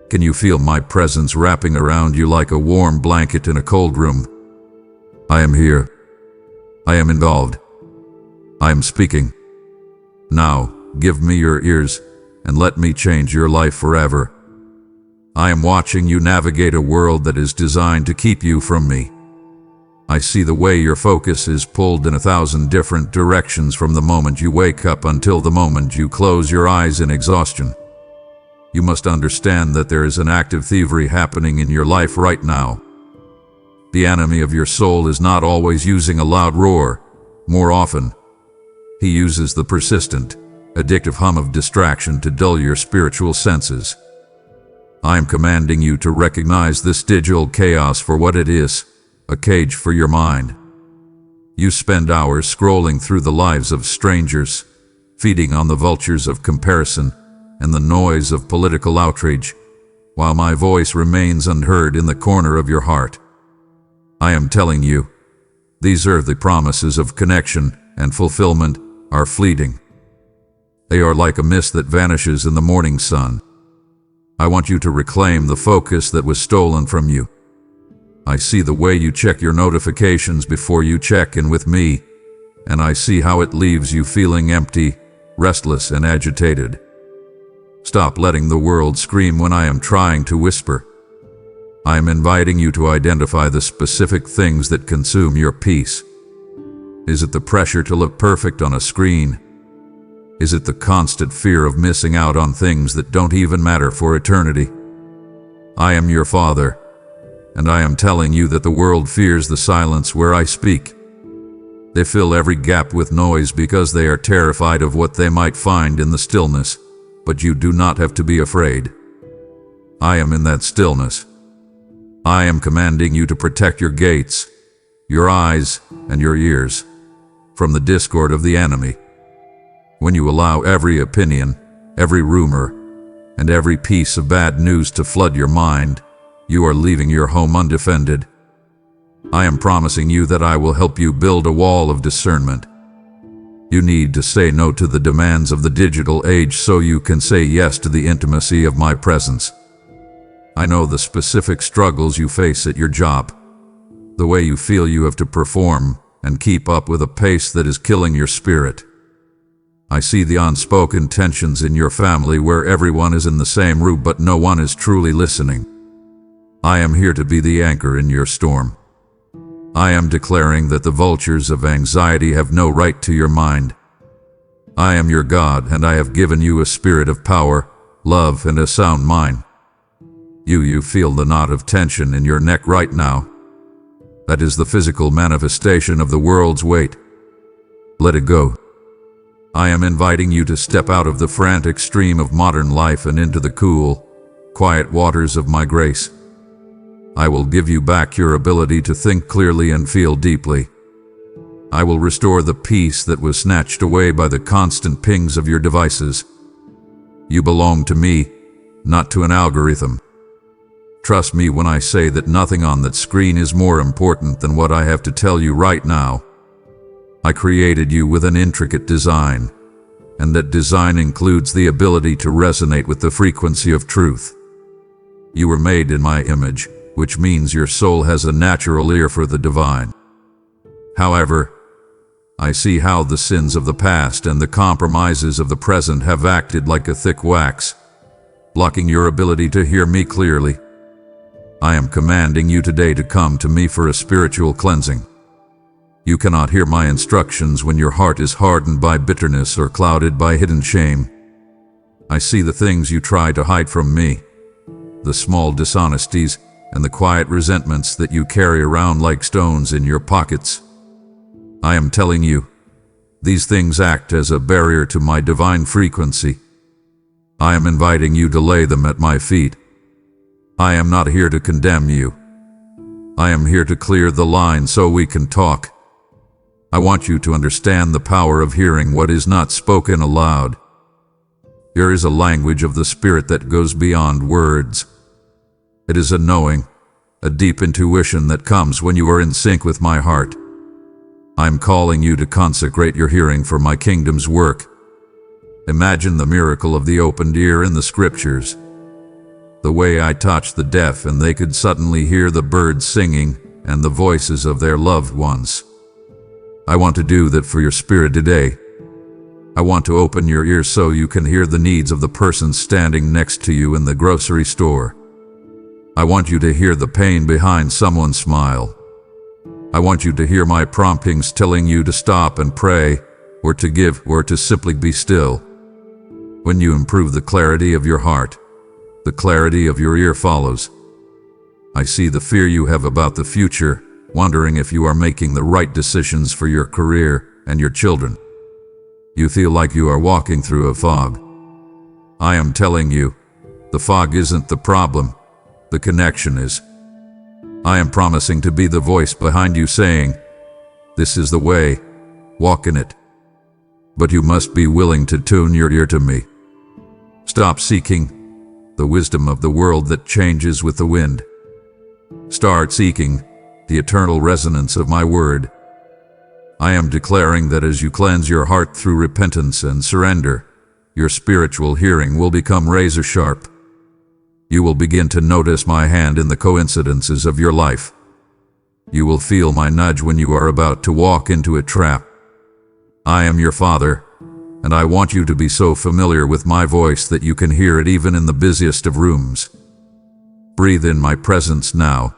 Can you feel my presence wrapping around you like a warm blanket in a cold room? I am here. I am involved. I am speaking. Now, give me your ears, and let me change your life forever. I am watching you navigate a world that is designed to keep you from me. I see the way your focus is pulled in 1,000 different directions from the moment you wake up until the moment you close your eyes in exhaustion. You must understand that there is an active thievery happening in your life right now. The enemy of your soul is not always using a loud roar. More often, he uses the persistent, addictive hum of distraction to dull your spiritual senses. I am commanding you to recognize this digital chaos for what it is. A cage for your mind. You spend hours scrolling through the lives of strangers, feeding on the vultures of comparison and the noise of political outrage, while my voice remains unheard in the corner of your heart. I am telling you, these earthly promises of connection and fulfillment are fleeting. They are like a mist that vanishes in the morning sun. I want you to reclaim the focus that was stolen from you. I see the way you check your notifications before you check in with me, and I see how it leaves you feeling empty, restless, and agitated. Stop letting the world scream when I am trying to whisper. I am inviting you to identify the specific things that consume your peace. Is it the pressure to look perfect on a screen? Is it the constant fear of missing out on things that don't even matter for eternity? I am your Father, and I am telling you that the world fears the silence where I speak. They fill every gap with noise because they are terrified of what they might find in the stillness, but you do not have to be afraid. I am in that stillness. I am commanding you to protect your gates, your eyes, and your ears. from the discord of the enemy. When you allow every opinion, every rumor, and every piece of bad news to flood your mind, you are leaving your home undefended. I am promising you that I will help you build a wall of discernment. You need to say no to the demands of the digital age so you can say yes to the intimacy of my presence. I know the specific struggles you face at your job, the way you feel you have to perform and keep up with a pace that is killing your spirit. I see the unspoken tensions in your family where everyone is in the same room but no one is truly listening. I am here to be the anchor in your storm. I am declaring that the vultures of anxiety have no right to your mind. I am your God, and I have given you a spirit of power, love, and a sound mind. You feel the knot of tension in your neck right now. That is the physical manifestation of the world's weight. Let it go. I am inviting you to step out of the frantic stream of modern life and into the cool, quiet waters of my grace. I will give you back your ability to think clearly and feel deeply. I will restore the peace that was snatched away by the constant pings of your devices. You belong to me, not to an algorithm. Trust me when I say that nothing on that screen is more important than what I have to tell you right now. I created you with an intricate design, and that design includes the ability to resonate with the frequency of truth. You were made in my image, which means your soul has a natural ear for the divine. However, I see how the sins of the past and the compromises of the present have acted like a thick wax, blocking your ability to hear me clearly. I am commanding you today to come to me for a spiritual cleansing. You cannot hear my instructions when your heart is hardened by bitterness or clouded by hidden shame. I see the things you try to hide from me, the small dishonesties and the quiet resentments that you carry around like stones in your pockets. I am telling you, these things act as a barrier to my divine frequency. I am inviting you to lay them at my feet. I am not here to condemn you. I am here to clear the line so we can talk. I want you to understand the power of hearing what is not spoken aloud. There is a language of the Spirit that goes beyond words. It is a knowing, a deep intuition that comes when you are in sync with my heart. I am calling you to consecrate your hearing for my kingdom's work. Imagine the miracle of the opened ear in the scriptures. The way I touched the deaf and they could suddenly hear the birds singing and the voices of their loved ones. I want to do that for your spirit today. I want to open your ears so you can hear the needs of the person standing next to you in the grocery store. I want you to hear the pain behind someone's smile. I want you to hear my promptings telling you to stop and pray, or to give, or to simply be still. When you improve the clarity of your heart, the clarity of your ear follows. I see the fear you have about the future, wondering if you are making the right decisions for your career and your children. You feel like you are walking through a fog. I am telling you, the fog isn't the problem, the connection is. I am promising to be the voice behind you saying, "This is the way, walk in it." But you must be willing to tune your ear to me. Stop seeking the wisdom of the world that changes with the wind. Start seeking the eternal resonance of my word. I am declaring that as you cleanse your heart through repentance and surrender, your spiritual hearing will become razor sharp. You will begin to notice my hand in the coincidences of your life. You will feel my nudge when you are about to walk into a trap. I am your Father, and I want you to be so familiar with my voice that you can hear it even in the busiest of rooms. Breathe in my presence now.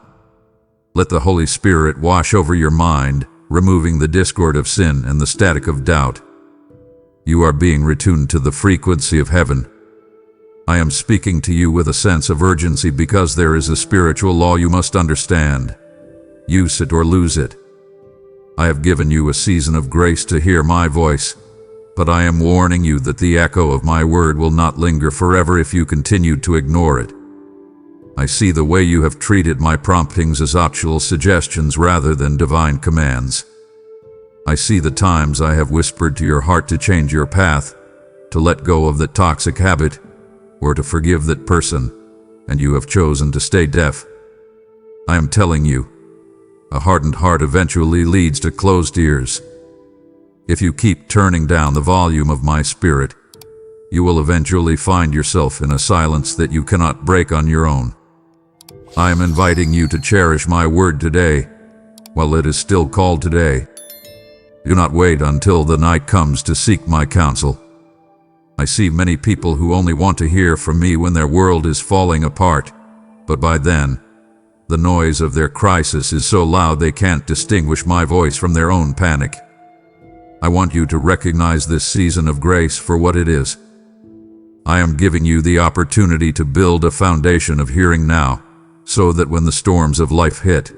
Let the Holy Spirit wash over your mind, removing the discord of sin and the static of doubt. You are being retuned to the frequency of heaven. I am speaking to you with a sense of urgency because there is a spiritual law you must understand. Use it or lose it. I have given you a season of grace to hear my voice, but I am warning you that the echo of my word will not linger forever if you continue to ignore it. I see the way you have treated my promptings as optional suggestions rather than divine commands. I see the times I have whispered to your heart to change your path, to let go of that toxic habit, or to forgive that person, and you have chosen to stay deaf. I am telling you, a hardened heart eventually leads to closed ears. If you keep turning down the volume of my spirit, you will eventually find yourself in a silence that you cannot break on your own. I am inviting you to cherish my word today, while it is still called today. Do not wait until the night comes to seek my counsel. I see many people who only want to hear from me when their world is falling apart, but by then, the noise of their crisis is so loud they can't distinguish my voice from their own panic. I want you to recognize this season of grace for what it is. I am giving you the opportunity to build a foundation of hearing now, so that when the storms of life hit,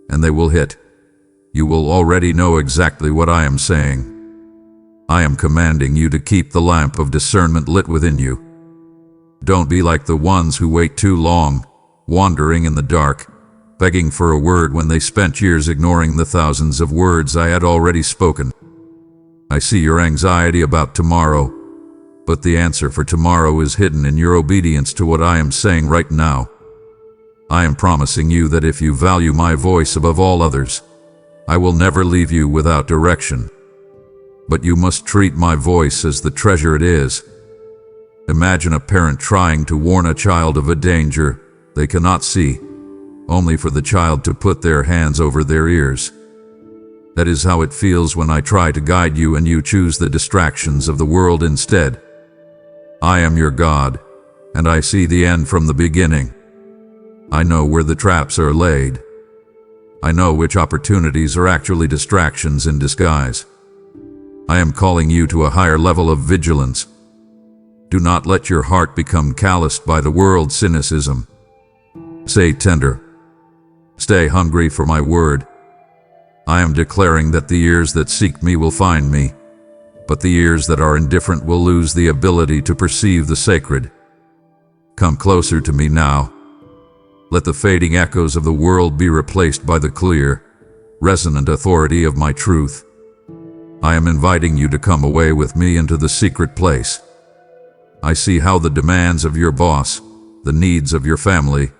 and they will hit, you will already know exactly what I am saying. I am commanding you to keep the lamp of discernment lit within you. Don't be like the ones who wait too long, wandering in the dark, begging for a word when they spent years ignoring the thousands of words I had already spoken. I see your anxiety about tomorrow, but the answer for tomorrow is hidden in your obedience to what I am saying right now. I am promising you that if you value my voice above all others, I will never leave you without direction. But you must treat my voice as the treasure it is. Imagine a parent trying to warn a child of a danger they cannot see, only for the child to put their hands over their ears. That is how it feels when I try to guide you and you choose the distractions of the world instead. I am your God, and I see the end from the beginning. I know where the traps are laid. I know which opportunities are actually distractions in disguise. I am calling you to a higher level of vigilance. Do not let your heart become calloused by the world's cynicism. Stay tender. Stay hungry for my word. I am declaring that the ears that seek me will find me, but the ears that are indifferent will lose the ability to perceive the sacred. Come closer to me now. Let the fading echoes of the world be replaced by the clear, resonant authority of my truth. I am inviting you to come away with me into the secret place. I see how the demands of your boss, the needs of your family,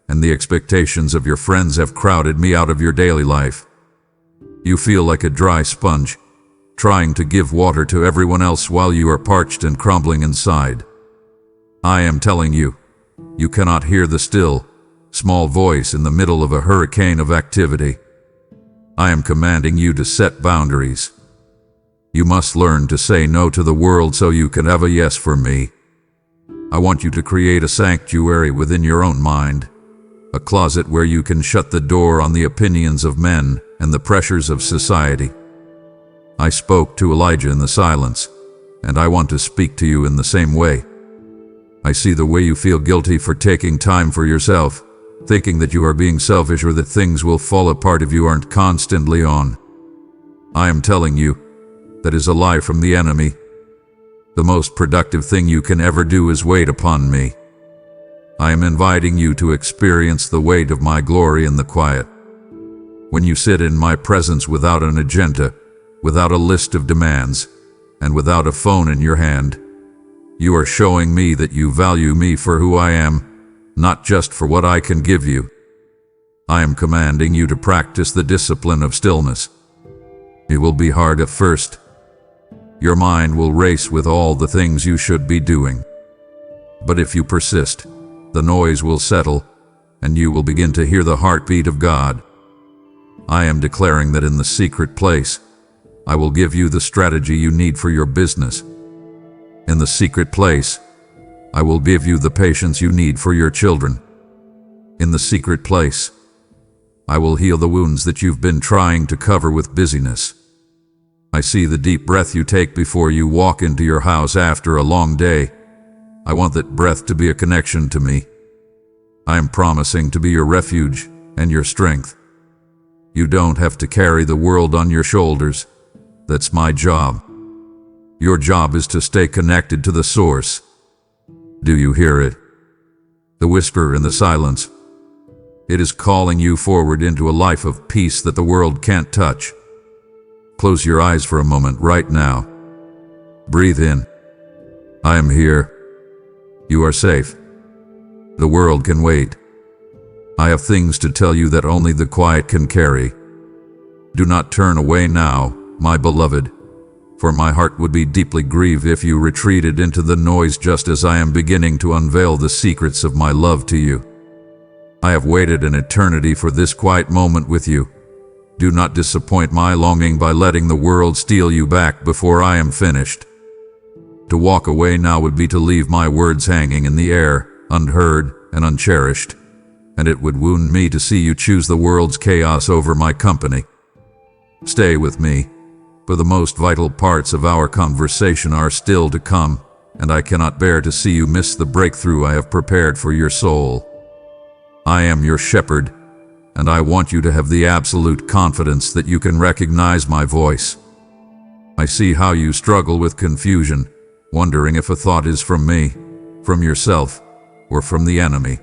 and the expectations of your friends have crowded me out of your daily life. You feel like a dry sponge, trying to give water to everyone else while you are parched and crumbling inside. I am telling you, you cannot hear the still, small voice in the middle of a hurricane of activity. I am commanding you to set boundaries. You must learn to say no to the world so you can have a yes for me. I want you to create a sanctuary within your own mind, a closet where you can shut the door on the opinions of men and the pressures of society. I spoke to Elijah in the silence, and I want to speak to you in the same way. I see the way you feel guilty for taking time for yourself, thinking that you are being selfish or that things will fall apart if you aren't constantly on. I am telling you, that is a lie from the enemy. The most productive thing you can ever do is wait upon me. I am inviting you to experience the weight of my glory in the quiet. When you sit in my presence without an agenda, without a list of demands, and without a phone in your hand, you are showing me that you value me for who I am, not just for what I can give you. I am commanding you to practice the discipline of stillness. It will be hard at first. Your mind will race with all the things you should be doing. But if you persist, the noise will settle, and you will begin to hear the heartbeat of God. I am declaring that in the secret place, I will give you the strategy you need for your business. In the secret place, I will give you the patience you need for your children. In the secret place, I will heal the wounds that you've been trying to cover with busyness. I see the deep breath you take before you walk into your house after a long day. I want that breath to be a connection to me. I am promising to be your refuge and your strength. You don't have to carry the world on your shoulders. That's my job. Your job is to stay connected to the source. Do you hear it? The whisper in the silence. It is calling you forward into a life of peace that the world can't touch. Close your eyes for a moment right now. Breathe in. I am here. You are safe. The world can wait. I have things to tell you that only the quiet can carry. Do not turn away now, my beloved, for my heart would be deeply grieved if you retreated into the noise just as I am beginning to unveil the secrets of my love to you. I have waited an eternity for this quiet moment with you. Do not disappoint my longing by letting the world steal you back before I am finished. To walk away now would be to leave my words hanging in the air, unheard and uncherished, and it would wound me to see you choose the world's chaos over my company. Stay with me, for the most vital parts of our conversation are still to come, and I cannot bear to see you miss the breakthrough I have prepared for your soul. I am your shepherd, and I want you to have the absolute confidence that you can recognize my voice. I see how you struggle with confusion, wondering if a thought is from me, from yourself, or from the enemy.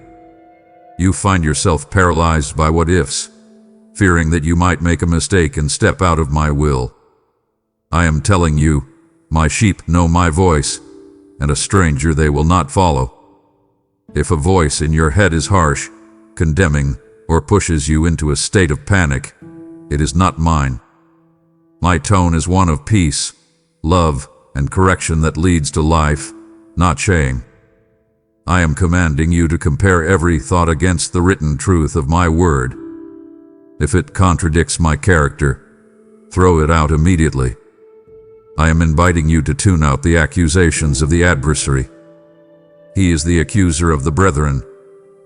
You find yourself paralyzed by what-ifs, fearing that you might make a mistake and step out of my will. I am telling you, my sheep know my voice, and a stranger they will not follow. If a voice in your head is harsh, condemning, or pushes you into a state of panic, it is not mine. My tone is one of peace, love, and correction that leads to life, not shame. I am commanding you to compare every thought against the written truth of my word. If it contradicts my character, throw it out immediately. I am inviting you to tune out the accusations of the adversary. He is the accuser of the brethren,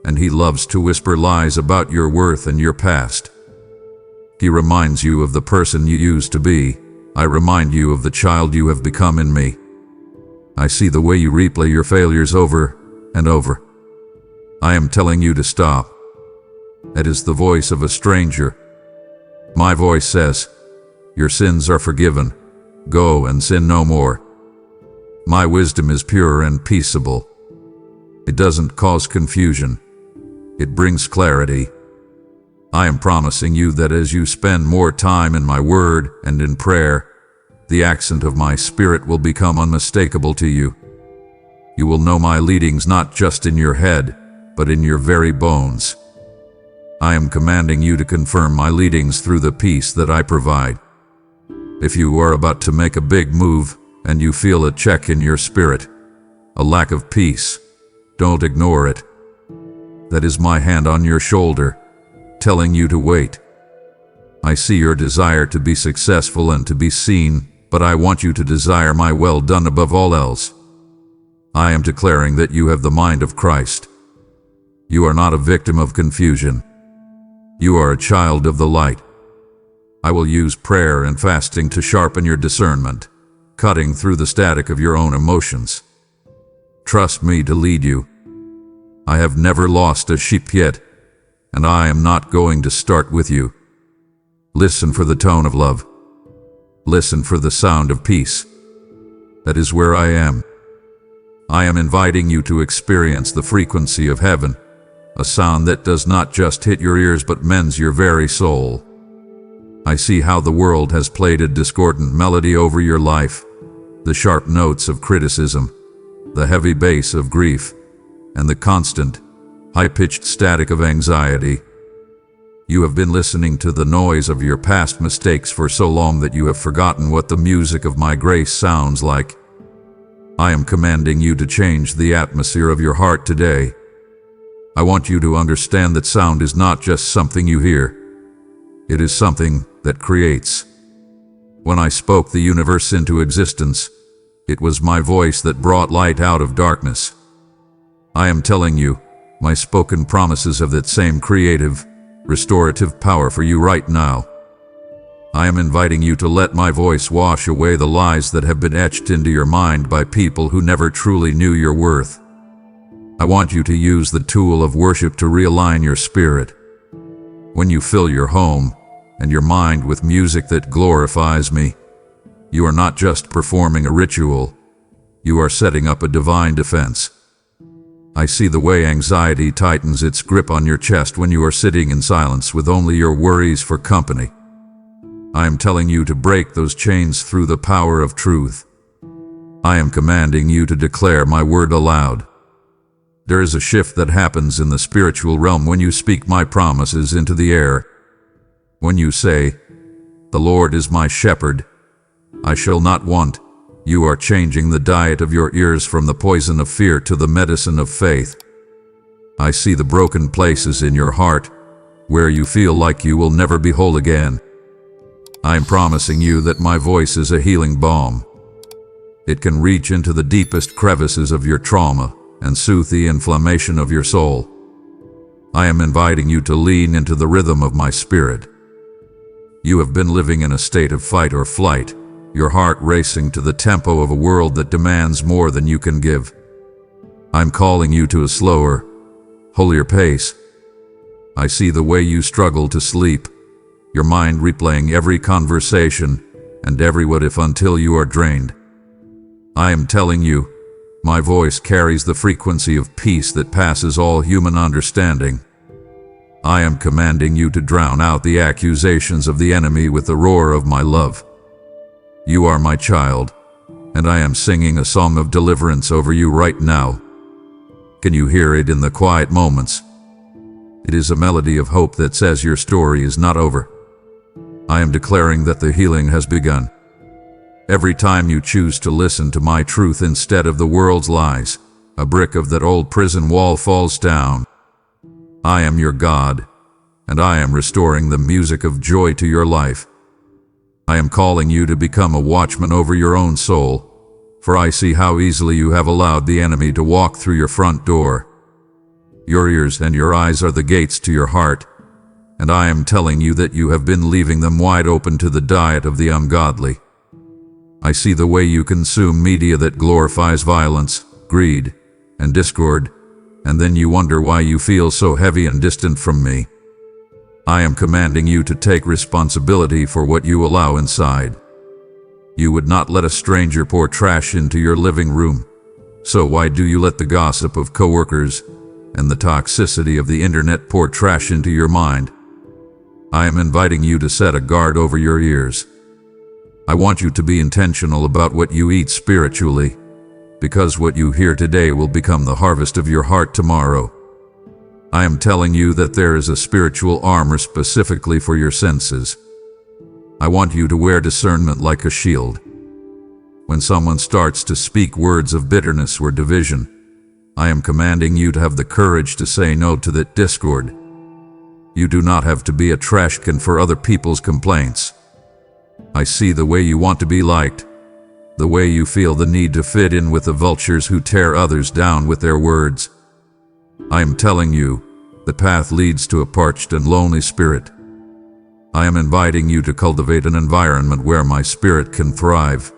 and he loves to whisper lies about your worth and your past. He reminds you of the person you used to be. I remind you of the child you have become in me. I see the way you replay your failures over and over. I am telling you to stop. It is the voice of a stranger. My voice says, your sins are forgiven. Go and sin no more. My wisdom is pure and peaceable. It doesn't cause confusion. It brings clarity. I am promising you that as you spend more time in my word and in prayer, the accent of my spirit will become unmistakable to you. You will know my leadings not just in your head, but in your very bones. I am commanding you to confirm my leadings through the peace that I provide. If you are about to make a big move and you feel a check in your spirit, a lack of peace, don't ignore it. That is my hand on your shoulder, telling you to wait. I see your desire to be successful and to be seen, but I want you to desire my well done above all else. I am declaring that you have the mind of Christ. You are not a victim of confusion. You are a child of the light. I will use prayer and fasting to sharpen your discernment, cutting through the static of your own emotions. Trust me to lead you. I have never lost a sheep yet, and I am not going to start with you. Listen for the tone of love. Listen for the sound of peace. That is where I am. I am inviting you to experience the frequency of heaven, a sound that does not just hit your ears but mends your very soul. I see how the world has played a discordant melody over your life, the sharp notes of criticism, the heavy bass of grief, and the constant, high-pitched static of anxiety. You have been listening to the noise of your past mistakes for so long that you have forgotten what the music of my grace sounds like. I am commanding you to change the atmosphere of your heart today. I want you to understand that sound is not just something you hear. It is something that creates. When I spoke the universe into existence, it was my voice that brought light out of darkness. I am telling you, my spoken promises have that same creative, restorative power for you right now. I am inviting you to let my voice wash away the lies that have been etched into your mind by people who never truly knew your worth. I want you to use the tool of worship to realign your spirit. When you fill your home and your mind with music that glorifies me, you are not just performing a ritual, you are setting up a divine defense. I see the way anxiety tightens its grip on your chest when you are sitting in silence with only your worries for company. I am telling you to break those chains through the power of truth. I am commanding you to declare my word aloud. There is a shift that happens in the spiritual realm when you speak my promises into the air. When you say, "The Lord is my shepherd, I shall not want," you are changing the diet of your ears from the poison of fear to the medicine of faith. I see the broken places in your heart, where you feel like you will never be whole again. I am promising you that my voice is a healing balm. It can reach into the deepest crevices of your trauma and soothe the inflammation of your soul. I am inviting you to lean into the rhythm of my spirit. You have been living in a state of fight or flight, your heart racing to the tempo of a world that demands more than you can give. I'm calling you to a slower, holier pace. I see the way you struggle to sleep, your mind replaying every conversation and every what if until you are drained. I am telling you, my voice carries the frequency of peace that passes all human understanding. I am commanding you to drown out the accusations of the enemy with the roar of my love. You are my child, and I am singing a song of deliverance over you right now. Can you hear it in the quiet moments? It is a melody of hope that says your story is not over. I am declaring that the healing has begun. Every time you choose to listen to my truth instead of the world's lies, a brick of that old prison wall falls down. I am your God, and I am restoring the music of joy to your life. I am calling you to become a watchman over your own soul, for I see how easily you have allowed the enemy to walk through your front door. Your ears and your eyes are the gates to your heart, and I am telling you that you have been leaving them wide open to the diet of the ungodly. I see the way you consume media that glorifies violence, greed, and discord, and then you wonder why you feel so heavy and distant from me. I am commanding you to take responsibility for what you allow inside. You would not let a stranger pour trash into your living room, so why do you let the gossip of coworkers and the toxicity of the internet pour trash into your mind? I am inviting you to set a guard over your ears. I want you to be intentional about what you eat spiritually, because what you hear today will become the harvest of your heart tomorrow. I am telling you that there is a spiritual armor specifically for your senses. I want you to wear discernment like a shield. When someone starts to speak words of bitterness or division, I am commanding you to have the courage to say no to that discord. You do not have to be a trash can for other people's complaints. I see the way you want to be liked, the way you feel the need to fit in with the vultures who tear others down with their words. I am telling you, the path leads to a parched and lonely spirit. I am inviting you to cultivate an environment where my spirit can thrive.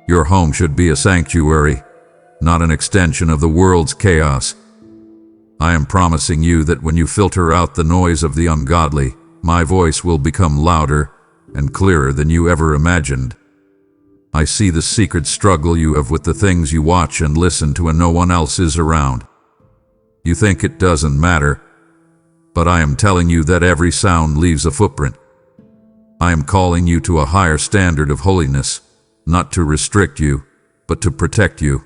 Your home should be a sanctuary, not an extension of the world's chaos. I am promising you that when you filter out the noise of the ungodly, my voice will become louder and clearer than you ever imagined. I see the secret struggle you have with the things you watch and listen to when no one else is around. You think it doesn't matter, but I am telling you that every sound leaves a footprint. I am calling you to a higher standard of holiness, not to restrict you, but to protect you.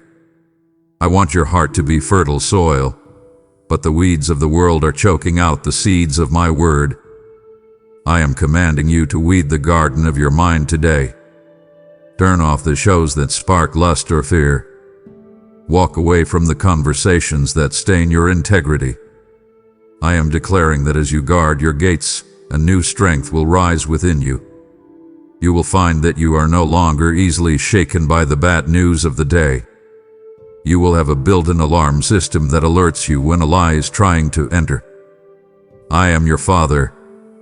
I want your heart to be fertile soil, but the weeds of the world are choking out the seeds of my word. I am commanding you to weed the garden of your mind today. Turn off the shows that spark lust or fear. Walk away from the conversations that stain your integrity. I am declaring that as you guard your gates, a new strength will rise within you. You will find that you are no longer easily shaken by the bad news of the day. You will have a built-in alarm system that alerts you when a lie is trying to enter. I am your Father,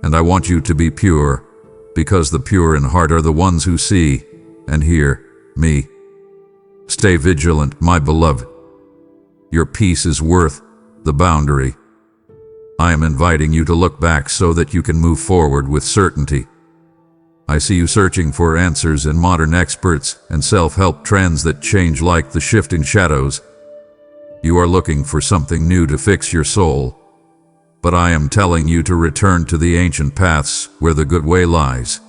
and I want you to be pure, because the pure in heart are the ones who see and hear me. Stay vigilant, my beloved. Your peace is worth the boundary. I am inviting you to look back so that you can move forward with certainty. I see you searching for answers in modern experts and self-help trends that change like the shifting shadows. You are looking for something new to fix your soul, but I am telling you to return to the ancient paths where the good way lies.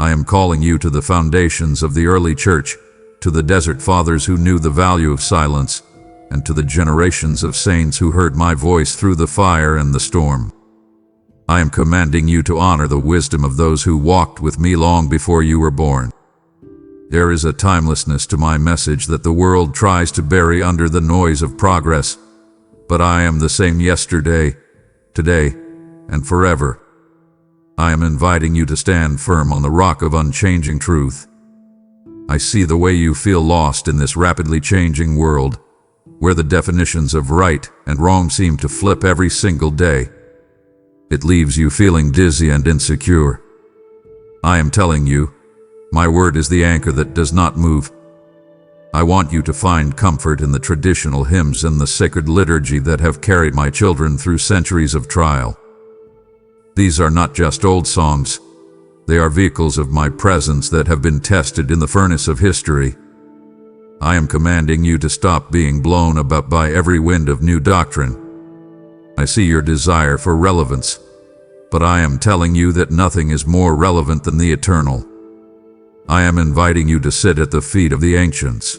I am calling you to the foundations of the early church, to the desert fathers who knew the value of silence, and to the generations of saints who heard my voice through the fire and the storm. I am commanding you to honor the wisdom of those who walked with me long before you were born. There is a timelessness to my message that the world tries to bury under the noise of progress, but I am the same yesterday, today, and forever. I am inviting you to stand firm on the rock of unchanging truth. I see the way you feel lost in this rapidly changing world, where the definitions of right and wrong seem to flip every single day. It leaves you feeling dizzy and insecure. I am telling you, my word is the anchor that does not move. I want you to find comfort in the traditional hymns and the sacred liturgy that have carried my children through centuries of trial. These are not just old songs. They are vehicles of my presence that have been tested in the furnace of history. I am commanding you to stop being blown about by every wind of new doctrine. I see your desire for relevance, but I am telling you that nothing is more relevant than the eternal. I am inviting you to sit at the feet of the ancients.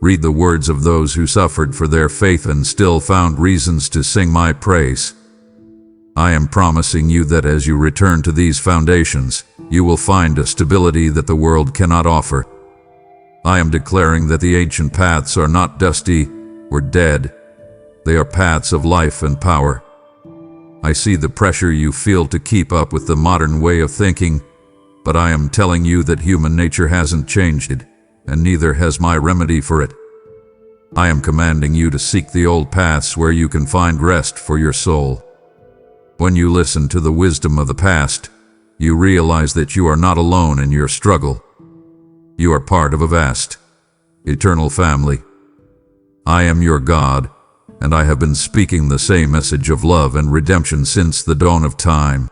Read the words of those who suffered for their faith and still found reasons to sing my praise. I am promising you that as you return to these foundations, you will find a stability that the world cannot offer. I am declaring that the ancient paths are not dusty or dead. They are paths of life and power. I see the pressure you feel to keep up with the modern way of thinking, but I am telling you that human nature hasn't changed, and neither has my remedy for it. I am commanding you to seek the old paths where you can find rest for your soul. When you listen to the wisdom of the past, you realize that you are not alone in your struggle. You are part of a vast, eternal family. I am your God, and I have been speaking the same message of love and redemption since the dawn of time.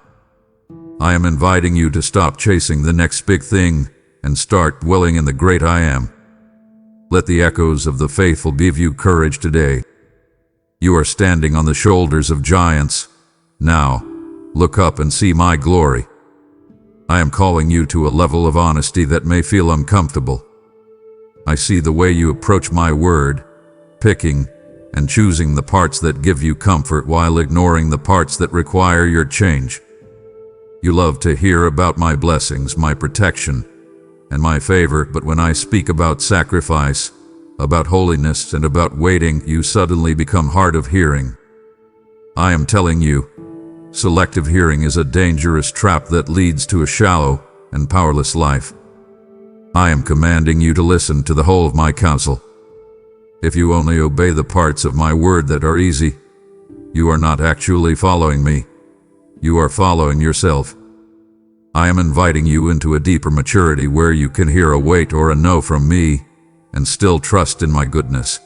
I am inviting you to stop chasing the next big thing and start dwelling in the great I am. Let the echoes of the faithful give you courage today. You are standing on the shoulders of giants. Now, look up and see my glory. I am calling you to a level of honesty that may feel uncomfortable. I see the way you approach my word, picking and choosing the parts that give you comfort while ignoring the parts that require your change. You love to hear about my blessings, my protection, and my favor, but when I speak about sacrifice, about holiness, and about waiting, you suddenly become hard of hearing. I am telling you, selective hearing is a dangerous trap that leads to a shallow and powerless life. I am commanding you to listen to the whole of my counsel. If you only obey the parts of my word that are easy, you are not actually following me. You are following yourself. I am inviting you into a deeper maturity where you can hear a wait or a no from me and still trust in my goodness.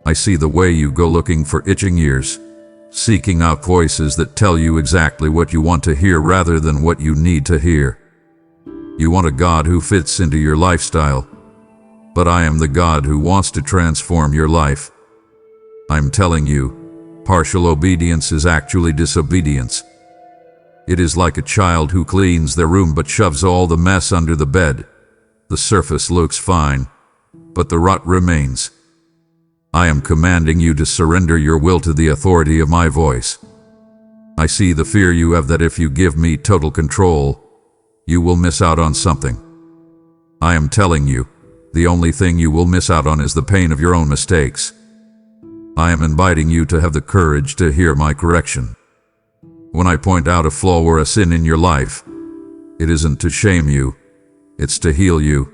I see the way you go looking for itching ears, seeking out voices that tell you exactly what you want to hear rather than what you need to hear. You want a God who fits into your lifestyle, but I am the God who wants to transform your life. I'm telling you, partial obedience is actually disobedience. It is like a child who cleans their room but shoves all the mess under the bed. The surface looks fine, but the rot remains. I am commanding you to surrender your will to the authority of my voice. I see the fear you have that if you give me total control, you will miss out on something. I am telling you, the only thing you will miss out on is the pain of your own mistakes. I am inviting you to have the courage to hear my correction. When I point out a flaw or a sin in your life, it isn't to shame you, it's to heal you.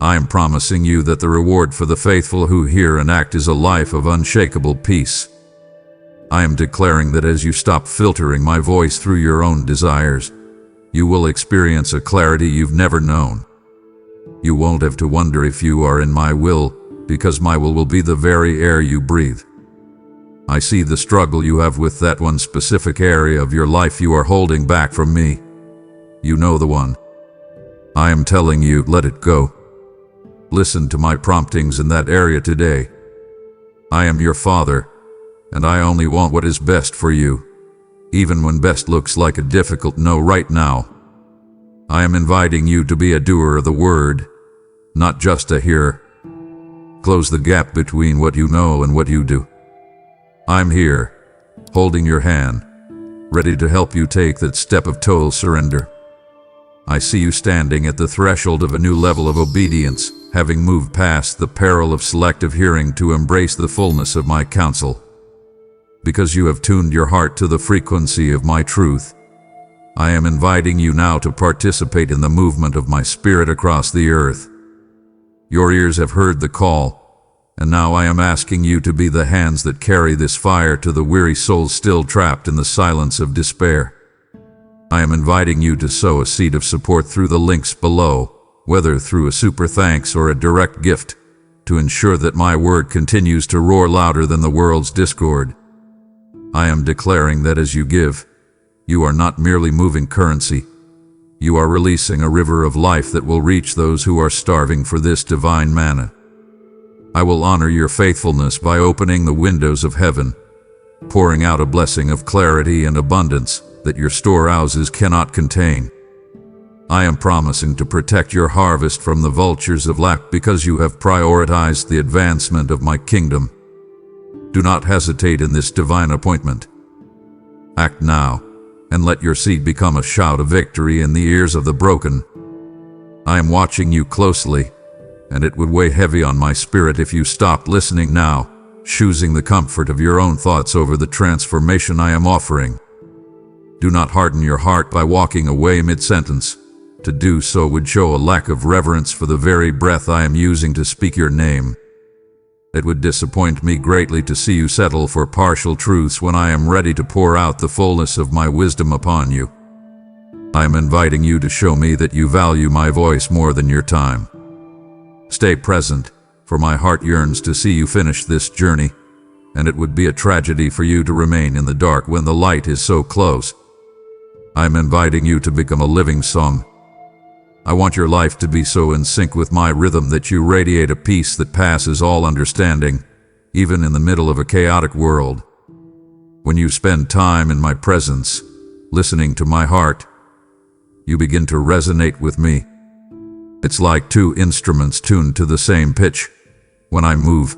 I am promising you that the reward for the faithful who hear and act is a life of unshakable peace. I am declaring that as you stop filtering my voice through your own desires, you will experience a clarity you've never known. You won't have to wonder if you are in my will, because my will be the very air you breathe. I see the struggle you have with that one specific area of your life you are holding back from me. You know the one. I am telling you, let it go. Listen to my promptings in that area today. I am your Father, and I only want what is best for you, even when best looks like a difficult no right now. I am inviting you to be a doer of the word, not just a hearer. Close the gap between what you know and what you do. I'm here, holding your hand, ready to help you take that step of total surrender. I see you standing at the threshold of a new level of obedience, having moved past the peril of selective hearing to embrace the fullness of my counsel. Because you have tuned your heart to the frequency of my truth, I am inviting you now to participate in the movement of my spirit across the earth. Your ears have heard the call, and now I am asking you to be the hands that carry this fire to the weary souls still trapped in the silence of despair. I am inviting you to sow a seed of support through the links below, whether through a super thanks or a direct gift, to ensure that my word continues to roar louder than the world's discord. I am declaring that as you give, you are not merely moving currency. You are releasing a river of life that will reach those who are starving for this divine manna. I will honor your faithfulness by opening the windows of heaven, pouring out a blessing of clarity and abundance that your storehouses cannot contain. I am promising to protect your harvest from the vultures of lack because you have prioritized the advancement of my kingdom. Do not hesitate in this divine appointment. Act now, and let your seed become a shout of victory in the ears of the broken. I am watching you closely, and it would weigh heavy on my spirit if you stopped listening now, choosing the comfort of your own thoughts over the transformation I am offering. Do not harden your heart by walking away mid-sentence. To do so would show a lack of reverence for the very breath I am using to speak your name. It would disappoint me greatly to see you settle for partial truths when I am ready to pour out the fullness of my wisdom upon you. I am inviting you to show me that you value my voice more than your time. Stay present, for my heart yearns to see you finish this journey, and it would be a tragedy for you to remain in the dark when the light is so close. I am inviting you to become a living song. I want your life to be so in sync with my rhythm that you radiate a peace that passes all understanding, even in the middle of a chaotic world. When you spend time in my presence, listening to my heart, you begin to resonate with me. It's like two instruments tuned to the same pitch. When I move,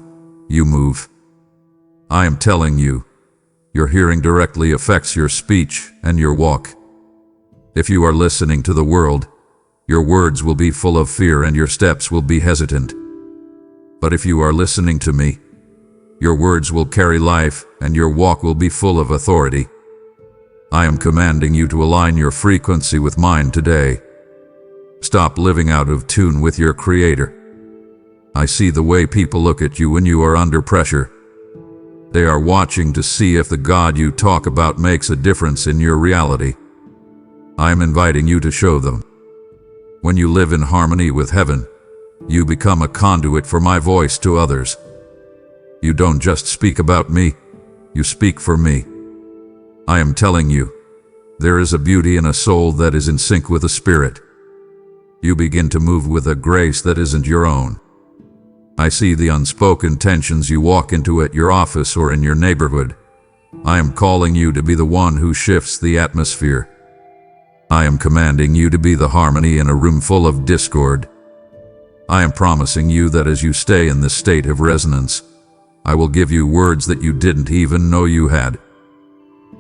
you move. I am telling you, your hearing directly affects your speech and your walk. If you are listening to the world, your words will be full of fear and your steps will be hesitant. But if you are listening to me, your words will carry life and your walk will be full of authority. I am commanding you to align your frequency with mine today. Stop living out of tune with your Creator. I see the way people look at you when you are under pressure. They are watching to see if the God you talk about makes a difference in your reality. I am inviting you to show them. When you live in harmony with heaven, you become a conduit for my voice to others. You don't just speak about me, you speak for me. I am telling you, there is a beauty in a soul that is in sync with the Spirit. You begin to move with a grace that isn't your own. I see the unspoken tensions you walk into at your office or in your neighborhood. I am calling you to be the one who shifts the atmosphere. I am commanding you to be the harmony in a room full of discord. I am promising you that as you stay in this state of resonance, I will give you words that you didn't even know you had.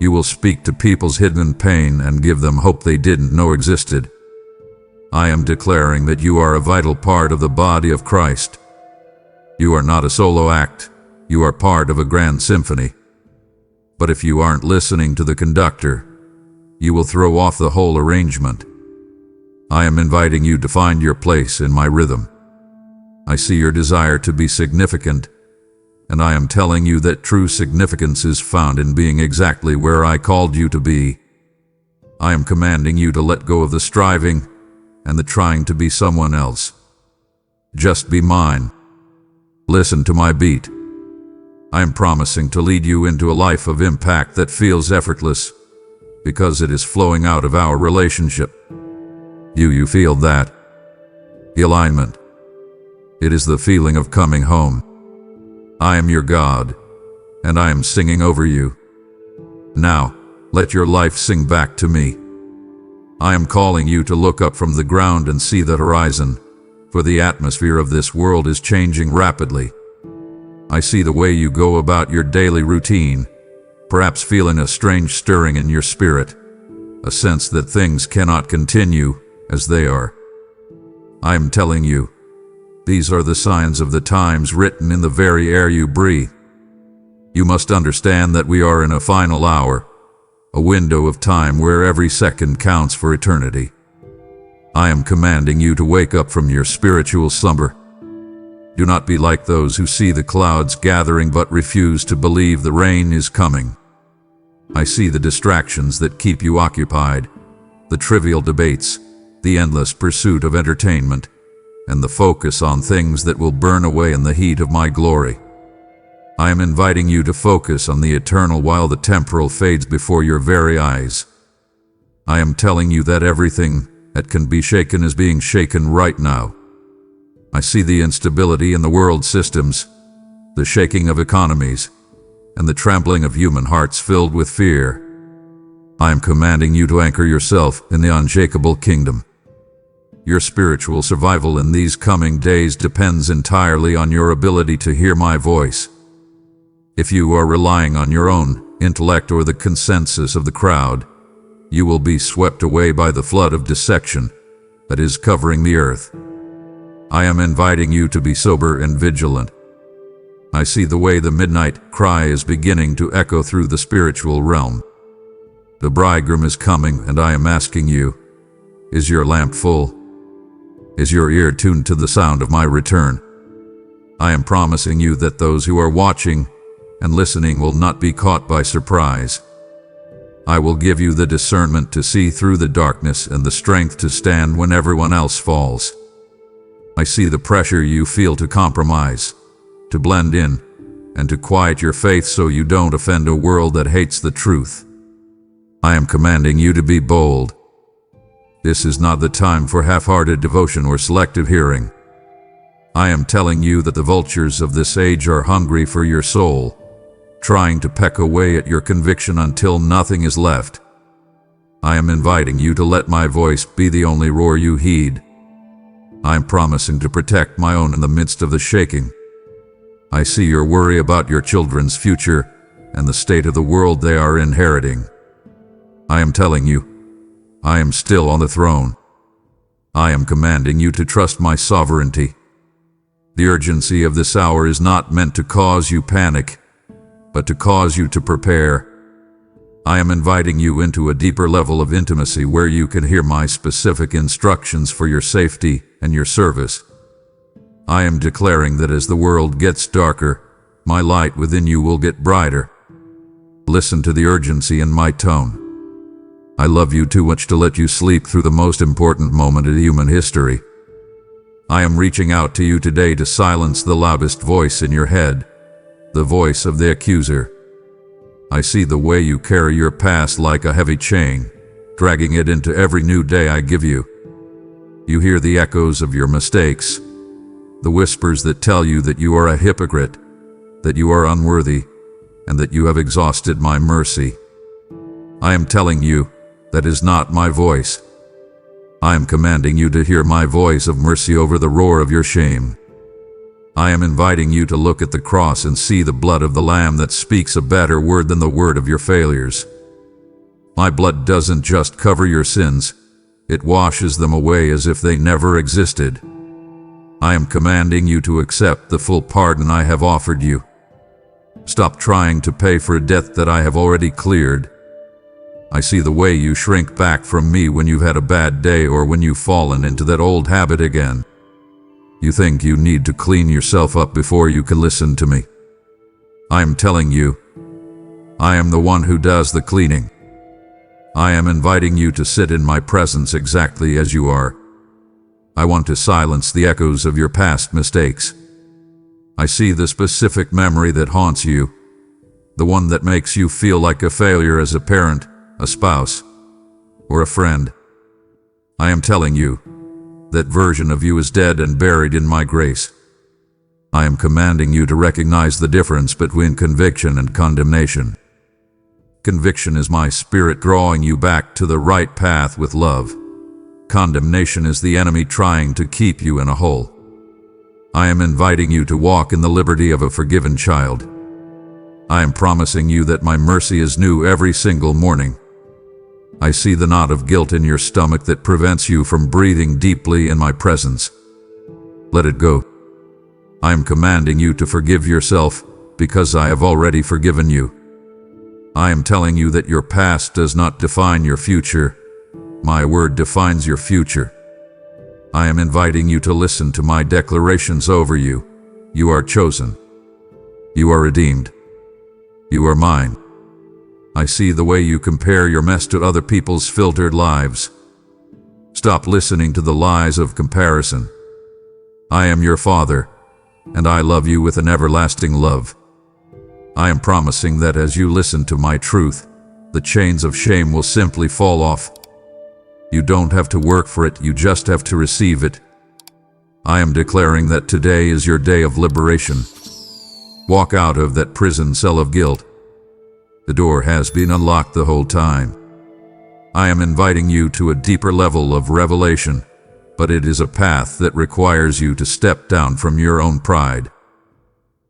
You will speak to people's hidden pain and give them hope they didn't know existed. I am declaring that you are a vital part of the body of Christ. You are not a solo act, you are part of a grand symphony. But if you aren't listening to the conductor, you will throw off the whole arrangement. I am inviting you to find your place in my rhythm. I see your desire to be significant, and I am telling you that true significance is found in being exactly where I called you to be. I am commanding you to let go of the striving and the trying to be someone else. Just be mine. Listen to my beat. I am promising to lead you into a life of impact that feels effortless, because it is flowing out of our relationship. You feel that? The alignment. It is the feeling of coming home. I am your God, and I am singing over you. Now, let your life sing back to me. I am calling you to look up from the ground and see the horizon, for the atmosphere of this world is changing rapidly. I see the way you go about your daily routine, perhaps feeling a strange stirring in your spirit, a sense that things cannot continue as they are. I am telling you, these are the signs of the times written in the very air you breathe. You must understand that we are in a final hour, a window of time where every second counts for eternity. I am commanding you to wake up from your spiritual slumber. Do not be like those who see the clouds gathering but refuse to believe the rain is coming. I see the distractions that keep you occupied, the trivial debates, the endless pursuit of entertainment, and the focus on things that will burn away in the heat of my glory. I am inviting you to focus on the eternal while the temporal fades before your very eyes. I am telling you that everything that can be shaken is being shaken right now. I see the instability in the world systems, the shaking of economies, and the trembling of human hearts filled with fear. I am commanding you to anchor yourself in the unshakable kingdom. Your spiritual survival in these coming days depends entirely on your ability to hear my voice. If you are relying on your own intellect or the consensus of the crowd, you will be swept away by the flood of dissection that is covering the earth. I am inviting you to be sober and vigilant. I see the way the midnight cry is beginning to echo through the spiritual realm. The bridegroom is coming, and I am asking you, is your lamp full? Is your ear tuned to the sound of my return? I am promising you that those who are watching and listening will not be caught by surprise. I will give you the discernment to see through the darkness and the strength to stand when everyone else falls. I see the pressure you feel to compromise, to blend in, and to quiet your faith so you don't offend a world that hates the truth. I am commanding you to be bold. This is not the time for half-hearted devotion or selective hearing. I am telling you that the vultures of this age are hungry for your soul, trying to peck away at your conviction until nothing is left. I am inviting you to let my voice be the only roar you heed. I am promising to protect my own in the midst of the shaking. I see your worry about your children's future and the state of the world they are inheriting. I am telling you, I am still on the throne. I am commanding you to trust my sovereignty. The urgency of this hour is not meant to cause you panic, but to cause you to prepare. I am inviting you into a deeper level of intimacy where you can hear my specific instructions for your safety and your service. I am declaring that as the world gets darker, my light within you will get brighter. Listen to the urgency in my tone. I love you too much to let you sleep through the most important moment in human history. I am reaching out to you today to silence the loudest voice in your head, the voice of the accuser. I see the way you carry your past like a heavy chain, dragging it into every new day I give you. You hear the echoes of your mistakes, the whispers that tell you that you are a hypocrite, that you are unworthy, and that you have exhausted my mercy. I am telling you, that is not my voice. I am commanding you to hear my voice of mercy over the roar of your shame. I am inviting you to look at the cross and see the blood of the Lamb that speaks a better word than the word of your failures. My blood doesn't just cover your sins, it washes them away as if they never existed. I am commanding you to accept the full pardon I have offered you. Stop trying to pay for a debt that I have already cleared. I see the way you shrink back from me when you've had a bad day or when you've fallen into that old habit again. You think you need to clean yourself up before you can listen to me. I am telling you, I am the one who does the cleaning. I am inviting you to sit in my presence exactly as you are. I want to silence the echoes of your past mistakes. I see the specific memory that haunts you, the one that makes you feel like a failure as a parent, a spouse, or a friend. I am telling you, that version of you is dead and buried in my grace. I am commanding you to recognize the difference between conviction and condemnation. Conviction is my spirit drawing you back to the right path with love. Condemnation is the enemy trying to keep you in a hole. I am inviting you to walk in the liberty of a forgiven child. I am promising you that my mercy is new every single morning. I see the knot of guilt in your stomach that prevents you from breathing deeply in my presence. Let it go. I am commanding you to forgive yourself because I have already forgiven you. I am telling you that your past does not define your future. My word defines your future. I am inviting you to listen to my declarations over you. You are chosen. You are redeemed. You are mine. I see the way you compare your mess to other people's filtered lives. Stop listening to the lies of comparison. I am your Father, and I love you with an everlasting love. I am promising that as you listen to my truth, the chains of shame will simply fall off. You don't have to work for it, you just have to receive it. I am declaring that today is your day of liberation. Walk out of that prison cell of guilt. The door has been unlocked the whole time. I am inviting you to a deeper level of revelation, but it is a path that requires you to step down from your own pride.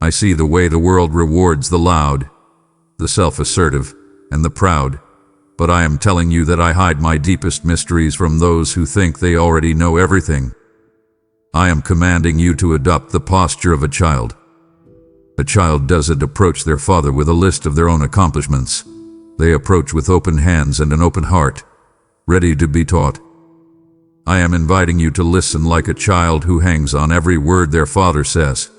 I see the way the world rewards the loud, the self-assertive, and the proud, but I am telling you that I hide my deepest mysteries from those who think they already know everything. I am commanding you to adopt the posture of a child. A child doesn't approach their father with a list of their own accomplishments. They approach with open hands and an open heart, ready to be taught. I am inviting you to listen like a child who hangs on every word their father says.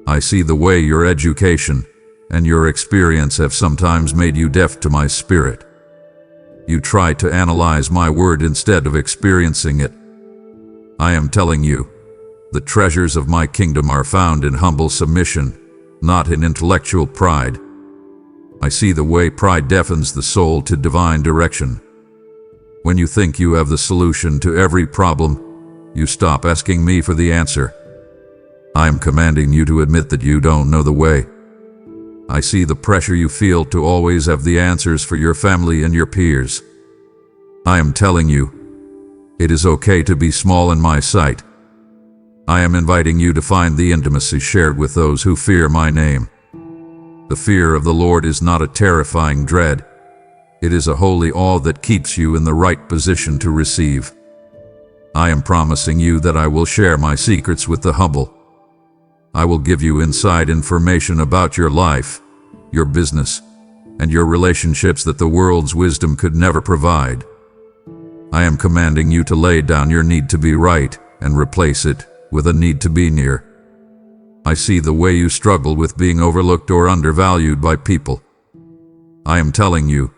I see the way your education and your experience have sometimes made you deaf to my spirit. You try to analyze my word instead of experiencing it. I am telling you, the treasures of my kingdom are found in humble submission, not in intellectual pride. I see the way pride deafens the soul to divine direction. When you think you have the solution to every problem, you stop asking me for the answer. I am commanding you to admit that you don't know the way. I see the pressure you feel to always have the answers for your family and your peers. I am telling you, it is okay to be small in my sight. I am inviting you to find the intimacy shared with those who fear my name. The fear of the Lord is not a terrifying dread. It is a holy awe that keeps you in the right position to receive. I am promising you that I will share my secrets with the humble. I will give you inside information about your life, your business, and your relationships that the world's wisdom could never provide. I am commanding you to lay down your need to be right and replace it with a need to be near. I see the way you struggle with being overlooked or undervalued by people. I am telling you,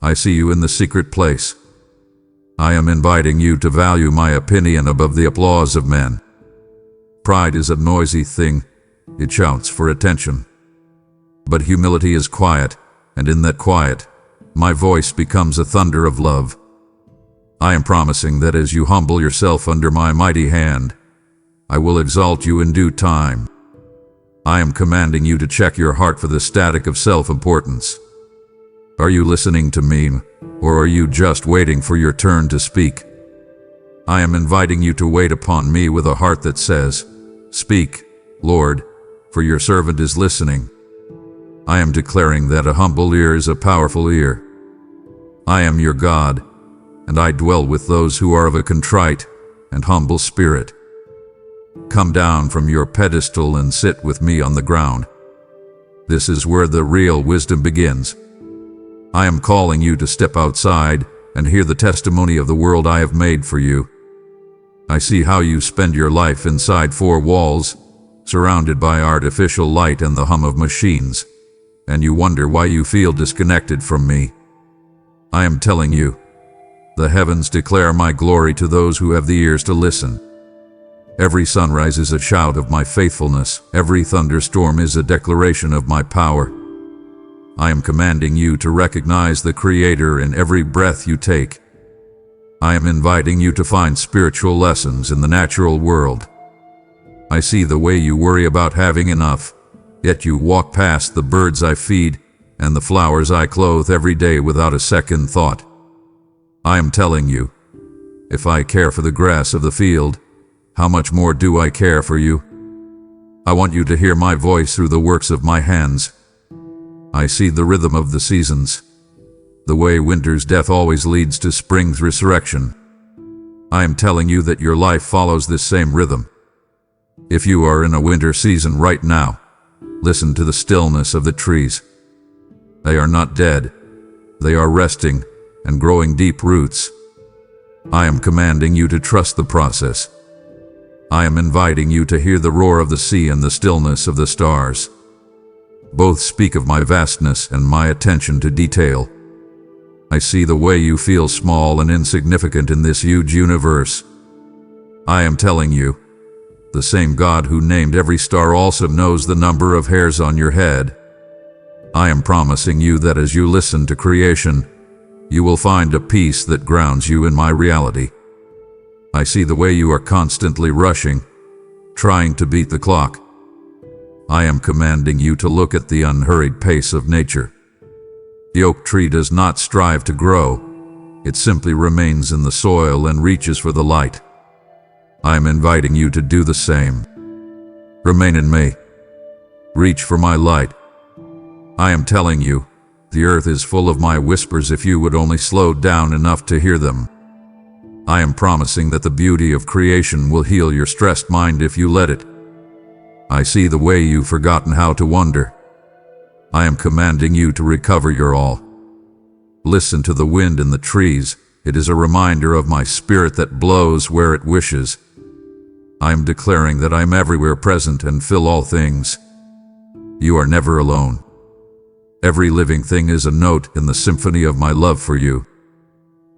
I see you in the secret place. I am inviting you to value my opinion above the applause of men. Pride is a noisy thing. It shouts for attention. But humility is quiet, and in that quiet, my voice becomes a thunder of love. I am promising that as you humble yourself under my mighty hand, I will exalt you in due time. I am commanding you to check your heart for the static of self-importance. Are you listening to me, or are you just waiting for your turn to speak? I am inviting you to wait upon me with a heart that says, "Speak, Lord, for your servant is listening." I am declaring that a humble ear is a powerful ear. I am your God, and I dwell with those who are of a contrite and humble spirit. Come down from your pedestal and sit with me on the ground. This is where the real wisdom begins. I am calling you to step outside and hear the testimony of the world I have made for you. I see how you spend your life inside four walls, surrounded by artificial light and the hum of machines, and you wonder why you feel disconnected from me. I am telling you, the heavens declare my glory to those who have the ears to listen. Every sunrise is a shout of my faithfulness. Every thunderstorm is a declaration of my power. I am commanding you to recognize the Creator in every breath you take. I am inviting you to find spiritual lessons in the natural world. I see the way you worry about having enough, yet you walk past the birds I feed and the flowers I clothe every day without a second thought. I am telling you, if I care for the grass of the field, how much more do I care for you? I want you to hear my voice through the works of my hands. I see the rhythm of the seasons, the way winter's death always leads to spring's resurrection. I am telling you that your life follows this same rhythm. If you are in a winter season right now, listen to the stillness of the trees. They are not dead. They are resting and growing deep roots. I am commanding you to trust the process. I am inviting you to hear the roar of the sea and the stillness of the stars. Both speak of my vastness and my attention to detail. I see the way you feel small and insignificant in this huge universe. I am telling you, the same God who named every star also knows the number of hairs on your head. I am promising you that as you listen to creation, you will find a peace that grounds you in my reality. I see the way you are constantly rushing, trying to beat the clock. I am commanding you to look at the unhurried pace of nature. The oak tree does not strive to grow. It simply remains in the soil and reaches for the light. I am inviting you to do the same. Remain in me. Reach for my light. I am telling you, the earth is full of my whispers if you would only slow down enough to hear them. I am promising that the beauty of creation will heal your stressed mind if you let it. I see the way you've forgotten how to wonder. I am commanding you to recover your all. Listen to the wind in the trees. It is a reminder of my spirit that blows where it wishes. I am declaring that I am everywhere present and fill all things. You are never alone. Every living thing is a note in the symphony of my love for you.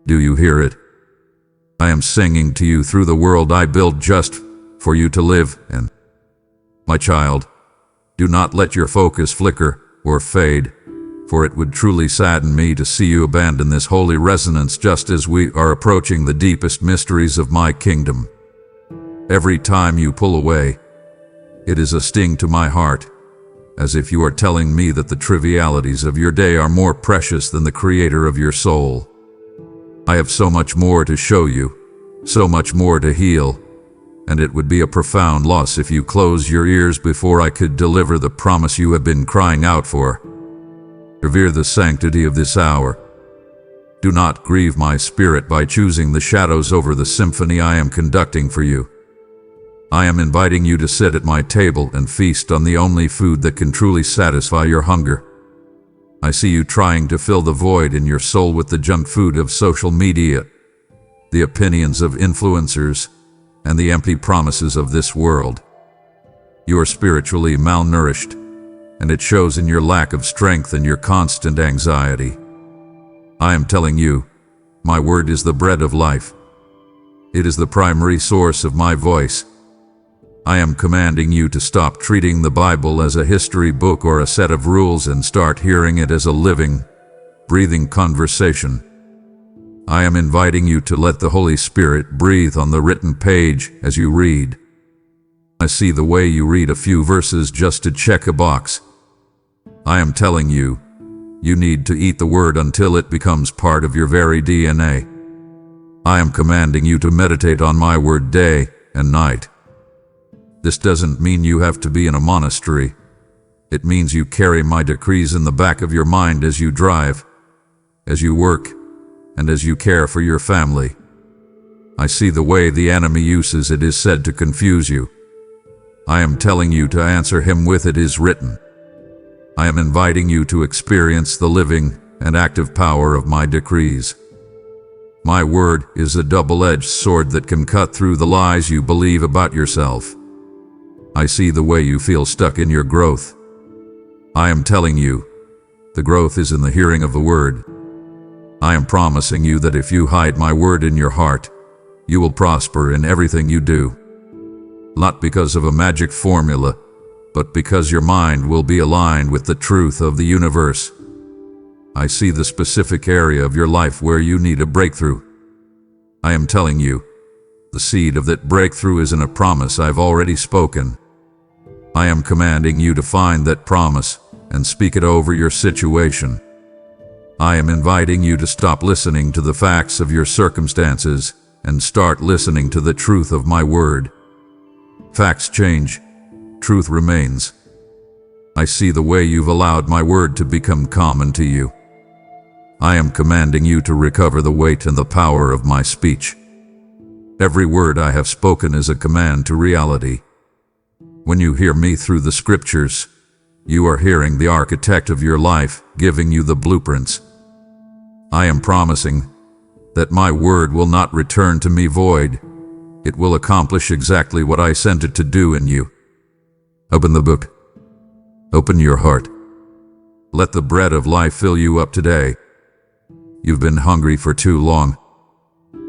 Do you hear it? I am singing to you through the world I built just for you to live in. My child, do not let your focus flicker or fade, for it would truly sadden me to see you abandon this holy resonance just as we are approaching the deepest mysteries of my kingdom. Every time you pull away, it is a sting to my heart, as if you are telling me that the trivialities of your day are more precious than the creator of your soul. I have so much more to show you, so much more to heal, and it would be a profound loss if you closed your ears before I could deliver the promise you have been crying out for. Revere the sanctity of this hour. Do not grieve my spirit by choosing the shadows over the symphony I am conducting for you. I am inviting you to sit at my table and feast on the only food that can truly satisfy your hunger. I see you trying to fill the void in your soul with the junk food of social media, the opinions of influencers, and the empty promises of this world. You are spiritually malnourished, and it shows in your lack of strength and your constant anxiety. I am telling you, my word is the bread of life. It is the primary source of my voice. I am commanding you to stop treating the Bible as a history book or a set of rules and start hearing it as a living, breathing conversation. I am inviting you to let the Holy Spirit breathe on the written page as you read. I see the way you read a few verses just to check a box. I am telling you, you need to eat the Word until it becomes part of your very DNA. I am commanding you to meditate on my Word day and night. This doesn't mean you have to be in a monastery. It means you carry my decrees in the back of your mind as you drive, as you work, and as you care for your family. I see the way the enemy uses it is said to confuse you. I am telling you to answer him with "it is written." I am inviting you to experience the living and active power of my decrees. My word is a double-edged sword that can cut through the lies you believe about yourself. I see the way you feel stuck in your growth. I am telling you, the growth is in the hearing of the word. I am promising you that if you hide my word in your heart, you will prosper in everything you do. Not because of a magic formula, but because your mind will be aligned with the truth of the universe. I see the specific area of your life where you need a breakthrough. I am telling you, the seed of that breakthrough is in a promise I've already spoken. I am commanding you to find that promise and speak it over your situation. I am inviting you to stop listening to the facts of your circumstances and start listening to the truth of my word. Facts change, truth remains. I see the way you've allowed my word to become common to you. I am commanding you to recover the weight and the power of my speech. Every word I have spoken is a command to reality. When you hear me through the scriptures, you are hearing the architect of your life giving you the blueprints. I am promising that my word will not return to me void. It will accomplish exactly what I sent it to do in you. Open the book. Open your heart. Let the bread of life fill you up today. You've been hungry for too long.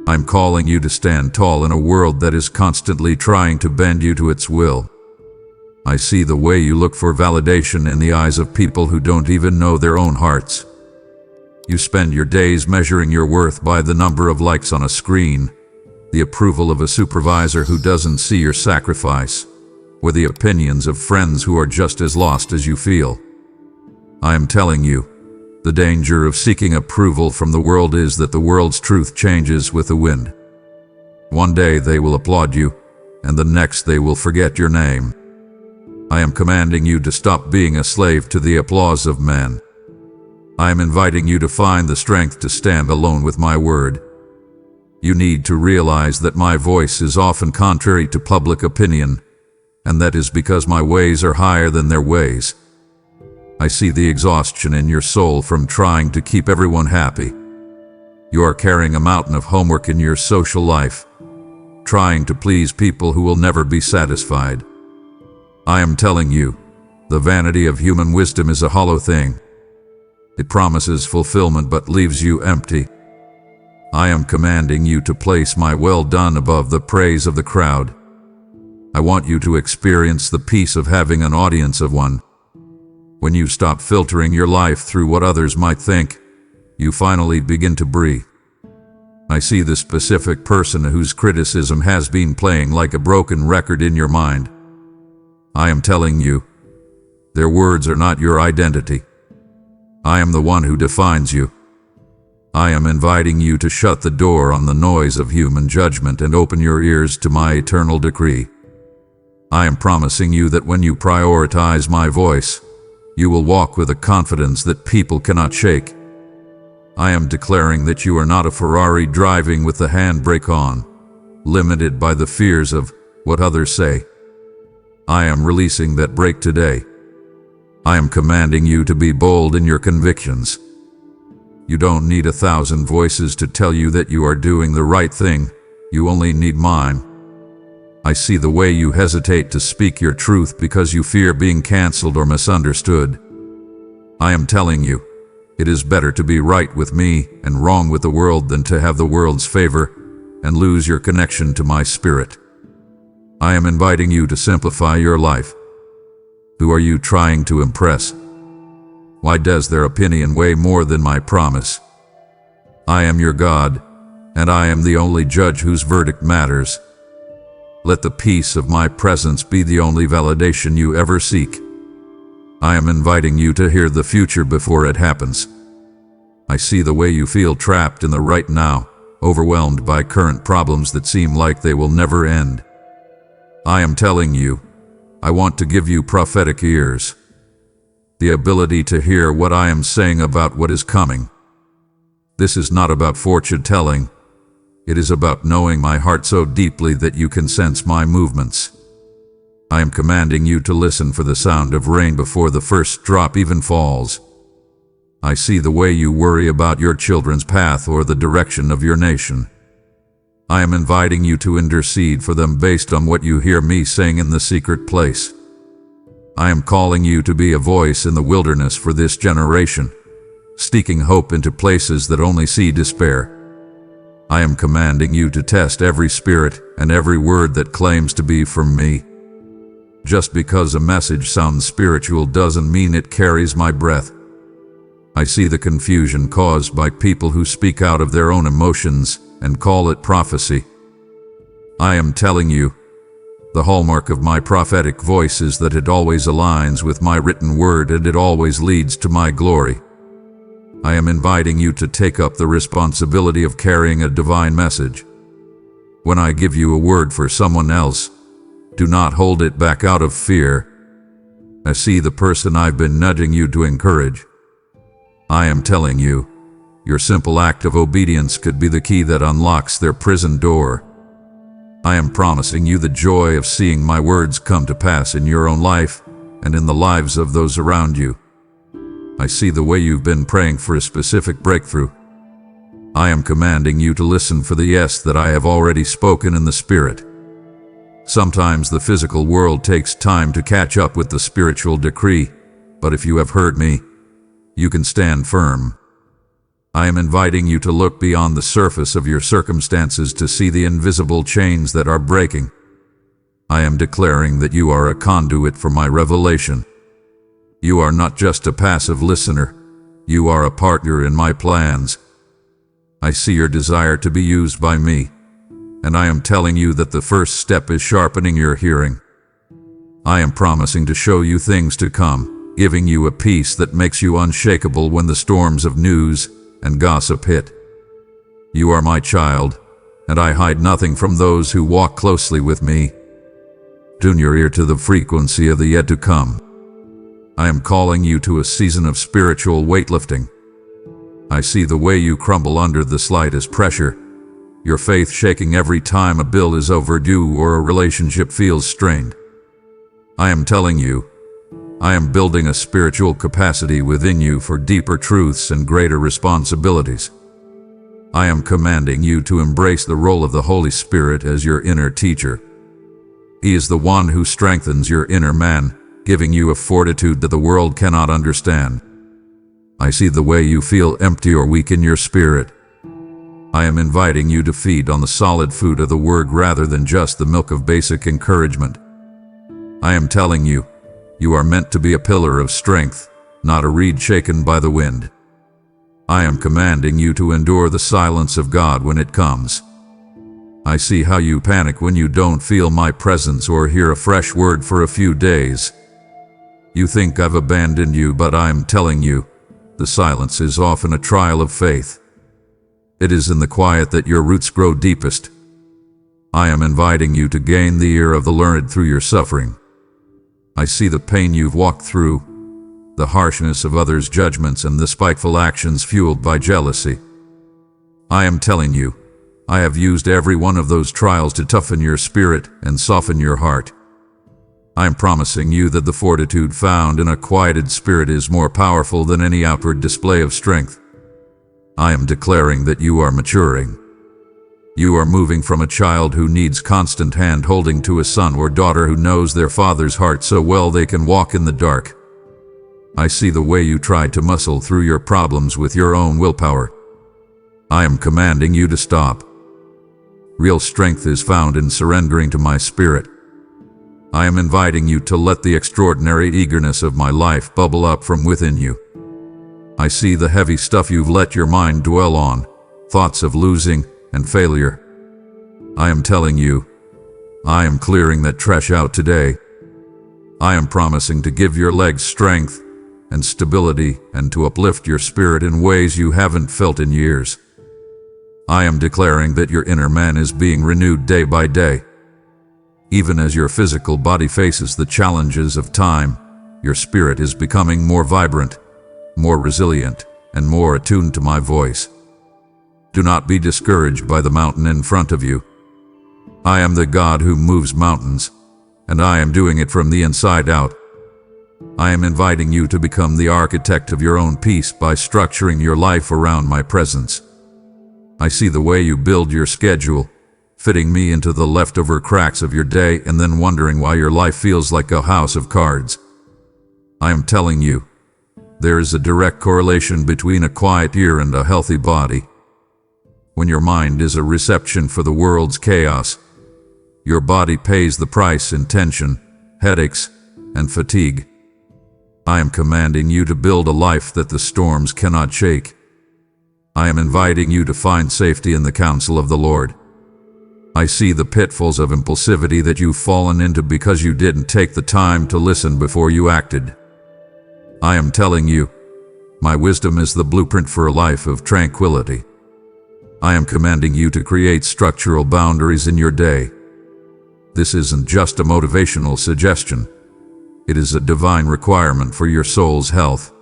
I'm calling you to stand tall in a world that is constantly trying to bend you to its will. I see the way you look for validation in the eyes of people who don't even know their own hearts. You spend your days measuring your worth by the number of likes on a screen, the approval of a supervisor who doesn't see your sacrifice, or the opinions of friends who are just as lost as you feel. I am telling you, the danger of seeking approval from the world is that the world's truth changes with the wind. One day they will applaud you, and the next they will forget your name. I am commanding you to stop being a slave to the applause of men. I am inviting you to find the strength to stand alone with my word. You need to realize that my voice is often contrary to public opinion, and that is because my ways are higher than their ways. I see the exhaustion in your soul from trying to keep everyone happy. You are carrying a mountain of homework in your social life, trying to please people who will never be satisfied. I am telling you, the vanity of human wisdom is a hollow thing. It promises fulfillment but leaves you empty. I am commanding you to place my well done above the praise of the crowd. I want you to experience the peace of having an audience of one. When you stop filtering your life through what others might think, you finally begin to breathe. I see the specific person whose criticism has been playing like a broken record in your mind. I am telling you, their words are not your identity. I am the one who defines you. I am inviting you to shut the door on the noise of human judgment and open your ears to my eternal decree. I am promising you that when you prioritize my voice, you will walk with a confidence that people cannot shake. I am declaring that you are not a Ferrari driving with the handbrake on, limited by the fears of what others say. I am releasing that brake today. I am commanding you to be bold in your convictions. You don't need 1,000 voices to tell you that you are doing the right thing. You only need mine. I see the way you hesitate to speak your truth because you fear being canceled or misunderstood. I am telling you, it is better to be right with me and wrong with the world than to have the world's favor and lose your connection to my spirit. I am inviting you to simplify your life. Who are you trying to impress? Why does their opinion weigh more than my promise? I am your God, and I am the only judge whose verdict matters. Let the peace of my presence be the only validation you ever seek. I am inviting you to hear the future before it happens. I see the way you feel trapped in the right now, overwhelmed by current problems that seem like they will never end. I am telling you, I want to give you prophetic ears, the ability to hear what I am saying about what is coming. This is not about fortune telling. It is about knowing my heart so deeply that you can sense my movements. I am commanding you to listen for the sound of rain before the first drop even falls. I see the way you worry about your children's path or the direction of your nation. I am inviting you to intercede for them based on what you hear me saying in the secret place. I am calling you to be a voice in the wilderness for this generation, speaking hope into places that only see despair. I am commanding you to test every spirit and every word that claims to be from me. Just because a message sounds spiritual doesn't mean it carries my breath. I see the confusion caused by people who speak out of their own emotions and call it prophecy. I am telling you, The hallmark of my prophetic voice is that it always aligns with my written word and it always leads to my glory. I am inviting you to take up the responsibility of carrying a divine message. When I give you a word for someone else, do not hold it back out of fear. I see the person I've been nudging you to encourage. I am telling you, your simple act of obedience could be the key that unlocks their prison door. I am promising you the joy of seeing my words come to pass in your own life and in the lives of those around you. I see the way you've been praying for a specific breakthrough. I am commanding you to listen for the yes that I have already spoken in the Spirit. Sometimes the physical world takes time to catch up with the spiritual decree, but if you have heard me, you can stand firm. I am inviting you to look beyond the surface of your circumstances to see the invisible chains that are breaking. I am declaring that you are a conduit for my revelation. You are not just a passive listener, you are a partner in my plans. I see your desire to be used by me, and I am telling you that the first step is sharpening your hearing. I am promising to show you things to come, giving you a peace that makes you unshakable when the storms of news and gossip hit. You are my child, and I hide nothing from those who walk closely with me. Tune your ear to the frequency of the yet to come. I am calling you to a season of spiritual weightlifting. I see the way you crumble under the slightest pressure, your faith shaking every time a bill is overdue or a relationship feels strained. I am telling you, I am building a spiritual capacity within you for deeper truths and greater responsibilities. I am commanding you to embrace the role of the Holy Spirit as your inner teacher. He is the one who strengthens your inner man, giving you a fortitude that the world cannot understand. I see the way you feel empty or weak in your spirit. I am inviting you to feed on the solid food of the Word rather than just the milk of basic encouragement. I am telling you, you are meant to be a pillar of strength, not a reed shaken by the wind. I am commanding you to endure the silence of God when it comes. I see how you panic when you don't feel my presence or hear a fresh word for a few days. You think I've abandoned you, but I'm telling you, the silence is often a trial of faith. It is in the quiet that your roots grow deepest. I am inviting you to gain the ear of the learned through your suffering. I see the pain you've walked through, the harshness of others' judgments and the spiteful actions fueled by jealousy. I am telling you, I have used every one of those trials to toughen your spirit and soften your heart. I am promising you that the fortitude found in a quieted spirit is more powerful than any outward display of strength. I am declaring that you are maturing. You are moving from a child who needs constant hand-holding to a son or daughter who knows their father's heart so well they can walk in the dark. I see the way you tried to muscle through your problems with your own willpower. I am commanding you to stop. Real strength is found in surrendering to my Spirit. I am inviting you to let the extraordinary eagerness of my life bubble up from within you. I see the heavy stuff you've let your mind dwell on, thoughts of losing and failure. I am telling you, I am clearing that trash out today. I am promising to give your legs strength and stability and to uplift your spirit in ways you haven't felt in years. I am declaring that your inner man is being renewed day by day. Even as your physical body faces the challenges of time, your spirit is becoming more vibrant, more resilient, and more attuned to my voice. Do not be discouraged by the mountain in front of you. I am the God who moves mountains, and I am doing it from the inside out. I am inviting you to become the architect of your own peace by structuring your life around my presence. I see the way you build your schedule, fitting me into the leftover cracks of your day and then wondering why your life feels like a house of cards. I am telling you, there is a direct correlation between a quiet ear and a healthy body. When your mind is a reception for the world's chaos, your body pays the price in tension, headaches, and fatigue. I am commanding you to build a life that the storms cannot shake. I am inviting you to find safety in the counsel of the Lord. I see the pitfalls of impulsivity that you've fallen into because you didn't take the time to listen before you acted. I am telling you, my wisdom is the blueprint for a life of tranquility. I am commanding you to create structural boundaries in your day. This isn't just a motivational suggestion. It is a divine requirement for your soul's health.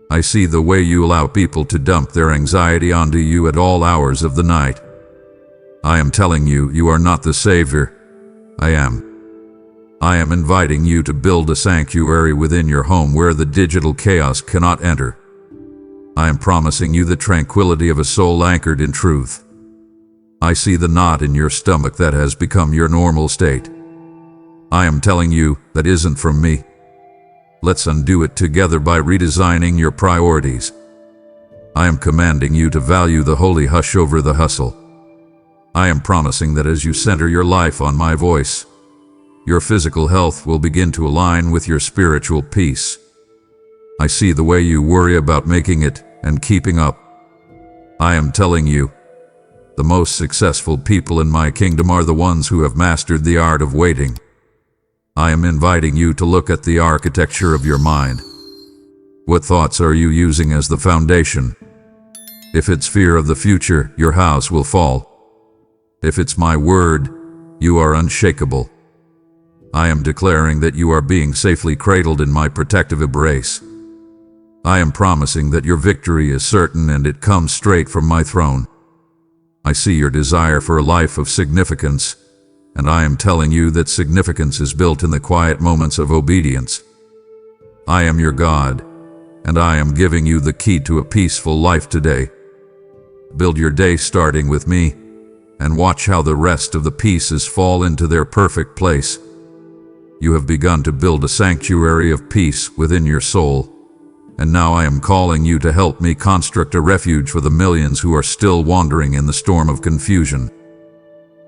I see the way you allow people to dump their anxiety onto you at all hours of the night. I am telling you, you are not the savior. I am. I am inviting you to build a sanctuary within your home where the digital chaos cannot enter. I am promising you the tranquility of a soul anchored in truth. I see the knot in your stomach that has become your normal state. I am telling you that isn't from me. Let's undo it together by redesigning your priorities. I am commanding you to value the holy hush over the hustle. I am promising that as you center your life on my voice, your physical health will begin to align with your spiritual peace. I see the way you worry about making it and keeping up. I am telling you, the most successful people in my kingdom are the ones who have mastered the art of waiting. I am inviting you to look at the architecture of your mind. What thoughts are you using as the foundation? If it's fear of the future, your house will fall. If it's my word, you are unshakable. I am declaring that you are being safely cradled in my protective embrace. I am promising that your victory is certain and it comes straight from my throne. I see your desire for a life of significance, and I am telling you that significance is built in the quiet moments of obedience. I am your God, and I am giving you the key to a peaceful life today. Build your day starting with me, and watch how the rest of the pieces fall into their perfect place. You have begun to build a sanctuary of peace within your soul, and now I am calling you to help me construct a refuge for the millions who are still wandering in the storm of confusion.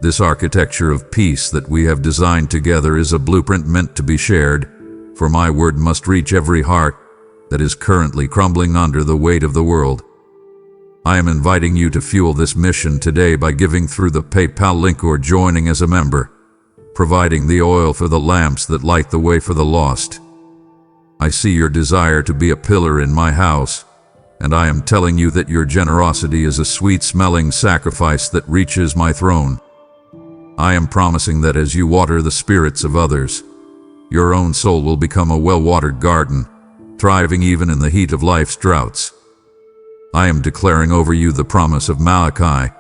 This architecture of peace that we have designed together is a blueprint meant to be shared, for my word must reach every heart that is currently crumbling under the weight of the world. I am inviting you to fuel this mission today by giving through the PayPal link or joining as a member, providing the oil for the lamps that light the way for the lost. I see your desire to be a pillar in my house, and I am telling you that your generosity is a sweet-smelling sacrifice that reaches my throne. I am promising that as you water the spirits of others, your own soul will become a well-watered garden, thriving even in the heat of life's droughts. I am declaring over you the promise of Malachi,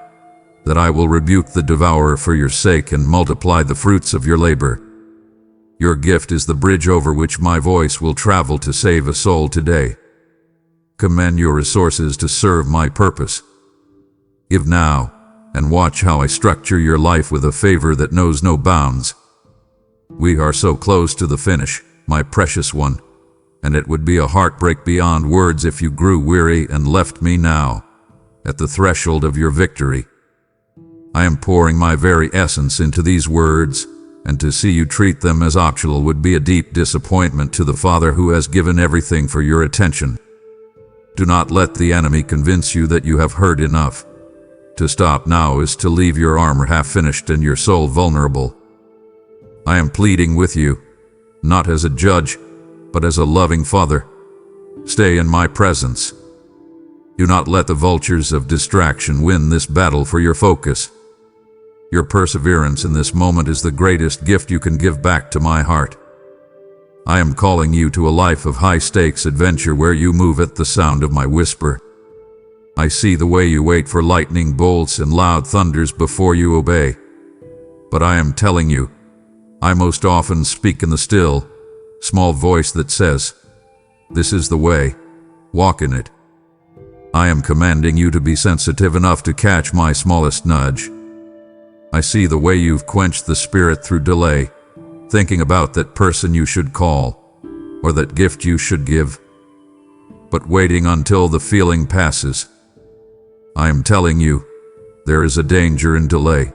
that I will rebuke the devourer for your sake and multiply the fruits of your labor. Your gift is the bridge over which my voice will travel to save a soul today. Commend your resources to serve my purpose. Give now, and watch how I structure your life with a favor that knows no bounds. We are so close to the finish, my precious one, and it would be a heartbreak beyond words if you grew weary and left me now, at the threshold of your victory. I am pouring my very essence into these words, and to see you treat them as optional would be a deep disappointment to the Father who has given everything for your attention. Do not let the enemy convince you that you have heard enough. To stop now is to leave your armor half-finished and your soul vulnerable. I am pleading with you, not as a judge, but as a loving Father. Stay in my presence. Do not let the vultures of distraction win this battle for your focus. Your perseverance in this moment is the greatest gift you can give back to my heart. I am calling you to a life of high-stakes adventure where you move at the sound of my whisper. I see the way you wait for lightning bolts and loud thunders before you obey. But I am telling you, I most often speak in the still, small voice that says, "This is the way, walk in it." I am commanding you to be sensitive enough to catch my smallest nudge. I see the way you've quenched the spirit through delay, thinking about that person you should call, or that gift you should give, but waiting until the feeling passes. I am telling you, there is a danger in delay.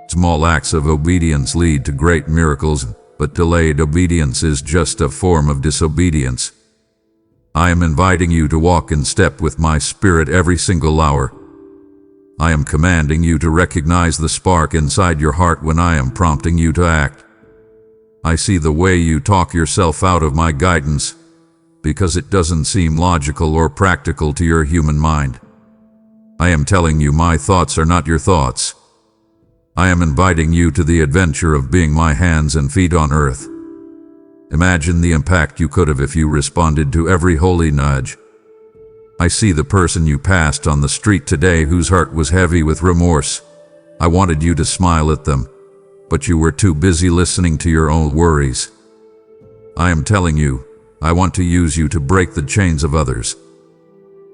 Small acts of obedience lead to great miracles, but delayed obedience is just a form of disobedience. I am inviting you to walk in step with my spirit every single hour. I am commanding you to recognize the spark inside your heart when I am prompting you to act. I see the way you talk yourself out of my guidance, because it doesn't seem logical or practical to your human mind. I am telling you my thoughts are not your thoughts. I am inviting you to the adventure of being my hands and feet on earth. Imagine the impact you could have if you responded to every holy nudge. I see the person you passed on the street today whose heart was heavy with remorse. I wanted you to smile at them, but you were too busy listening to your own worries. I am telling you, I want to use you to break the chains of others.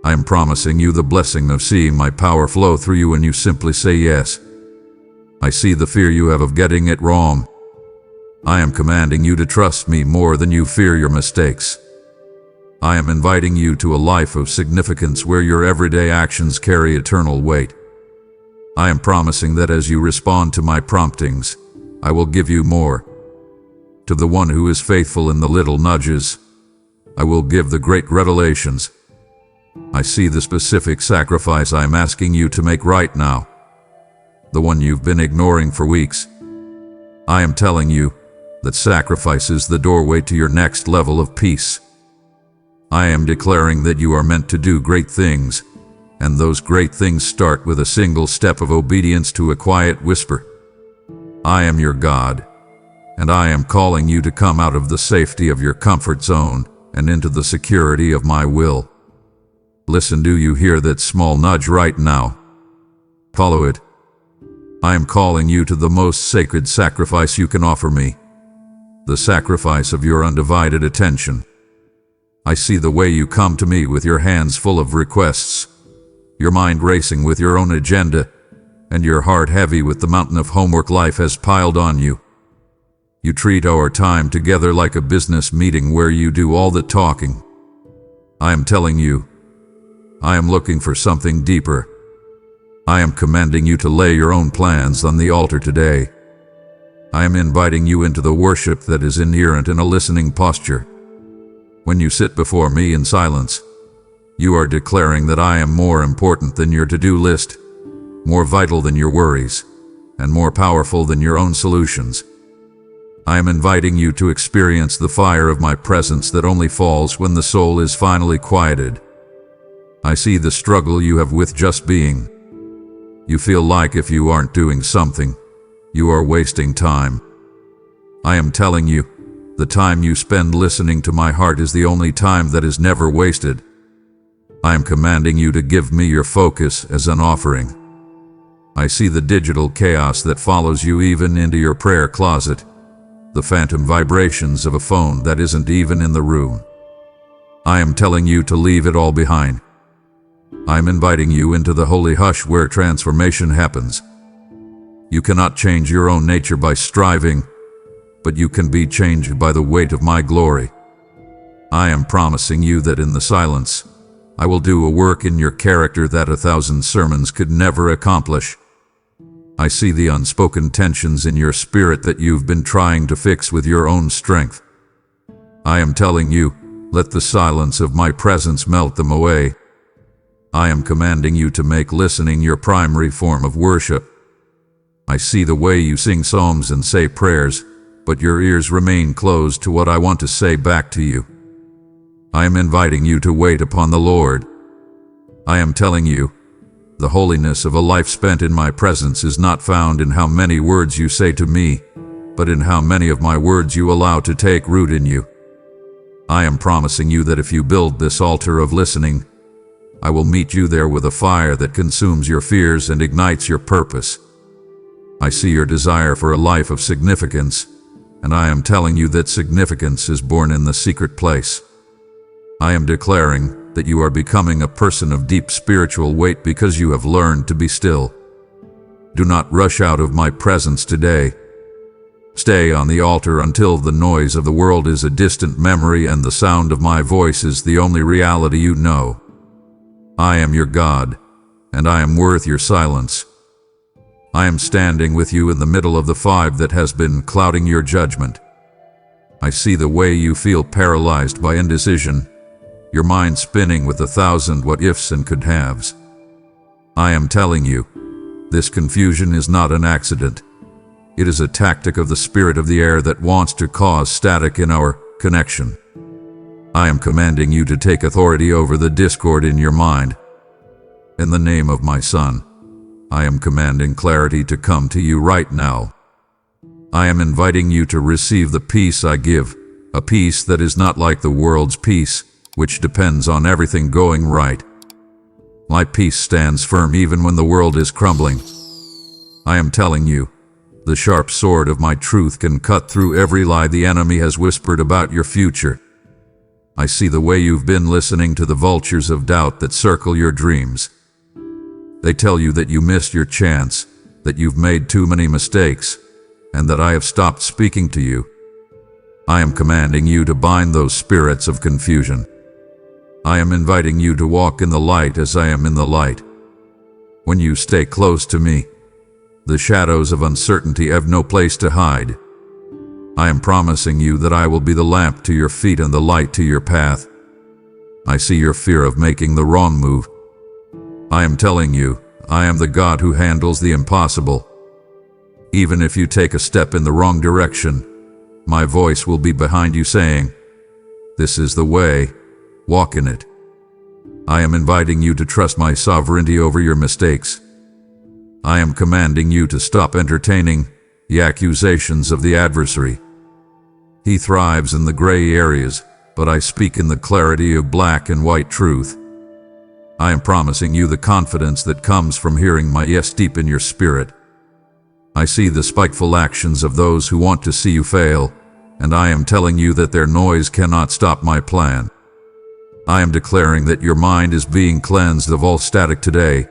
I am promising you the blessing of seeing my power flow through you when you simply say yes. I see the fear you have of getting it wrong. I am commanding you to trust me more than you fear your mistakes. I am inviting you to a life of significance where your everyday actions carry eternal weight. I am promising that as you respond to my promptings, I will give you more. To the one who is faithful in the little nudges, I will give the great revelations. I see the specific sacrifice I am asking you to make right now, the one you've been ignoring for weeks. I am telling you that sacrifice is the doorway to your next level of peace. I am declaring that you are meant to do great things, and those great things start with a single step of obedience to a quiet whisper. I am your God, and I am calling you to come out of the safety of your comfort zone and into the security of my will. Listen, do you hear that small nudge right now? Follow it. I am calling you to the most sacred sacrifice you can offer me, the sacrifice of your undivided attention. I see the way you come to me with your hands full of requests, your mind racing with your own agenda, and your heart heavy with the mountain of homework life has piled on you. You treat our time together like a business meeting where you do all the talking. I am telling you, I am looking for something deeper. I am commanding you to lay your own plans on the altar today. I am inviting you into the worship that is inherent in a listening posture. When you sit before me in silence, you are declaring that I am more important than your to-do list, more vital than your worries, and more powerful than your own solutions. I am inviting you to experience the fire of my presence that only falls when the soul is finally quieted. I see the struggle you have with just being. You feel like if you aren't doing something, you are wasting time. I am telling you, the time you spend listening to my heart is the only time that is never wasted. I am commanding you to give me your focus as an offering. I see the digital chaos that follows you even into your prayer closet, the phantom vibrations of a phone that isn't even in the room. I am telling you to leave it all behind. I am inviting you into the holy hush where transformation happens. You cannot change your own nature by striving, but you can be changed by the weight of my glory. I am promising you that in the silence, I will do a work in your character that 1,000 sermons could never accomplish. I see the unspoken tensions in your spirit that you've been trying to fix with your own strength. I am telling you, let the silence of my presence melt them away. I am commanding you to make listening your primary form of worship. I see the way you sing psalms and say prayers, but your ears remain closed to what I want to say back to you. I am inviting you to wait upon the Lord. I am telling you, the holiness of a life spent in my presence is not found in how many words you say to me, but in how many of my words you allow to take root in you. I am promising you that if you build this altar of listening, I will meet you there with a fire that consumes your fears and ignites your purpose. I see your desire for a life of significance, and I am telling you that significance is born in the secret place. I am declaring that you are becoming a person of deep spiritual weight because you have learned to be still. Do not rush out of my presence today. Stay on the altar until the noise of the world is a distant memory and the sound of my voice is the only reality you know. I am your God, and I am worth your silence. I am standing with you in the middle of the fog that has been clouding your judgment. I see the way you feel paralyzed by indecision, your mind spinning with 1,000 what-ifs and could-haves. I am telling you, This confusion is not an accident. It is a tactic of the spirit of the air that wants to cause static in our connection. I am commanding you to take authority over the discord in your mind. In the name of my Son, I am commanding clarity to come to you right now. I am inviting you to receive the peace I give, a peace that is not like the world's peace, which depends on everything going right. My peace stands firm even when the world is crumbling. I am telling you, the sharp sword of my truth can cut through every lie the enemy has whispered about your future. I see the way you've been listening to the vultures of doubt that circle your dreams. They tell you that you missed your chance, that you've made too many mistakes, and that I have stopped speaking to you. I am commanding you to bind those spirits of confusion. I am inviting you to walk in the light as I am in the light. When you stay close to me, the shadows of uncertainty have no place to hide. I am promising you that I will be the lamp to your feet and the light to your path. I see your fear of making the wrong move. I am telling you, I am the God who handles the impossible. Even if you take a step in the wrong direction, my voice will be behind you saying, "This is the way, walk in it." I am inviting you to trust my sovereignty over your mistakes. I am commanding you to stop entertaining the accusations of the adversary. He thrives in the gray areas, but I speak in the clarity of black and white truth. I am promising you the confidence that comes from hearing my yes deep in your spirit. I see the spiteful actions of those who want to see you fail, and I am telling you that their noise cannot stop my plan. I am declaring that your mind is being cleansed of all static today.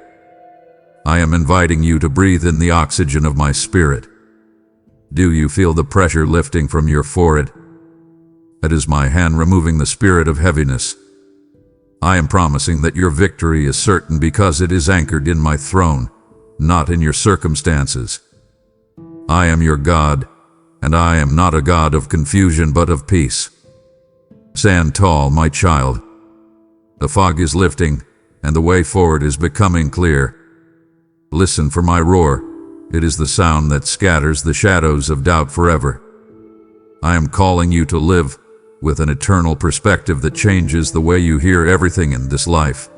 I am inviting you to breathe in the oxygen of my spirit. Do you feel the pressure lifting from your forehead? That is my hand removing the spirit of heaviness. I am promising that your victory is certain because it is anchored in my throne, not in your circumstances. I am your God, and I am not a God of confusion but of peace. Stand tall, my child. The fog is lifting, and the way forward is becoming clear. Listen for my roar. It is the sound that scatters the shadows of doubt forever. I am calling you to live with an eternal perspective that changes the way you hear everything in this life.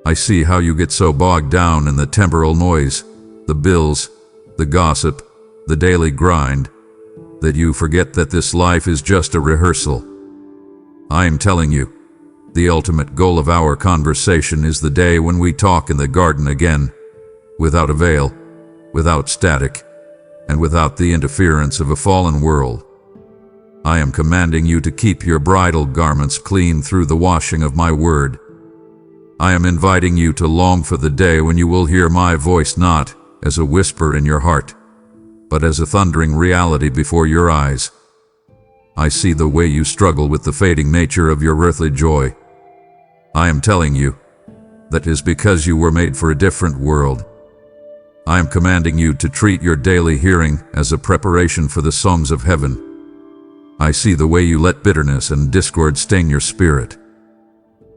I see how you get so bogged down in the temporal noise, the bills, the gossip, the daily grind, that you forget that this life is just a rehearsal. I am telling you, the ultimate goal of our conversation is the day when we talk in the garden again, without a veil, without static, and without the interference of a fallen world. I am commanding you to keep your bridal garments clean through the washing of my word. I am inviting you to long for the day when you will hear my voice not as a whisper in your heart, but as a thundering reality before your eyes. I see the way you struggle with the fading nature of your earthly joy. I am telling you, that is because you were made for a different world. I am commanding you to treat your daily hearing as a preparation for the songs of heaven. I see the way you let bitterness and discord stain your spirit.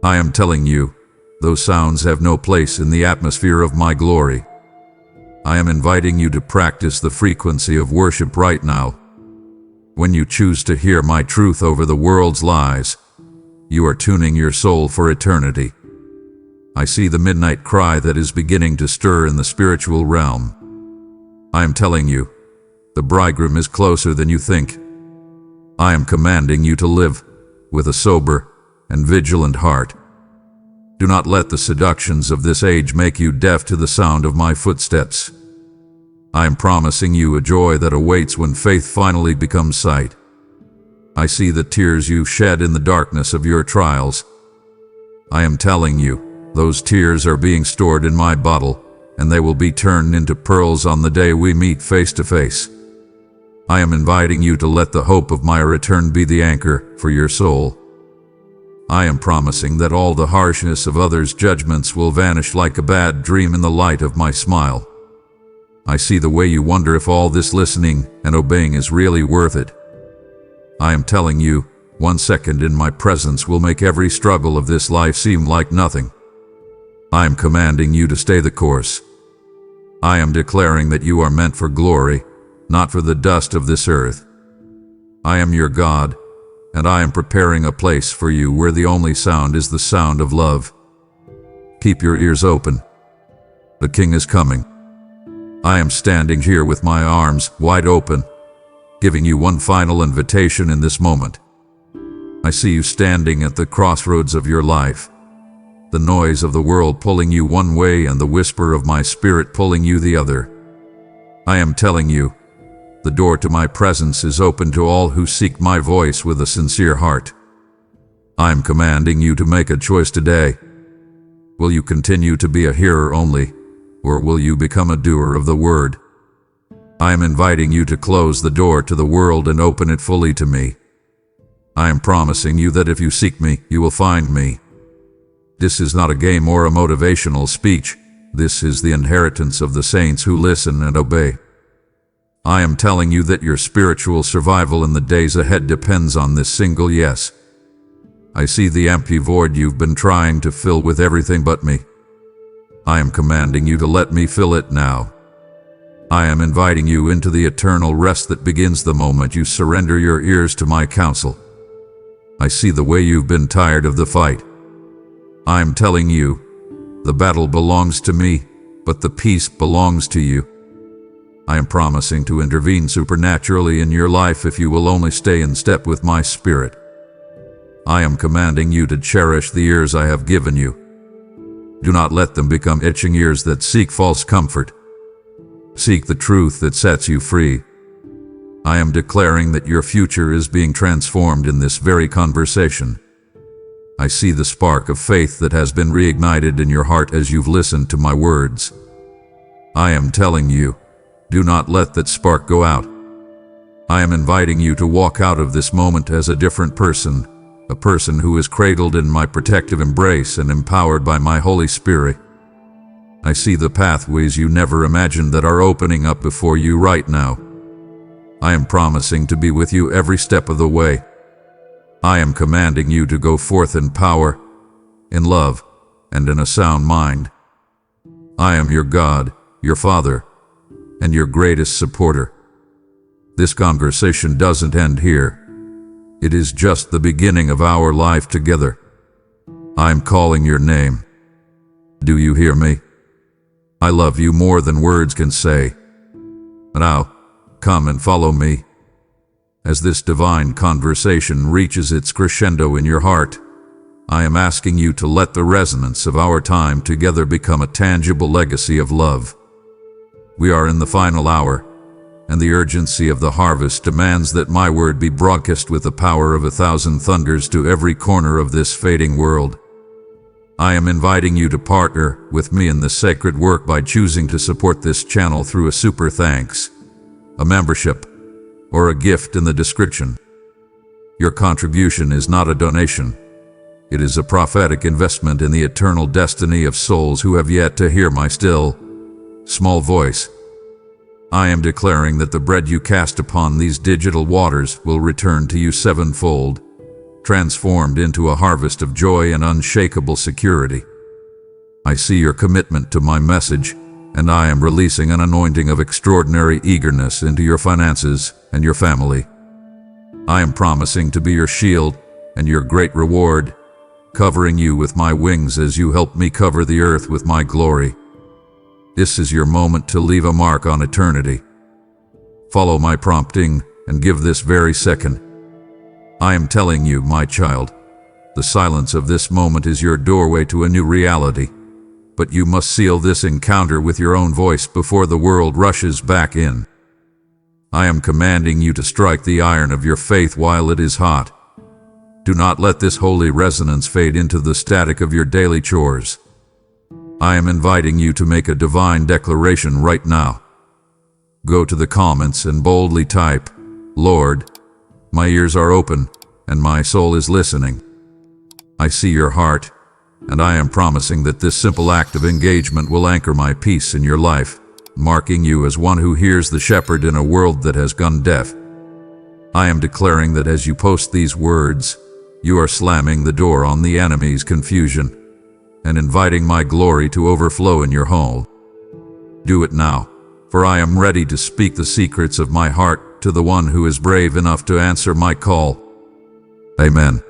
I am telling you, those sounds have no place in the atmosphere of my glory. I am inviting you to practice the frequency of worship right now. When you choose to hear my truth over the world's lies, you are tuning your soul for eternity. I see the midnight cry that is beginning to stir in the spiritual realm. I am telling you, the bridegroom is closer than you think. I am commanding you to live with a sober and vigilant heart. Do not let the seductions of this age make you deaf to the sound of my footsteps. I am promising you a joy that awaits when faith finally becomes sight. I see the tears you shed in the darkness of your trials. I am telling you, those tears are being stored in my bottle, and they will be turned into pearls on the day we meet face to face. I am inviting you to let the hope of my return be the anchor for your soul. I am promising that all the harshness of others' judgments will vanish like a bad dream in the light of my smile. I see the way you wonder if all this listening and obeying is really worth it. I am telling you, 1 second in my presence will make every struggle of this life seem like nothing. I am commanding you to stay the course. I am declaring that you are meant for glory, not for the dust of this earth. I am your God, and I am preparing a place for you where the only sound is the sound of love. Keep your ears open. The King is coming. I am standing here with my arms wide open, giving you one final invitation in this moment. I see you standing at the crossroads of your life, the noise of the world pulling you one way and the whisper of my spirit pulling you the other. I am telling you, the door to my presence is open to all who seek my voice with a sincere heart. I am commanding you to make a choice today. Will you continue to be a hearer only, or will you become a doer of the word? I am inviting you to close the door to the world and open it fully to me. I am promising you that if you seek me, you will find me. This is not a game or a motivational speech. This is the inheritance of the saints who listen and obey. I am telling you that your spiritual survival in the days ahead depends on this single yes. I see the empty void you've been trying to fill with everything but me. I am commanding you to let me fill it now. I am inviting you into the eternal rest that begins the moment you surrender your ears to my counsel. I see the way you've been tired of the fight. I am telling you, the battle belongs to me, but the peace belongs to you. I am promising to intervene supernaturally in your life if you will only stay in step with my spirit. I am commanding you to cherish the ears I have given you. Do not let them become itching ears that seek false comfort. Seek the truth that sets you free. I am declaring that your future is being transformed in this very conversation. I see the spark of faith that has been reignited in your heart as you've listened to my words. I am telling you, do not let that spark go out. I am inviting you to walk out of this moment as a different person, a person who is cradled in my protective embrace and empowered by my Holy Spirit. I see the pathways you never imagined that are opening up before you right now. I am promising to be with you every step of the way. I am commanding you to go forth in power, in love, and in a sound mind. I am your God, your Father, and your greatest supporter. This conversation doesn't end here. It is just the beginning of our life together. I'm calling your name. Do you hear me? I love you more than words can say. Now, come and follow me. As this divine conversation reaches its crescendo in your heart, I am asking you to let the resonance of our time together become a tangible legacy of love. We are in the final hour, and the urgency of the harvest demands that my word be broadcast with the power of 1,000 thunders to every corner of this fading world. I am inviting you to partner with me in this sacred work by choosing to support this channel through a super thanks, a membership, or a gift in the description. Your contribution is not a donation. It is a prophetic investment in the eternal destiny of souls who have yet to hear my still, small voice. I am declaring that the bread you cast upon these digital waters will return to you sevenfold, transformed into a harvest of joy and unshakable security. I see your commitment to my message, and I am releasing an anointing of extraordinary eagerness into your finances and your family. I am promising to be your shield and your great reward, covering you with my wings as you help me cover the earth with my glory. This is your moment to leave a mark on eternity. Follow my prompting and give this very second. I am telling you, my child, the silence of this moment is your doorway to a new reality. But you must seal this encounter with your own voice before the world rushes back in. I am commanding you to strike the iron of your faith while it is hot. Do not let this holy resonance fade into the static of your daily chores. I am inviting you to make a divine declaration right now. Go to the comments and boldly type, Lord, my ears are open and my soul is listening. I see your heart, and I am promising that this simple act of engagement will anchor my peace in your life, marking you as one who hears the shepherd in a world that has gone deaf. I am declaring that as you post these words, you are slamming the door on the enemy's confusion and inviting my glory to overflow in your home. Do it now, for I am ready to speak the secrets of my heart to the one who is brave enough to answer my call. Amen.